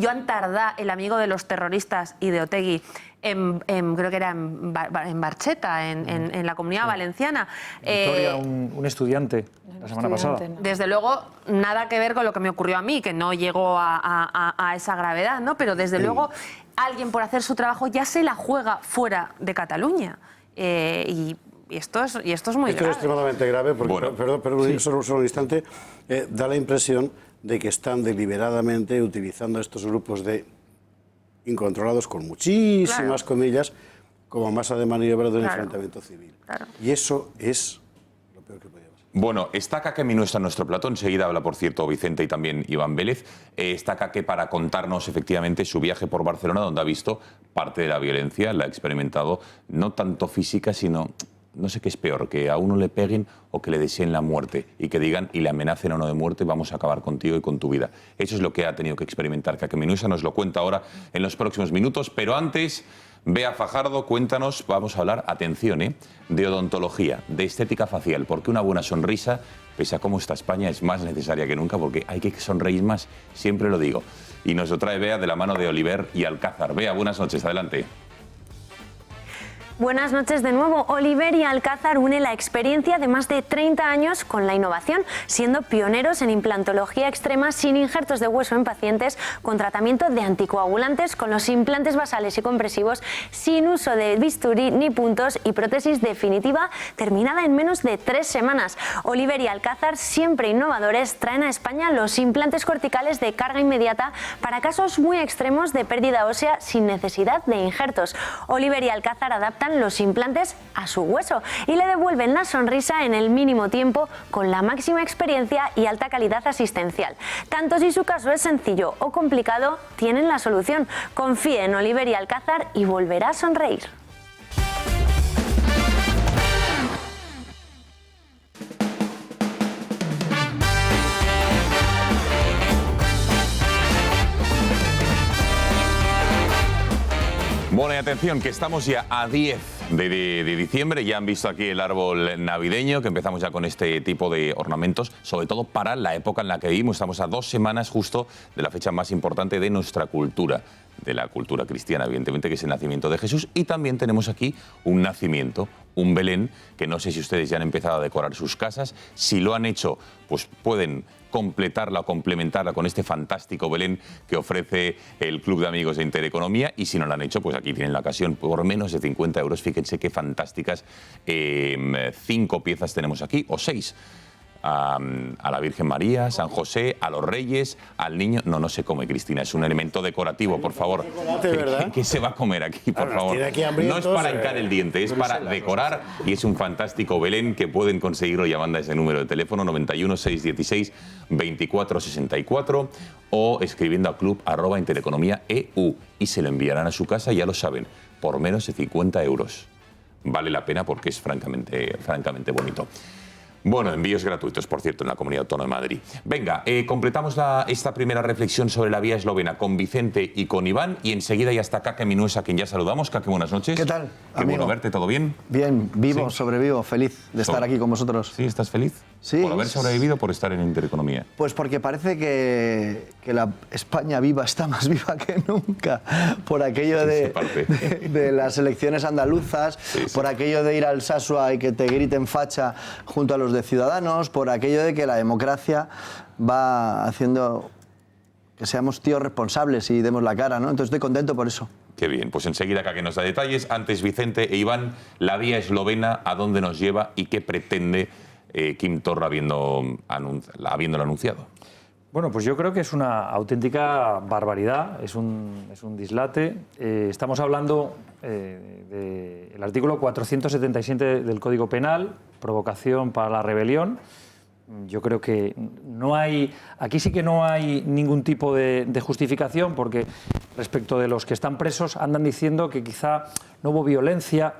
Joan Tardá, el amigo de los terroristas y de Otegi, creo que era en Barcheta, en la Comunidad Valenciana. Victoria, un estudiante la semana pasada. Desde luego, nada que ver con lo que me ocurrió a mí, que no llegó a esa gravedad, ¿no? Pero desde luego, alguien por hacer su trabajo ya se la juega fuera de Cataluña. Y esto es muy Esto grave. es extremadamente grave porque, perdón, solo un instante, da la impresión de que están deliberadamente utilizando estos grupos de incontrolados, con muchísimas comillas, como masa de maniobra de un enfrentamiento civil. Y eso es lo peor que podía pasar. Bueno, está Kake Minuesa en nuestro plató. Enseguida habla, por cierto, Vicente y también Iván Vélez. Está Kake para contarnos efectivamente su viaje por Barcelona, donde ha visto parte de la violencia, la ha experimentado, no tanto física, sino... No sé qué es peor, que a uno le peguen o que le deseen la muerte y que digan y le amenacen a uno de muerte, vamos a acabar contigo y con tu vida. Eso es lo que ha tenido que experimentar Kake Minuesa, nos lo cuenta ahora en los próximos minutos, pero antes, Bea Fajardo, cuéntanos, vamos a hablar, atención, de odontología, de estética facial, porque una buena sonrisa, pese a cómo está España, es más necesaria que nunca, porque hay que sonreír más, siempre lo digo. Y nos lo trae Bea de la mano de Oliver y Alcázar. Bea, buenas noches, adelante. Buenas noches de nuevo. Oliver y Alcázar une la experiencia de más de 30 años con la innovación, siendo pioneros en implantología extrema sin injertos de hueso en pacientes, con tratamiento de anticoagulantes, con los implantes basales y compresivos, sin uso de bisturí ni puntos y prótesis definitiva terminada en menos de 3 semanas. Oliver y Alcázar, siempre innovadores, traen a España los implantes corticales de carga inmediata para casos muy extremos de pérdida ósea sin necesidad de injertos. Oliver y Alcázar adaptan los implantes a su hueso y le devuelven la sonrisa en el mínimo tiempo con la máxima experiencia y alta calidad asistencial. Tanto si su caso es sencillo o complicado, tienen la solución. Confíe en Oliver y Alcázar y volverá a sonreír. Bueno, y atención, que estamos ya a 10 de diciembre, ya han visto aquí el árbol navideño, que empezamos ya con este tipo de ornamentos, sobre todo para la época en la que vivimos. Estamos a 2 semanas justo de la fecha más importante de nuestra cultura, de la cultura cristiana, evidentemente, que es el nacimiento de Jesús. Y también tenemos aquí un nacimiento, un Belén, que no sé si ustedes ya han empezado a decorar sus casas. Si lo han hecho, pues pueden completarla o complementarla con este fantástico Belén que ofrece el Club de Amigos de Intereconomía, y si no lo han hecho, pues aquí tienen la ocasión por menos de 50 euros. Fíjense qué fantásticas 5 piezas tenemos aquí, o 6. A la Virgen María, San José, a los Reyes, al niño. No se come, Cristina, es un elemento decorativo, por favor. ¿Qué se va a comer aquí, por favor? No es para hincar el diente, es para decorar, y es un fantástico Belén que pueden conseguirlo llamando a ese número de teléfono 91 616 2464 o escribiendo a club@intereconomía.eu y se lo enviarán a su casa, ya lo saben, por menos de 50 euros. Vale la pena porque es francamente bonito. Bueno, envíos gratuitos, por cierto, en la Comunidad Autónoma de Madrid. Venga, completamos esta primera reflexión sobre la vía eslovena con Vicente y con Iván, y enseguida ya está Kake Minuesa, a quien ya saludamos. Kake, buenas noches. ¿Qué tal, Qué bueno verte, ¿todo bien? Bien, vivo, Sí. sobrevivo, feliz de estar aquí con vosotros. ¿Sí? ¿Estás feliz? Sí. ¿Por haber sobrevivido o por estar en Intereconomía? Pues porque parece que la España viva está más viva que nunca, por aquello de las elecciones andaluzas, por aquello de ir al Sasua y que te griten facha junto a los de Ciudadanos, por aquello de que la democracia va haciendo que seamos tíos responsables y demos la cara, ¿no? Entonces estoy contento por eso. Qué bien, pues enseguida Kake nos da detalles. Antes, Vicente e Iván, la vía eslovena, ¿a dónde nos lleva y qué pretende Quim Torra habiéndolo anunciado? Bueno, pues yo creo que es una auténtica barbaridad, es un dislate. Estamos hablando del artículo 477 del Código Penal, provocación para la rebelión. Yo creo que no hay, aquí sí que no hay ningún tipo de justificación, porque respecto de los que están presos andan diciendo que quizá no hubo violencia.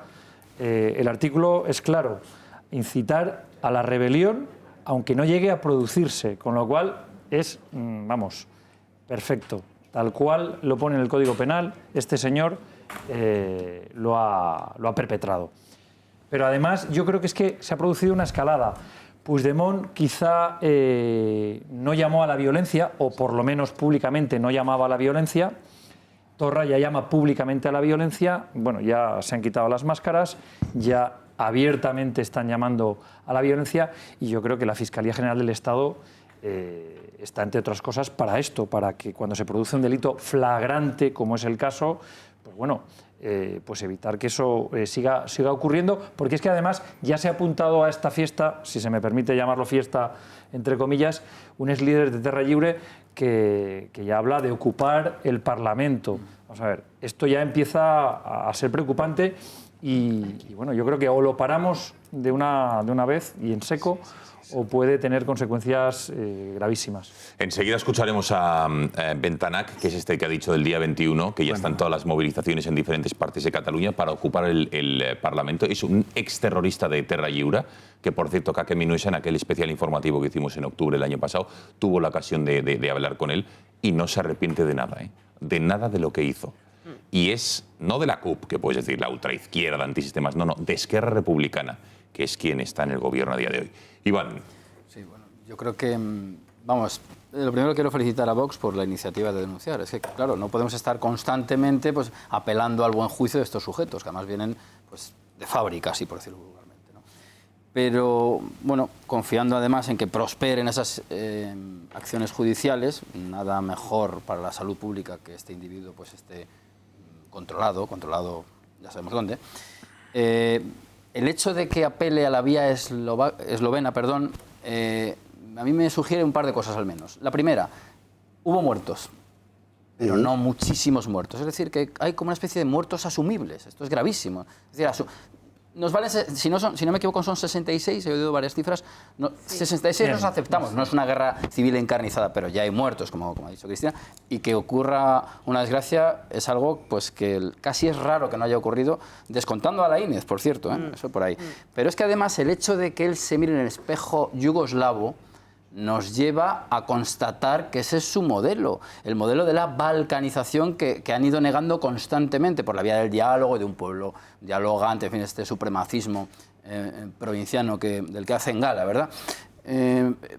El artículo es claro, incitar a la rebelión aunque no llegue a producirse, con lo cual es, vamos, perfecto. Tal cual lo pone en el Código Penal, este señor lo ha perpetrado. Pero además yo creo que es que se ha producido una escalada. Puigdemont quizá no llamó a la violencia, o por lo menos públicamente no llamaba a la violencia. Torra ya llama públicamente a la violencia. Bueno, ya se han quitado las máscaras, ya abiertamente están llamando a la violencia, y yo creo que la Fiscalía General del Estado está, entre otras cosas, para esto, para que cuando se produce un delito flagrante, como es el caso, pues bueno, pues evitar que eso siga ocurriendo, porque es que además ya se ha apuntado a esta fiesta, si se me permite llamarlo fiesta, entre comillas, un ex líder de Terra Lliure que ya habla de ocupar el Parlamento. Vamos a ver, esto ya empieza a ser preocupante y bueno, yo creo que o lo paramos de una vez y en seco, o puede tener consecuencias gravísimas. Enseguida escucharemos a Bentanach, que es este que ha dicho del día 21, que ya están todas las movilizaciones en diferentes partes de Cataluña para ocupar el Parlamento. Es un exterrorista de Terra Lliure, que por cierto, Kake Minuesa, en aquel especial informativo que hicimos en octubre del año pasado, tuvo la ocasión de hablar con él y no se arrepiente de nada, de nada de lo que hizo. Y es, no de la CUP, que puedes decir la ultraizquierda, antisistemas, no, de Esquerra Republicana, que es quien está en el gobierno a día de hoy. Iván. Sí, bueno, yo creo que, vamos, lo primero quiero felicitar a Vox por la iniciativa de denunciar. Es que, claro, no podemos estar constantemente pues, apelando al buen juicio de estos sujetos, que además vienen pues, de fábrica, así por decirlo vulgarmente, ¿no? Pero, bueno, confiando además en que prosperen esas acciones judiciales, nada mejor para la salud pública que este individuo pues, esté controlado, ya sabemos dónde. El hecho de que apele a la vía eslovena, a mí me sugiere un par de cosas al menos. La primera, hubo muertos, pero no muchísimos muertos. Es decir, que hay como una especie de muertos asumibles. Esto es gravísimo. Es decir, nos vale, si no me equivoco, son 66, he oído varias cifras. 66 nos aceptamos, no es una guerra civil encarnizada, pero ya hay muertos, como ha dicho Cristina, y que ocurra una desgracia es algo pues, que casi es raro que no haya ocurrido, descontando a Laínez, por cierto, eso por ahí. Pero es que además el hecho de que él se mire en el espejo yugoslavo nos lleva a constatar que ese es su modelo, el modelo de la balcanización que han ido negando constantemente por la vía del diálogo, de un pueblo dialogante, en fin, este supremacismo provinciano del que hacen gala, ¿verdad?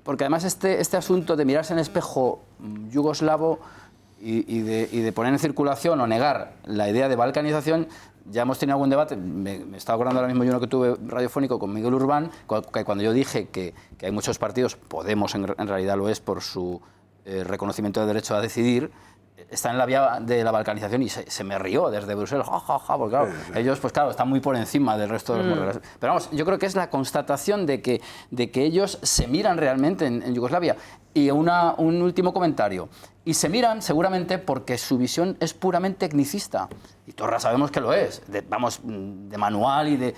Porque además este asunto de mirarse en el espejo yugoslavo y de poner en circulación o negar la idea de balcanización, ya hemos tenido algún debate, me estaba acordando ahora mismo yo uno que tuve radiofónico con Miguel Urbán, que cuando yo dije que hay muchos partidos, Podemos en realidad lo es por su reconocimiento del derecho a decidir, está en la vía de la balcanización y se me rió desde Bruselas, porque claro, ellos pues claro, están muy por encima del resto de los morales. Pero vamos, yo creo que es la constatación de que ellos se miran realmente en Yugoslavia. Y un último comentario. Y se miran seguramente porque su visión es puramente tecnicista. Y Torra sabemos que lo es, de manual y de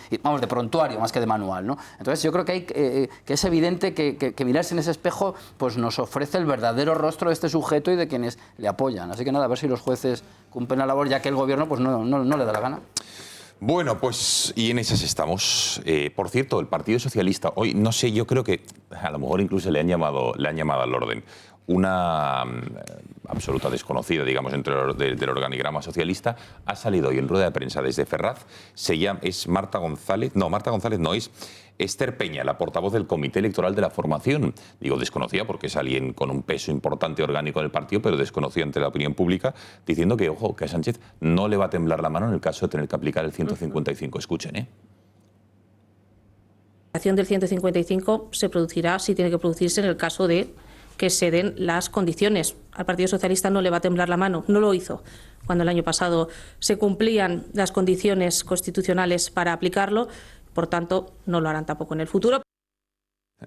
prontuario más que de manual, ¿no? Entonces yo creo que es evidente que mirarse en ese espejo pues nos ofrece el verdadero rostro de este sujeto y de quienes le apoyan. Así que nada, a ver si los jueces cumplen la labor, ya que el gobierno pues no le da la gana. Bueno, pues y en esas estamos. Por cierto, el Partido Socialista, hoy, no sé, yo creo que a lo mejor incluso le han llamado al orden. Una absoluta desconocida, digamos, dentro del organigrama socialista, ha salido hoy en rueda de prensa desde Ferraz. Es Marta González, no, es Esther Peña, la portavoz del Comité Electoral de la Formación. Digo desconocida porque es alguien con un peso importante orgánico en el partido, pero desconocida ante la opinión pública, diciendo que, ojo, que a Sánchez no le va a temblar la mano en el caso de tener que aplicar el 155. Escuchen, La aplicación del 155 se producirá, si tiene que producirse, en el caso de que se den las condiciones. Al Partido Socialista no le va a temblar la mano, no lo hizo cuando el año pasado se cumplían las condiciones constitucionales para aplicarlo, por tanto no lo harán tampoco en el futuro.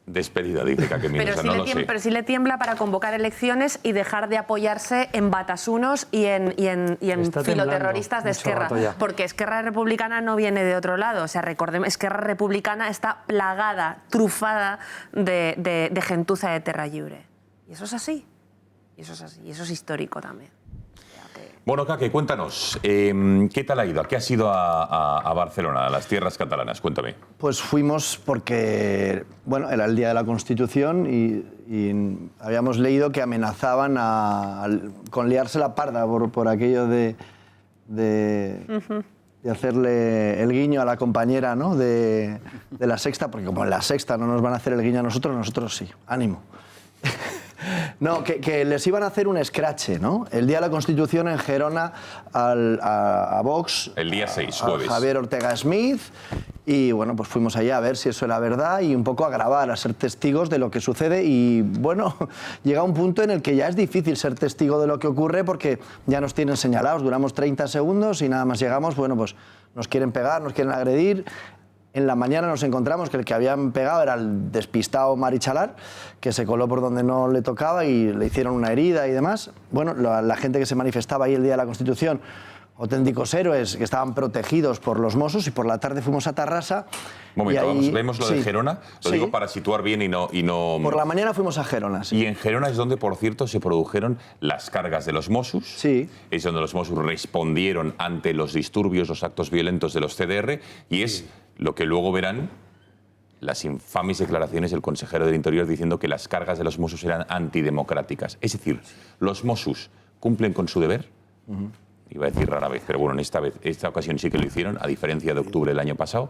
Despedida, dice Kake Minusa, no lo sé. Pero sí le tiembla para convocar elecciones y dejar de apoyarse en batasunos y en filoterroristas de Esquerra. Porque Esquerra Republicana no viene de otro lado. O sea, recordemos, Esquerra Republicana está plagada, trufada de gentuza de terra lliure. Y eso es así. Y eso es así. Y eso es histórico también. Bueno, Kake, cuéntanos, ¿qué tal ha ido? ¿A qué has ido a Barcelona, a las tierras catalanas? Cuéntame. Pues fuimos porque, bueno, era el Día de la Constitución y habíamos leído que amenazaban con liarse la parda por aquello de hacerle el guiño a la compañera, ¿no?, de La Sexta, porque como en La Sexta no nos van a hacer el guiño a nosotros sí. Ánimo. No, que les iban a hacer un escrache, ¿no? El Día de la Constitución en Gerona a Vox. El día 6, jueves. A Javier Ortega Smith. Y bueno, pues fuimos allá a ver si eso era verdad y un poco a grabar, a ser testigos de lo que sucede. Y bueno, llega un punto en el que ya es difícil ser testigo de lo que ocurre porque ya nos tienen señalados. Duramos 30 segundos y nada más llegamos, bueno, pues nos quieren pegar, nos quieren agredir. En la mañana nos encontramos que el que habían pegado era el despistado Marichalar, que se coló por donde no le tocaba y le hicieron una herida y demás. Bueno, la gente que se manifestaba ahí el Día de la Constitución, auténticos héroes que estaban protegidos por los Mossos, y por la tarde fuimos a Tarrasa. Un momento, ahí, vemos lo de Gerona, lo digo para situar bien y no... Por la mañana fuimos a Gerona, sí. Y en Gerona es donde, por cierto, se produjeron las cargas de los Mossos. Sí. Es donde los Mossos respondieron ante los disturbios, los actos violentos de los CDR, y es lo que luego verán las infames declaraciones del consejero del Interior diciendo que las cargas de los Mossos eran antidemocráticas. Es decir, los Mossos cumplen con su deber. Iba a decir rara vez, pero bueno, esta ocasión sí que lo hicieron, a diferencia de octubre del año pasado,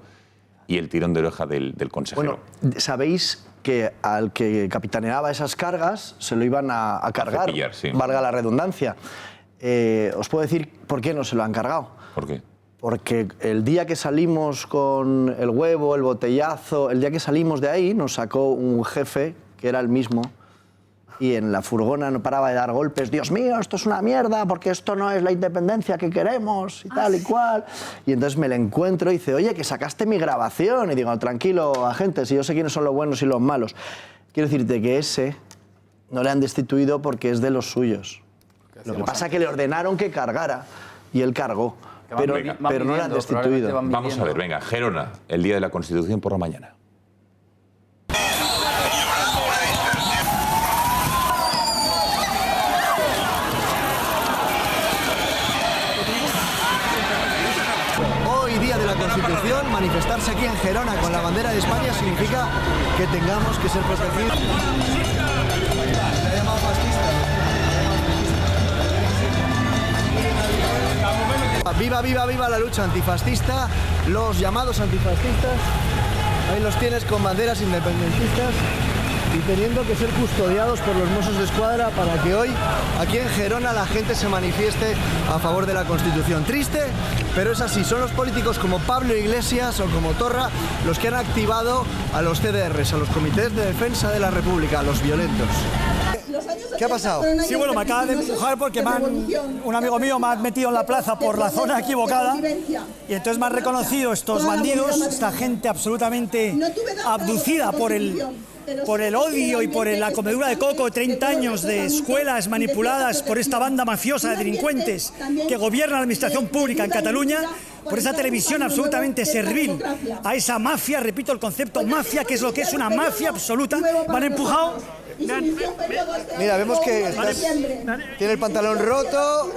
y el tirón de oreja del consejero. Bueno, sabéis que al que capitaneaba esas cargas se lo iban a cargar, cepillar, sí. Valga la redundancia. Os puedo decir por qué no se lo han cargado. ¿Por qué? Porque el día que salimos con el huevo, el botellazo, el día que salimos de ahí nos sacó un jefe que era el mismo y en la furgona no paraba de dar golpes. Dios mío, esto es una mierda porque esto no es la independencia que queremos y tal y cual. Y entonces me lo encuentro y dice, oye, que sacaste mi grabación. Y digo, tranquilo, agente, si yo sé quiénes son los buenos y los malos. Quiero decirte que ese no le han destituido porque es de los suyos. Lo que pasa es que le ordenaron que cargara y él cargó. Pero no le han destituido. Vamos a ver, venga, Gerona, el Día de la Constitución por la mañana. Hoy, Día de la Constitución, manifestarse aquí en Gerona con la bandera de España significa que tengamos que ser protegidos. Viva, viva, viva la lucha antifascista, los llamados antifascistas, ahí los tienes con banderas independentistas y teniendo que ser custodiados por los Mossos de Escuadra para que hoy, aquí en Gerona, la gente se manifieste a favor de la Constitución. Triste, pero es así, son los políticos como Pablo Iglesias o como Torra los que han activado a los CDRs, a los Comités de Defensa de la República, a los violentos. ¿Qué ha pasado? Sí, bueno, me acaba de empujar porque un amigo mío me ha metido en la plaza por la zona equivocada y entonces me han reconocido estos bandidos, esta gente absolutamente abducida por el odio y por la comedura de coco, 30 años de escuelas manipuladas por esta banda mafiosa de delincuentes que gobierna la administración pública en Cataluña, por esa televisión absolutamente servil a esa mafia, repito el concepto mafia, que es lo que es una mafia absoluta. Me han empujado. Mira, vemos que tiene el pantalón roto.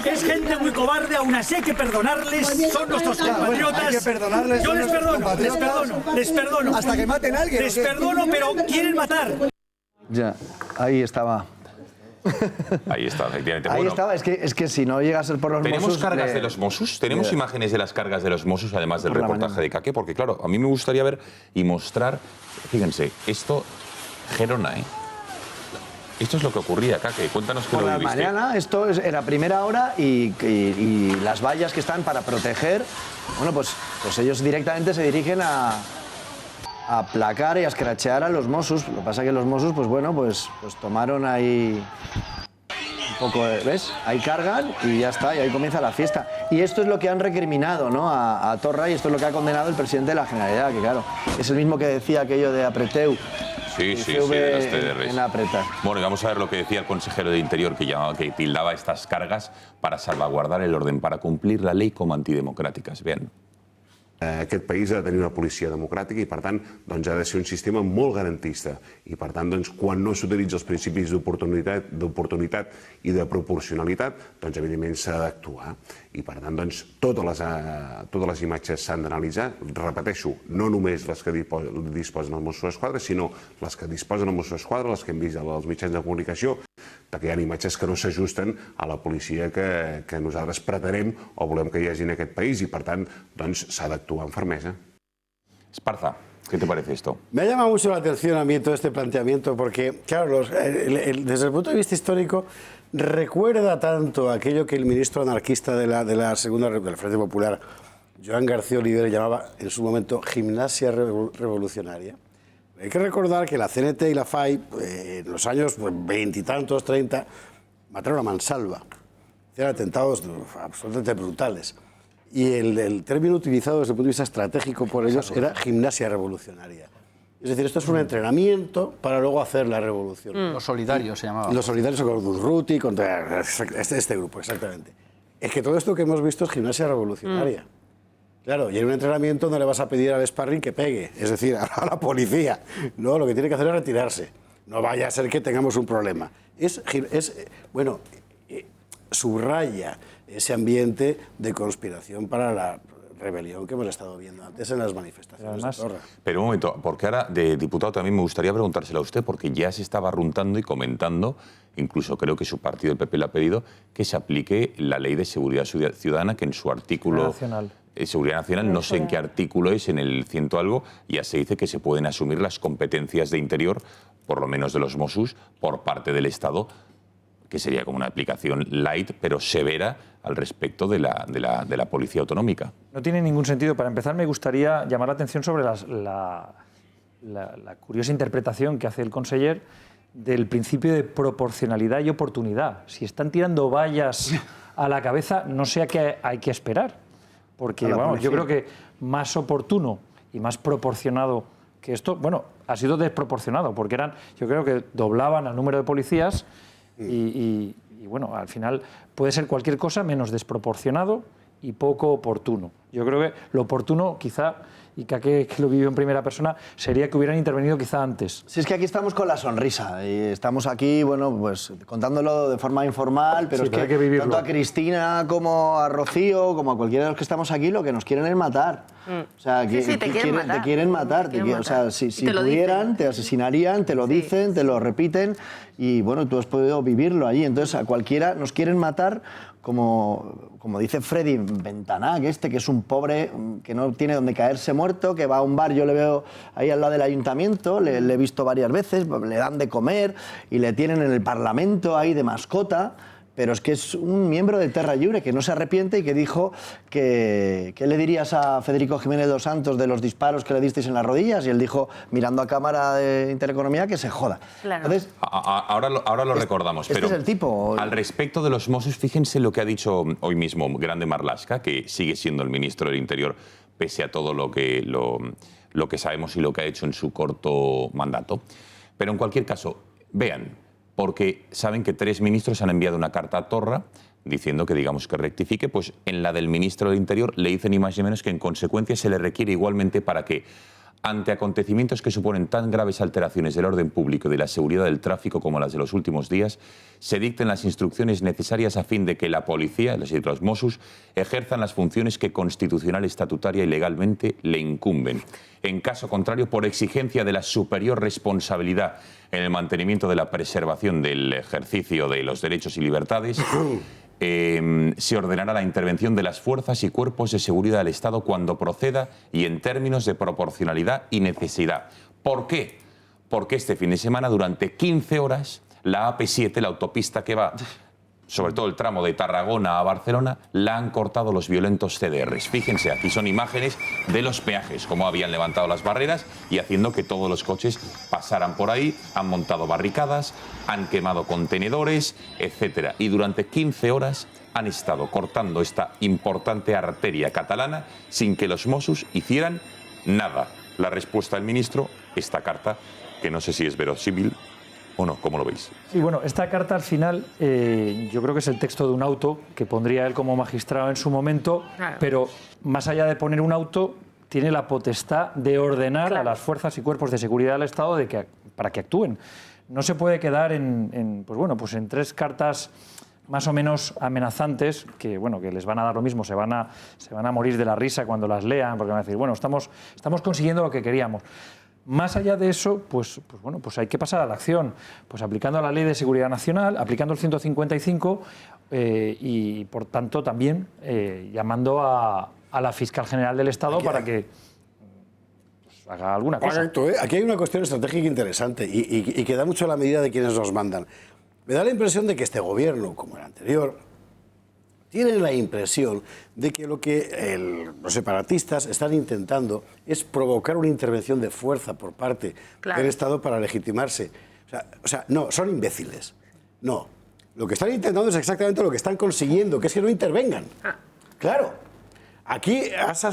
Es gente muy cobarde, aún así hay que perdonarles, son nuestros compatriotas. Hay que perdonarles. Yo les perdono. Hasta que maten a alguien. Les perdono, pero quieren matar. Ya, ahí estaba. Ahí está, efectivamente. Ahí bueno, estaba, es que si no llega a ser por los ¿tenemos Mossos... cargas de los Mossos? ¿Tenemos imágenes de las cargas de los Mossos, además del reportaje de Kake? Porque claro, a mí me gustaría ver y mostrar, fíjense, esto, Gerona, ¿eh? Esto es lo que ocurría, Kake, cuéntanos qué por lo la viviste. mañana, esto era primera hora y las vallas que están para proteger, bueno, pues ellos directamente se dirigen a aplacar y a escrachear a los Mossos. Lo que pasa es que los Mossos, pues bueno, pues tomaron ahí un poco, ¿ves? Ahí cargan y ya está, y ahí comienza la fiesta. Y esto es lo que han recriminado, ¿no?, a Torra, y esto es lo que ha condenado el presidente de la Generalitat, que claro, es el mismo que decía aquello de apreteu. Sí, de las TDRs. En apretar. Bueno, y vamos a ver lo que decía el consejero de Interior, que tildaba estas cargas para salvaguardar el orden, para cumplir la ley como antidemocràtiques. Vean. Aquest país ha de tenir una policia democràtica i, per tant, doncs, ha de ser un sistema molt garantista. I, per tant, doncs, quan no s'utilitzen els principis d'oportunitat i de proporcionalitat, doncs, evidentment, s'ha d'actuar. I, per tant, doncs, totes les imatges s'han d'analitzar. Repeteixo, no només les que disposen els Mossos d'Esquadra, sinó les que disposen els Mossos d'Esquadra, les que hem vist als mitjans de comunicació, perquè hi ha imatges que no s'ajusten a la policia que nosaltres pretenem o volem que hi hagi en aquest país, i, per tant, doncs, s'ha d'actuar amb fermesa. Esparza, ¿qué te parece esto? Me ha llamado mucho la atención a mí todo este planteamiento porque, claro, desde el punto de vista histórico, recuerda tanto aquello que el ministro anarquista de la Segunda República, del Frente Popular, Joan García Oliver, llamaba en su momento gimnasia revolucionaria. Hay que recordar que la CNT y la FAI, en los años 20 y tantos, 30, mataron a mansalva. Eran atentados absolutamente brutales. Y el término utilizado desde el punto de vista estratégico por ellos era gimnasia revolucionaria. Es decir, esto es un entrenamiento para luego hacer la revolución. Los solidarios se llamaba. Los solidarios con Durruti, contra este grupo, exactamente. Es que todo esto que hemos visto es gimnasia revolucionaria. Claro, y en un entrenamiento no le vas a pedir al sparring que pegue, es decir, a la policía. No, lo que tiene que hacer es retirarse. No vaya a ser que tengamos un problema. Subraya ese ambiente de conspiración para la rebelión que hemos estado viendo antes en las manifestaciones de Torra. Pero un momento, porque ahora de diputado también me gustaría preguntárselo a usted, porque ya se estaba runtando y comentando, incluso creo que su partido, el PP, le ha pedido que se aplique la Ley de Seguridad Ciudadana, que en su artículo... Seguridad Nacional, no sé en qué artículo es, en el 100 algo, ya se dice que se pueden asumir las competencias de Interior, por lo menos de los Mossos, por parte del Estado, que sería como una aplicación light, pero severa al respecto de la Policía Autonómica. No tiene ningún sentido. Para empezar, me gustaría llamar la atención sobre la curiosa interpretación que hace el conseller del principio de proporcionalidad y oportunidad. Si están tirando vallas a la cabeza, no sé a qué hay que esperar. Porque vamos, yo creo que más oportuno y más proporcionado que esto, bueno, ha sido desproporcionado, porque yo creo que doblaban al número de policías y bueno, al final puede ser cualquier cosa menos desproporcionado y poco oportuno. Yo creo que lo oportuno, quizá, y que lo vivió en primera persona, sería que hubieran intervenido quizá antes. Sí, es que aquí estamos con la sonrisa y estamos aquí, bueno, pues contándolo de forma informal, pero sí, es que tanto a Cristina como a Rocío, como a cualquiera de los que estamos aquí, lo que nos quieren es matar. O sea, te quieren matar. O sea, si pudieran, te asesinarían, te lo dicen, te lo repiten y bueno, tú has podido vivirlo allí. Entonces, a cualquiera nos quieren matar, como dice Freddy Ventana, que es un pobre que no tiene donde caerse muerto, que va a un bar, yo le veo ahí al lado del ayuntamiento, le he visto varias veces, le dan de comer y le tienen en el Parlamento ahí de mascota, pero es que es un miembro de Terra Lliure que no se arrepiente y que dijo que ¿qué le dirías a Federico Jiménez dos Santos de los disparos que le disteis en las rodillas? Y él dijo, mirando a cámara de Intereconomía, que se joda. Claro. Entonces, ahora lo recordamos, pero es el tipo. Al respecto de los Mossos, fíjense lo que ha dicho hoy mismo Grande Marlaska, que sigue siendo el ministro del Interior, pese a todo lo que sabemos y lo que ha hecho en su corto mandato. Pero en cualquier caso, vean, porque saben que 3 ministros han enviado una carta a Torra diciendo que, digamos, que rectifique, pues en la del ministro del Interior le dicen ni más ni menos que en consecuencia se le requiere igualmente para que, ante acontecimientos que suponen tan graves alteraciones del orden público y de la seguridad del tráfico como las de los últimos días, se dicten las instrucciones necesarias a fin de que la policía, es decir, los Mossos, ejerzan las funciones que constitucional, estatutaria y legalmente le incumben. En caso contrario, por exigencia de la superior responsabilidad en el mantenimiento de la preservación del ejercicio de los derechos y libertades, se ordenará la intervención de las fuerzas y cuerpos de seguridad del Estado cuando proceda y en términos de proporcionalidad y necesidad. ¿Por qué? Porque este fin de semana, durante 15 horas, la AP7, la autopista que va sobre todo el tramo de Tarragona a Barcelona, la han cortado los violentos CDRs. Fíjense, aquí son imágenes de los peajes, cómo habían levantado las barreras y haciendo que todos los coches pasaran por ahí, han montado barricadas, han quemado contenedores, etcétera. Y durante 15 horas han estado cortando esta importante arteria catalana sin que los Mossos hicieran nada. La respuesta del ministro, esta carta, que no sé si es verosímil o no, ¿cómo lo veis? Sí, bueno, esta carta al final yo creo que es el texto de un auto que pondría él como magistrado en su momento, claro. Pero más allá de poner un auto, tiene la potestad de ordenar a las fuerzas y cuerpos de seguridad del Estado para que actúen. No se puede quedar en 3 cartas más o menos amenazantes, que les van a dar lo mismo, se van a morir de la risa cuando las lean, porque van a decir, bueno, estamos consiguiendo lo que queríamos. Más allá de eso, pues hay que pasar a la acción, pues aplicando la Ley de Seguridad Nacional, aplicando el 155 y, por tanto, también llamando a la Fiscal General del Estado para que haga alguna cosa. Correcto, ¿eh? Aquí hay una cuestión estratégica interesante y que da mucho a la medida de quienes nos mandan. Me da la impresión de que este gobierno, como el anterior, tiene la impresión de que lo que los separatistas están intentando es provocar una intervención de fuerza por parte del Estado para legitimarse. O sea, no, son imbéciles. No. Lo que están intentando es exactamente lo que están consiguiendo, que es que no intervengan. Claro. Aquí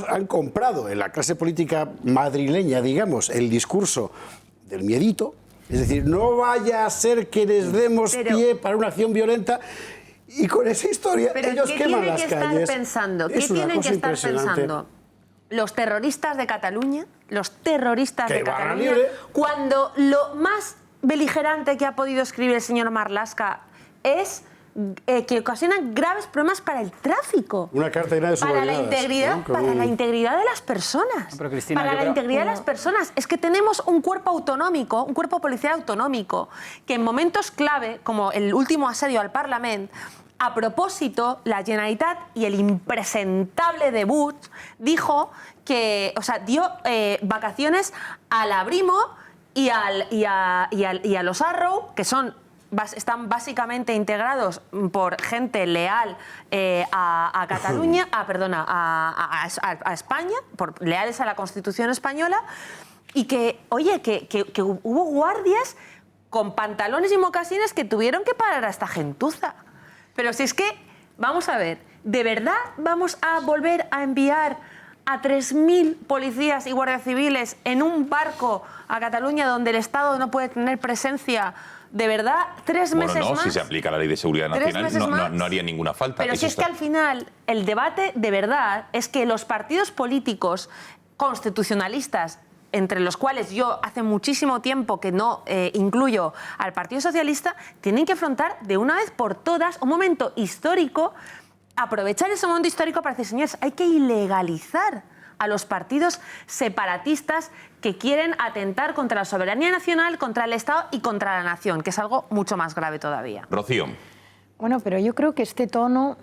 han comprado en la clase política madrileña, digamos, el discurso del miedito. Es decir, no vaya a ser que les demos pie para una acción violenta. Y con esa historia ellos queman las calles. ¿Qué tienen que estar pensando? Los terroristas de Cataluña, cuando lo más beligerante que ha podido escribir el señor Marlaska es que ocasionan graves problemas para el tráfico. Una carta de subordinadas, para la integridad de las personas. No, pero Cristina, para la integridad de las personas. Es que tenemos un cuerpo autonómico, un cuerpo policial autonómico, que en momentos clave, como el último asedio al Parlamento, a propósito, la Generalitat y el impresentable de Puig dijo que, dio vacaciones al Abrimo y a los Arrow, que están básicamente integrados por gente leal a Cataluña, a España, leales a la Constitución española, y que hubo guardias con pantalones y mocasines que tuvieron que parar a esta gentuza. Pero si es que, vamos a ver, ¿de verdad vamos a volver a enviar a 3.000 policías y guardias civiles en un barco a Cataluña donde el Estado no puede tener presencia? ¿De verdad? ¿3 meses más? Si se aplica la Ley de Seguridad Nacional no haría ninguna falta. Pero si es que al final el debate de verdad es que los partidos políticos constitucionalistas, entre los cuales yo hace muchísimo tiempo que no incluyo al Partido Socialista, tienen que afrontar de una vez por todas un momento histórico, aprovechar ese momento histórico para decir, señores, hay que ilegalizar a los partidos separatistas que quieren atentar contra la soberanía nacional, contra el Estado y contra la nación, que es algo mucho más grave todavía. Rocío. Bueno, pero yo creo que este tono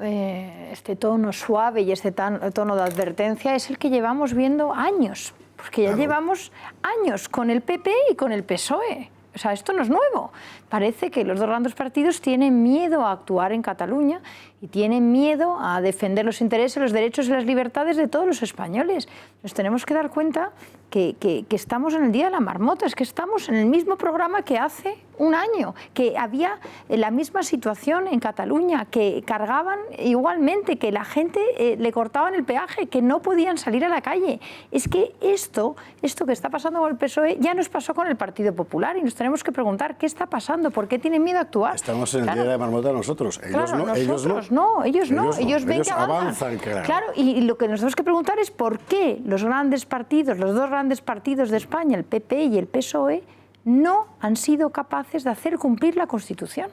suave y este tono de advertencia es el que llevamos viendo años. Porque ya llevamos años con el PP y con el PSOE. O sea, esto no es nuevo. Parece que los dos grandes partidos tienen miedo a actuar en Cataluña y tienen miedo a defender los intereses, los derechos y las libertades de todos los españoles. Nos tenemos que dar cuenta que estamos en el día de la marmota, es que estamos en el mismo programa que hace un año, que había la misma situación en Cataluña, que cargaban igualmente, que la gente le cortaban el peaje, que no podían salir a la calle. Es que esto que está pasando con el PSOE ya nos pasó con el Partido Popular y nos tenemos que preguntar qué está pasando, por qué tienen miedo a actuar. Estamos en el día de la marmota nosotros, ellos no. Ellos ven que avanzan. Claro, y lo que nos tenemos que preguntar es por qué los grandes partidos, los dos grandes partidos de España, el PP y el PSOE, no han sido capaces de hacer cumplir la Constitución.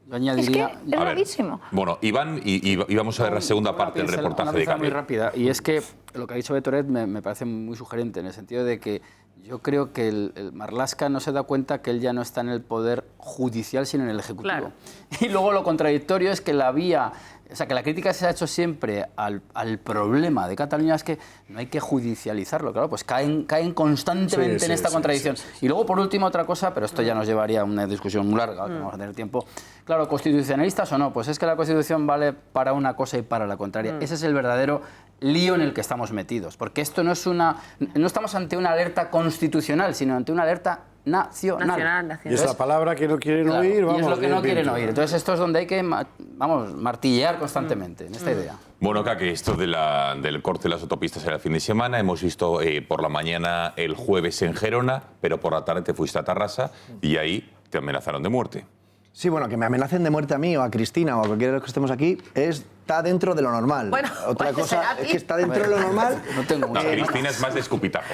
Yo añadiría... Es que es gravísimo. Bueno, Iván, y vamos a ver la segunda parte del reportaje de Carmen. Muy rápida, y es que lo que ha dicho Betoret me parece muy sugerente, en el sentido de que Yo creo que el Marlaska no se da cuenta que él ya no está en el poder judicial, sino en el ejecutivo. Claro. Y luego lo contradictorio es que la vía... O sea, que la crítica se ha hecho siempre al problema de Cataluña es que no hay que judicializarlo, claro, pues caen constantemente en esta contradicción. Y luego, por último, otra cosa, pero esto ya nos llevaría a una discusión muy larga, que no vamos a tener tiempo. Claro, ¿constitucionalistas o no? Pues es que la Constitución vale para una cosa y para la contraria. Ese es el verdadero lío en el que estamos metidos, porque esto no estamos ante una alerta constitucional, sino ante una alerta nacional. Y es la palabra que no quieren oír, vamos. Y es lo que no quieren oír. Entonces esto es donde hay que, martillear constantemente en esta idea. Bueno, Kake, esto del corte de las autopistas era el fin de semana. Hemos visto por la mañana el jueves en Gerona, pero por la tarde te fuiste a Tarrasa y ahí te amenazaron de muerte. Sí, bueno, que me amenacen de muerte a mí o a Cristina o a cualquiera de los que estemos aquí está dentro de lo normal. Bueno, otra cosa es que está dentro de lo normal. No, Cristina es más de escupitajo.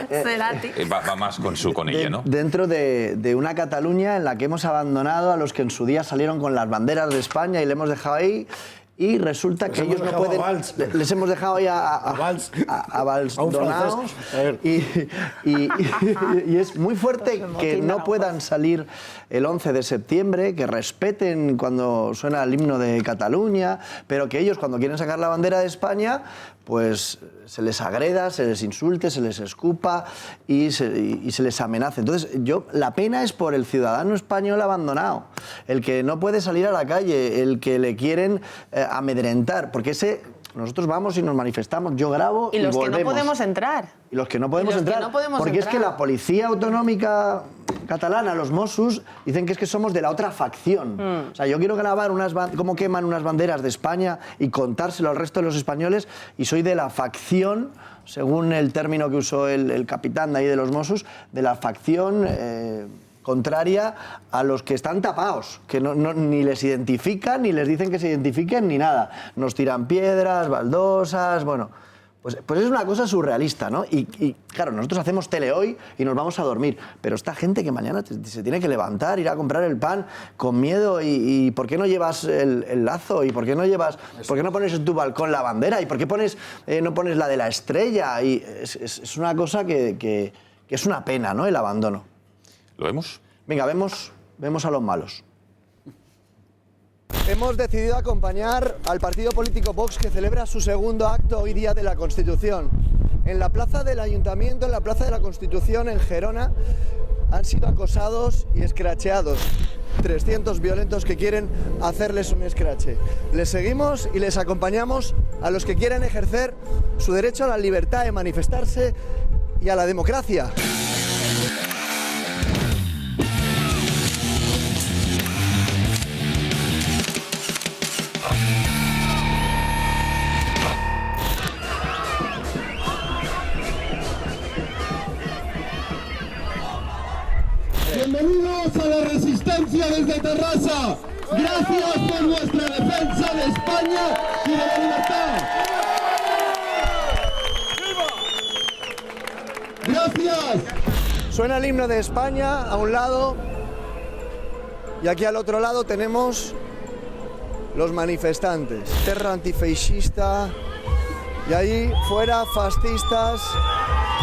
Va más con ella, ¿no? Dentro de una Cataluña en la que hemos abandonado a los que en su día salieron con las banderas de España y le hemos dejado ahí. Y resulta que ellos no pueden... Les hemos dejado ahí a Valls donados. Y es muy fuerte que no puedan salir el 11 de septiembre, que respeten cuando suena el himno de Cataluña, pero que ellos cuando quieren sacar la bandera de España, pues se les agreda, se les insulte, se les escupa y se les amenace. Entonces, la pena es por el ciudadano español abandonado, el que no puede salir a la calle, el que le quieren amedrentar, porque nosotros vamos y nos manifestamos, yo grabo y volvemos. Y los que no podemos entrar. Y los que no podemos entrar, porque es que la Policía Autonómica catalana, los Mossos, dicen que es que somos de la otra facción. O sea, yo quiero grabar cómo queman unas banderas de España y contárselo al resto de los españoles y soy de la facción, según el término que usó el capitán de ahí de los Mossos, de la facción contraria a los que están tapados, que ni les identifican, ni les dicen que se identifiquen, ni nada. Nos tiran piedras, baldosas, bueno... Pues es una cosa surrealista, ¿no? Y claro, nosotros hacemos tele hoy y nos vamos a dormir, pero esta gente que mañana se tiene que levantar, ir a comprar el pan con miedo y ¿por qué no llevas el lazo? ¿Y por qué no pones en tu balcón la bandera? ¿Y por qué no pones la de la estrella? Y es una cosa que es una pena, ¿no? El abandono. ¿Lo vemos? Venga, vemos a los malos. Hemos decidido acompañar al partido político Vox, que celebra su segundo acto hoy día de la Constitución. En la plaza del Ayuntamiento, en la plaza de la Constitución, en Gerona, han sido acosados y escracheados 300 violentos que quieren hacerles un escrache. Les seguimos y les acompañamos a los que quieren ejercer su derecho a la libertad de manifestarse y a la democracia. Bienvenidos a la resistencia desde Tarrasa. Gracias por vuestra defensa de España y de la libertad. Gracias. Suena el himno de España a un lado y aquí al otro lado tenemos los manifestantes. Terra antifeixista y ahí fuera fascistas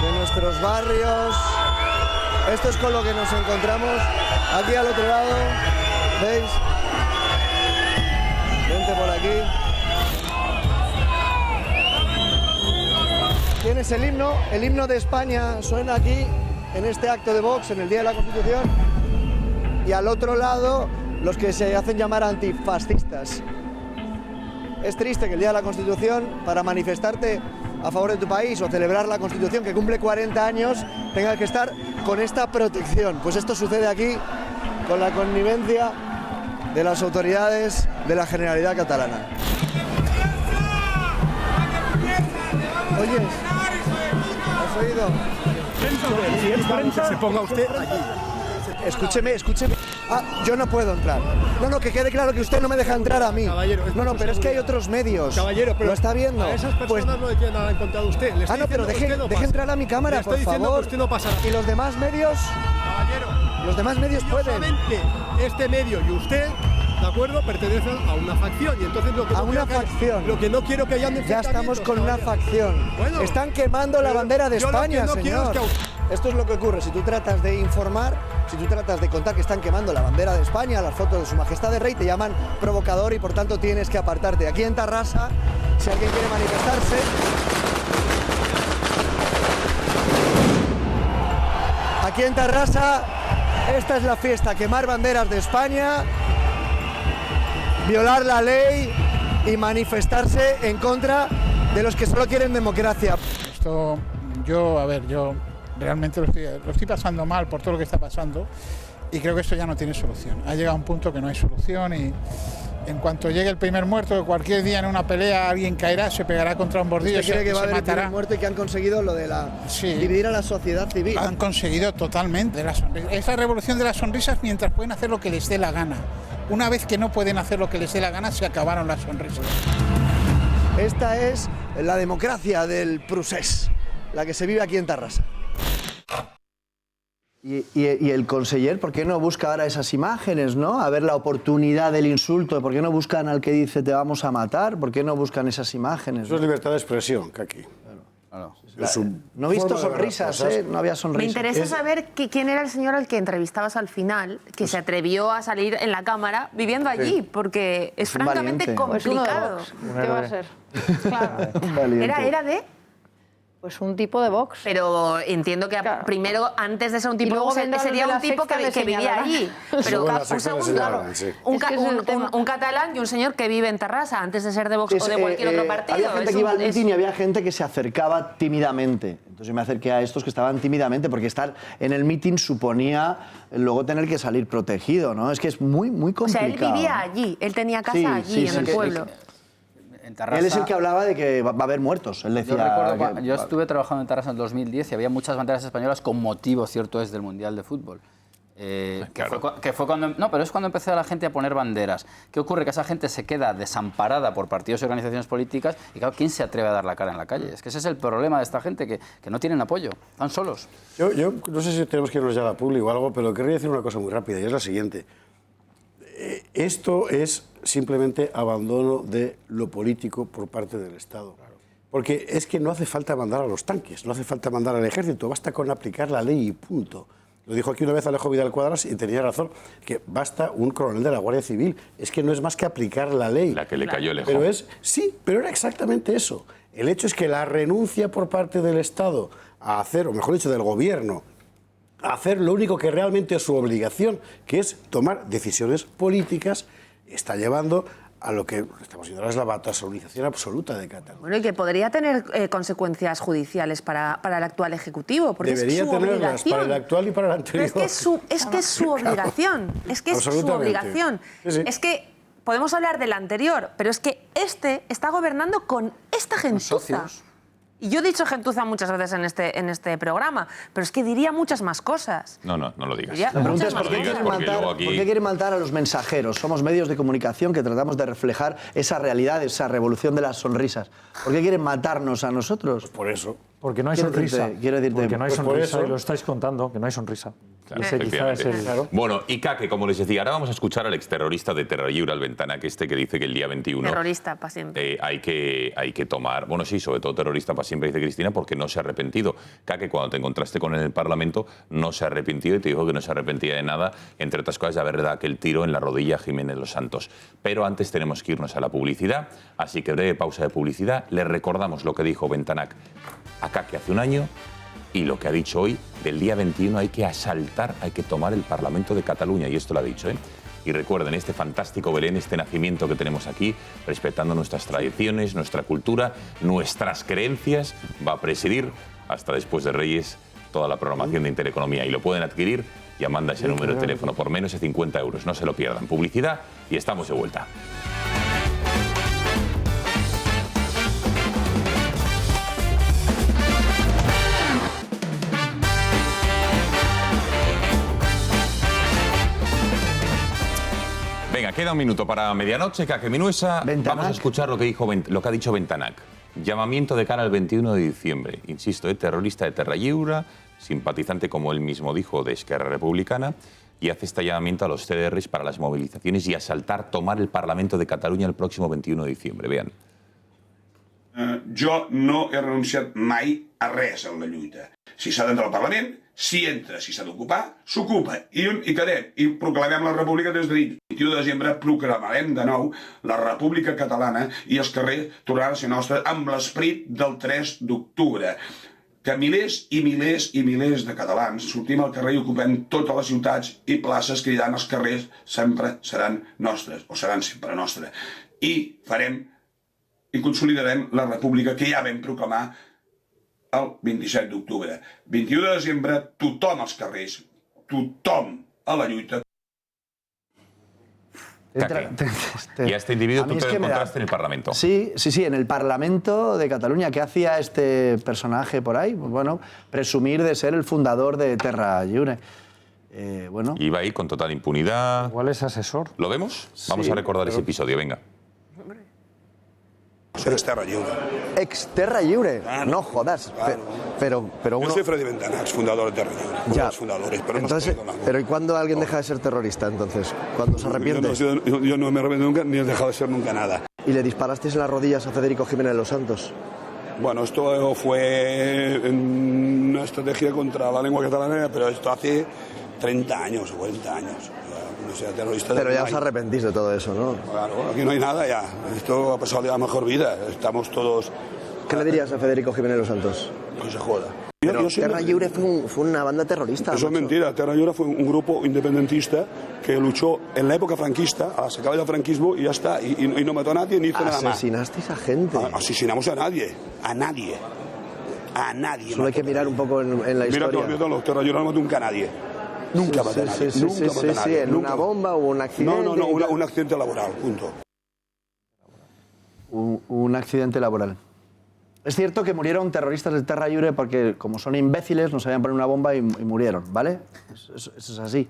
de nuestros barrios. Esto es con lo que nos encontramos aquí al otro lado, ¿veis? Vente por aquí. Tienes el himno de España suena aquí en este acto de Vox, en el Día de la Constitución, y al otro lado los que se hacen llamar antifascistas. Es triste que el Día de la Constitución, para manifestarte a favor de tu país o celebrar la Constitución que cumple 40 años, tengas que estar con esta protección. Pues esto sucede aquí con la connivencia de las autoridades de la Generalidad catalana. Oye, ¿has oído? Si es prensa, se ponga usted allí. Escúcheme. Yo no puedo entrar. No, que quede claro que usted no me deja entrar a mí. Caballero, pero es que hay otros medios. Caballero, pero ¿lo está viendo? A esas personas no le tiene nada en contra de usted. Pero deje entrar a mi cámara, por favor. Que usted no pasa nada. ¿Y los demás medios? Caballero, los demás medios pueden. Este medio y usted, ¿de acuerdo?, pertenecen a una facción. Y entonces lo que no quiero que hayan... Ya estamos con una facción. Bueno, están quemando la bandera de España, señor. Esto es lo que ocurre si tú tratas de informar, si tú tratas de contar que están quemando la bandera de España, las fotos de Su Majestad el Rey, te llaman provocador y por tanto tienes que apartarte. Aquí en Tarrasa, si alguien quiere manifestarse, aquí en Tarrasa, esta es la fiesta, quemar banderas de España, violar la ley y manifestarse en contra de los que solo quieren democracia. Esto, yo realmente lo estoy pasando mal por todo lo que está pasando y creo que esto ya no tiene solución. Ha llegado un punto que no hay solución y en cuanto llegue el primer muerto, cualquier día en una pelea alguien caerá, se pegará contra un bordillo, ¿Usted cree que va a haber el matará. primer muerto y que han conseguido lo de dividir a la sociedad civil? Han conseguido totalmente. Es la revolución de las sonrisas mientras pueden hacer lo que les dé la gana. Una vez que no pueden hacer lo que les dé la gana, se acabaron las sonrisas. Esta es la democracia del procés, la que se vive aquí en Tarrasa. Y el conseller, ¿por qué no busca ahora esas imágenes, no? A ver la oportunidad del insulto, ¿por qué no buscan al que dice te vamos a matar? ¿Por qué no buscan esas imágenes? Eso es libertad de expresión, Kaki. No he visto sonrisas, no había sonrisas. Me interesa saber quién era el señor al que entrevistabas al final, que se atrevió a salir en la cámara viviendo allí, porque es francamente complicado. ¿Qué va a ser? ¿Era de...? Pues un tipo de Vox. Pero entiendo que primero, antes de ser un tipo de Vox, sería un tipo que vivía allí. Pero un segundo, un catalán y un señor que vive en Tarrasa, antes de ser de Vox o de cualquier otro partido. Había gente que iba al mitin y había gente que se acercaba tímidamente. Entonces yo me acerqué a estos que estaban tímidamente, porque estar en el mitin suponía luego tener que salir protegido, ¿no? Es que es muy, muy complicado. O sea, él vivía allí, él tenía casa allí, en el pueblo. Él es el que hablaba de que va a haber muertos. Él decía yo estuve trabajando en Tarrasa en 2010 y había muchas banderas españolas con motivo, cierto es, del Mundial de Fútbol. Que fue cuando... No, pero es cuando empezó la gente a poner banderas. ¿Qué ocurre? Que esa gente se queda desamparada por partidos y organizaciones políticas y claro, ¿quién se atreve a dar la cara en la calle? Es que ese es el problema de esta gente, que no tienen apoyo, están solos. Yo no sé si tenemos que irnos ya a la publi o algo, pero querría decir una cosa muy rápida y es la siguiente. Esto es simplemente abandono de lo político por parte del Estado. Porque es que no hace falta mandar a los tanques, no hace falta mandar al ejército, basta con aplicar la ley y punto. Lo dijo aquí una vez Alejo Vidal Cuadras y tenía razón, que basta un coronel de la Guardia Civil. Es que no es más que aplicar la ley. La que le cayó lejos. Pero era exactamente eso. El hecho es que la renuncia por parte del Estado a hacer, o mejor dicho, del Gobierno, a hacer lo único que realmente es su obligación, que es tomar decisiones políticas, está llevando a lo que estamos viendo ahora es la batasonización absoluta de Cataluña. Bueno, y que podría tener consecuencias judiciales para el actual Ejecutivo, porque debería es su tenerlas obligación. para el actual y para el anterior. Pero es que es su obligación, es que es su obligación. Sí. Es que podemos hablar del anterior, pero es que este está gobernando con esta gentuza. Y yo he dicho gentuza muchas veces en este programa, pero es que diría muchas más cosas. No lo digas. La pregunta es ¿por qué quieren matar a los mensajeros? Somos medios de comunicación que tratamos de reflejar esa realidad, esa revolución de las sonrisas. ¿Por qué quieren matarnos a nosotros? Pues por eso. Porque no hay sonrisa. Porque no hay sonrisa y lo estáis contando, que no hay sonrisa. Claro, bueno, y Kake, como les decía, ahora vamos a escuchar al exterrorista de Terra Lliure, al Ventanac que dice que el día 21... Terrorista para siempre. Hay que tomar... Bueno, sí, sobre todo terrorista para siempre, dice Cristina, porque no se ha arrepentido. Kake, cuando te encontraste con él en el Parlamento, no se ha arrepentido y te dijo que no se arrepentía de nada, entre otras cosas, de haber dado aquel tiro en la rodilla a Jiménez Los Santos. Pero antes tenemos que irnos a la publicidad, así que breve pausa de publicidad. Les recordamos lo que dijo Ventanac a Kake hace un año y lo que ha dicho hoy, del día 21 hay que asaltar, hay que tomar el Parlamento de Cataluña, y esto lo ha dicho, ¿eh? Y recuerden, este fantástico Belén, este nacimiento que tenemos aquí, respetando nuestras tradiciones, nuestra cultura, nuestras creencias, va a presidir hasta después de Reyes toda la programación de Intereconomía, y lo pueden adquirir llamando a ese número de teléfono por menos de 50 euros. No se lo pierdan. Publicidad y estamos de vuelta. Venga, queda un minuto para medianoche, Kake Minuesa. Vamos a escuchar lo que ha dicho Ventanac. Llamamiento de cara al 21 de diciembre. Insisto, terrorista de Terra Lliure, simpatizante, como él mismo dijo, de Esquerra Republicana, y hace este llamamiento a los CDRs para las movilizaciones y asaltar, tomar el Parlamento de Catalunya el próximo 21 de diciembre. Vean. Jo no he renunciat mai a res en la lluita. Si s'ha d'entrar al Parlament, s'hi entra. Si s'ha d'ocupar, s'ocupa. I quedem. I proclamem la república des de dins. El 21 de desembre proclamarem de nou la república catalana i els carrers tornaran a ser nostres amb l'esperit del 3 d'octubre. Que milers i milers i milers de catalans sortim al carrer i ocupem totes les ciutats i places cridant els carrers sempre seran nostres, o seran sempre nostres. I farem i consolidarem la república que ja vam proclamar el 27 d'octubre. 21 de desembre, tothom als carrers, tothom a la lluita. Y a este individuo tú te lo encontraste en el Parlamento. Sí, en el Parlamento de Cataluña. ¿Qué hacía este personaje por ahí? Pues bueno, presumir de ser el fundador de Terra Lliure. Bueno. Iba ahí con total impunidad. ¿Cuál es asesor? ¿Lo vemos? Vamos a recordar ese episodio, venga. Soy Terra Lliure. ¿Ex Terra Lliure? Claro, no jodas. Claro. Pero uno... Yo soy Freddy Ventana, ex fundador de Terra Lliure. Ya. Los fundadores, pero entonces, ¿pero y cuándo alguien deja de ser terrorista entonces? ¿Cuándo se arrepiente? Yo no me arrepiento nunca, ni he dejado de ser nunca nada. ¿Y le disparasteis en las rodillas a Federico Jiménez Los Santos? Bueno, esto fue una estrategia contra la lengua catalana, pero esto hace 30 años o 40 años. No sea terrorista. Pero ya os arrepentís de todo eso, ¿no? Claro, aquí no hay nada ya. Esto ha pasado de la mejor vida. Estamos todos... ¿Qué le dirías a Federico Jiménez Los Santos? Que se joda. Pero Terra Lliure fue una banda terrorista. Eso es mentira. Terra Lliure fue un grupo independentista que luchó en la época franquista, se acaba el franquismo y ya está. Y no mató a nadie ni hizo nada más. Asesinasteis a gente. Asesinamos a nadie. A nadie. A nadie. Solo hay que mirar un poco en la historia. Mira, los Terra Lliure no mató nunca a nadie. Nunca maté a nadie. Nunca maté a nadie. ¿En una bomba o un accidente? No, un accidente laboral, punto. Un accidente laboral. Es cierto que murieron terroristas del Terra Lliure porque, como son imbéciles, no sabían poner una bomba y murieron, ¿vale? Eso es así.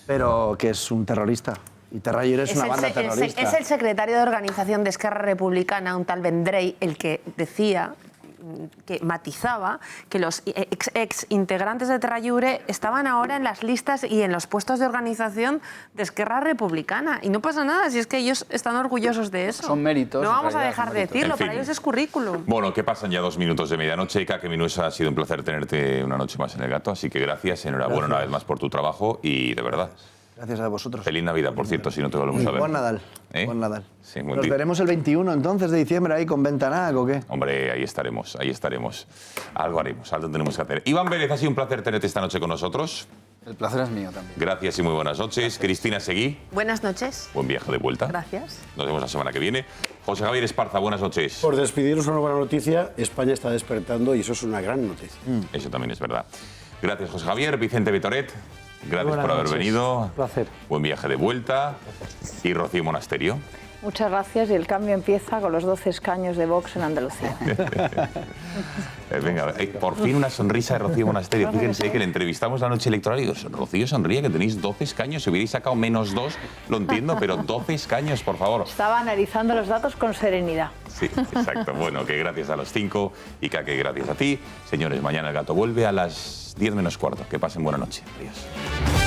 Pero que es un terrorista. Y Terra Lliure es una banda terrorista. Es el secretario de organización de Esquerra Republicana, un tal Vendrell, el que decía, que matizaba, que los ex integrantes de Terra Lliure estaban ahora en las listas y en los puestos de organización de Esquerra Republicana. Y no pasa nada, si es que ellos están orgullosos de eso. Son méritos. No vamos a dejar de decirlo, En fin. para ellos es currículum. Bueno, que pasan ya 2 minutos de medianoche. Kake Minuesa, ha sido un placer tenerte una noche más en El Gato, así que gracias, enhorabuena una vez más por tu trabajo y de verdad. Gracias a vosotros. Feliz Navidad, por cierto, si no te volvemos a ver. Buen Nadal. ¿Eh? Buen Nadal. Sí, buen Nos día. veremos el 21 entonces de diciembre ahí con Ventanac o qué. Hombre, ahí estaremos, ahí estaremos. Algo haremos, algo tenemos que hacer. Iván Vélez, ha sido un placer tenerte esta noche con nosotros. El placer es mío también. Gracias y muy buenas noches. Cristina Seguí, Buenas noches. buen viaje de vuelta. Gracias. Nos vemos la semana que viene. José Javier Esparza, buenas noches. Por despidiros una buena noticia, España está despertando y eso es una gran noticia. Eso también es verdad. Gracias, José Javier. Vicente Vitoret, gracias Buenas por haber noches. venido. Un placer. Buen viaje de vuelta. Y Rocío Monasterio. Muchas gracias y el cambio empieza con los 12 escaños de Vox en Andalucía. Venga, por fin una sonrisa de Rocío Monasterio. Fíjense que le entrevistamos la noche electoral y digo, Rocío, sonríe que tenéis 12 escaños. Si hubierais sacado -2, lo entiendo, pero 12 escaños, por favor. Estaba analizando los datos con serenidad. Sí, exacto. Bueno, que gracias a los 5 y Kake, gracias a ti. Señores, mañana El Gato vuelve a las 10 menos cuarto. Que pasen buena noche. Adiós.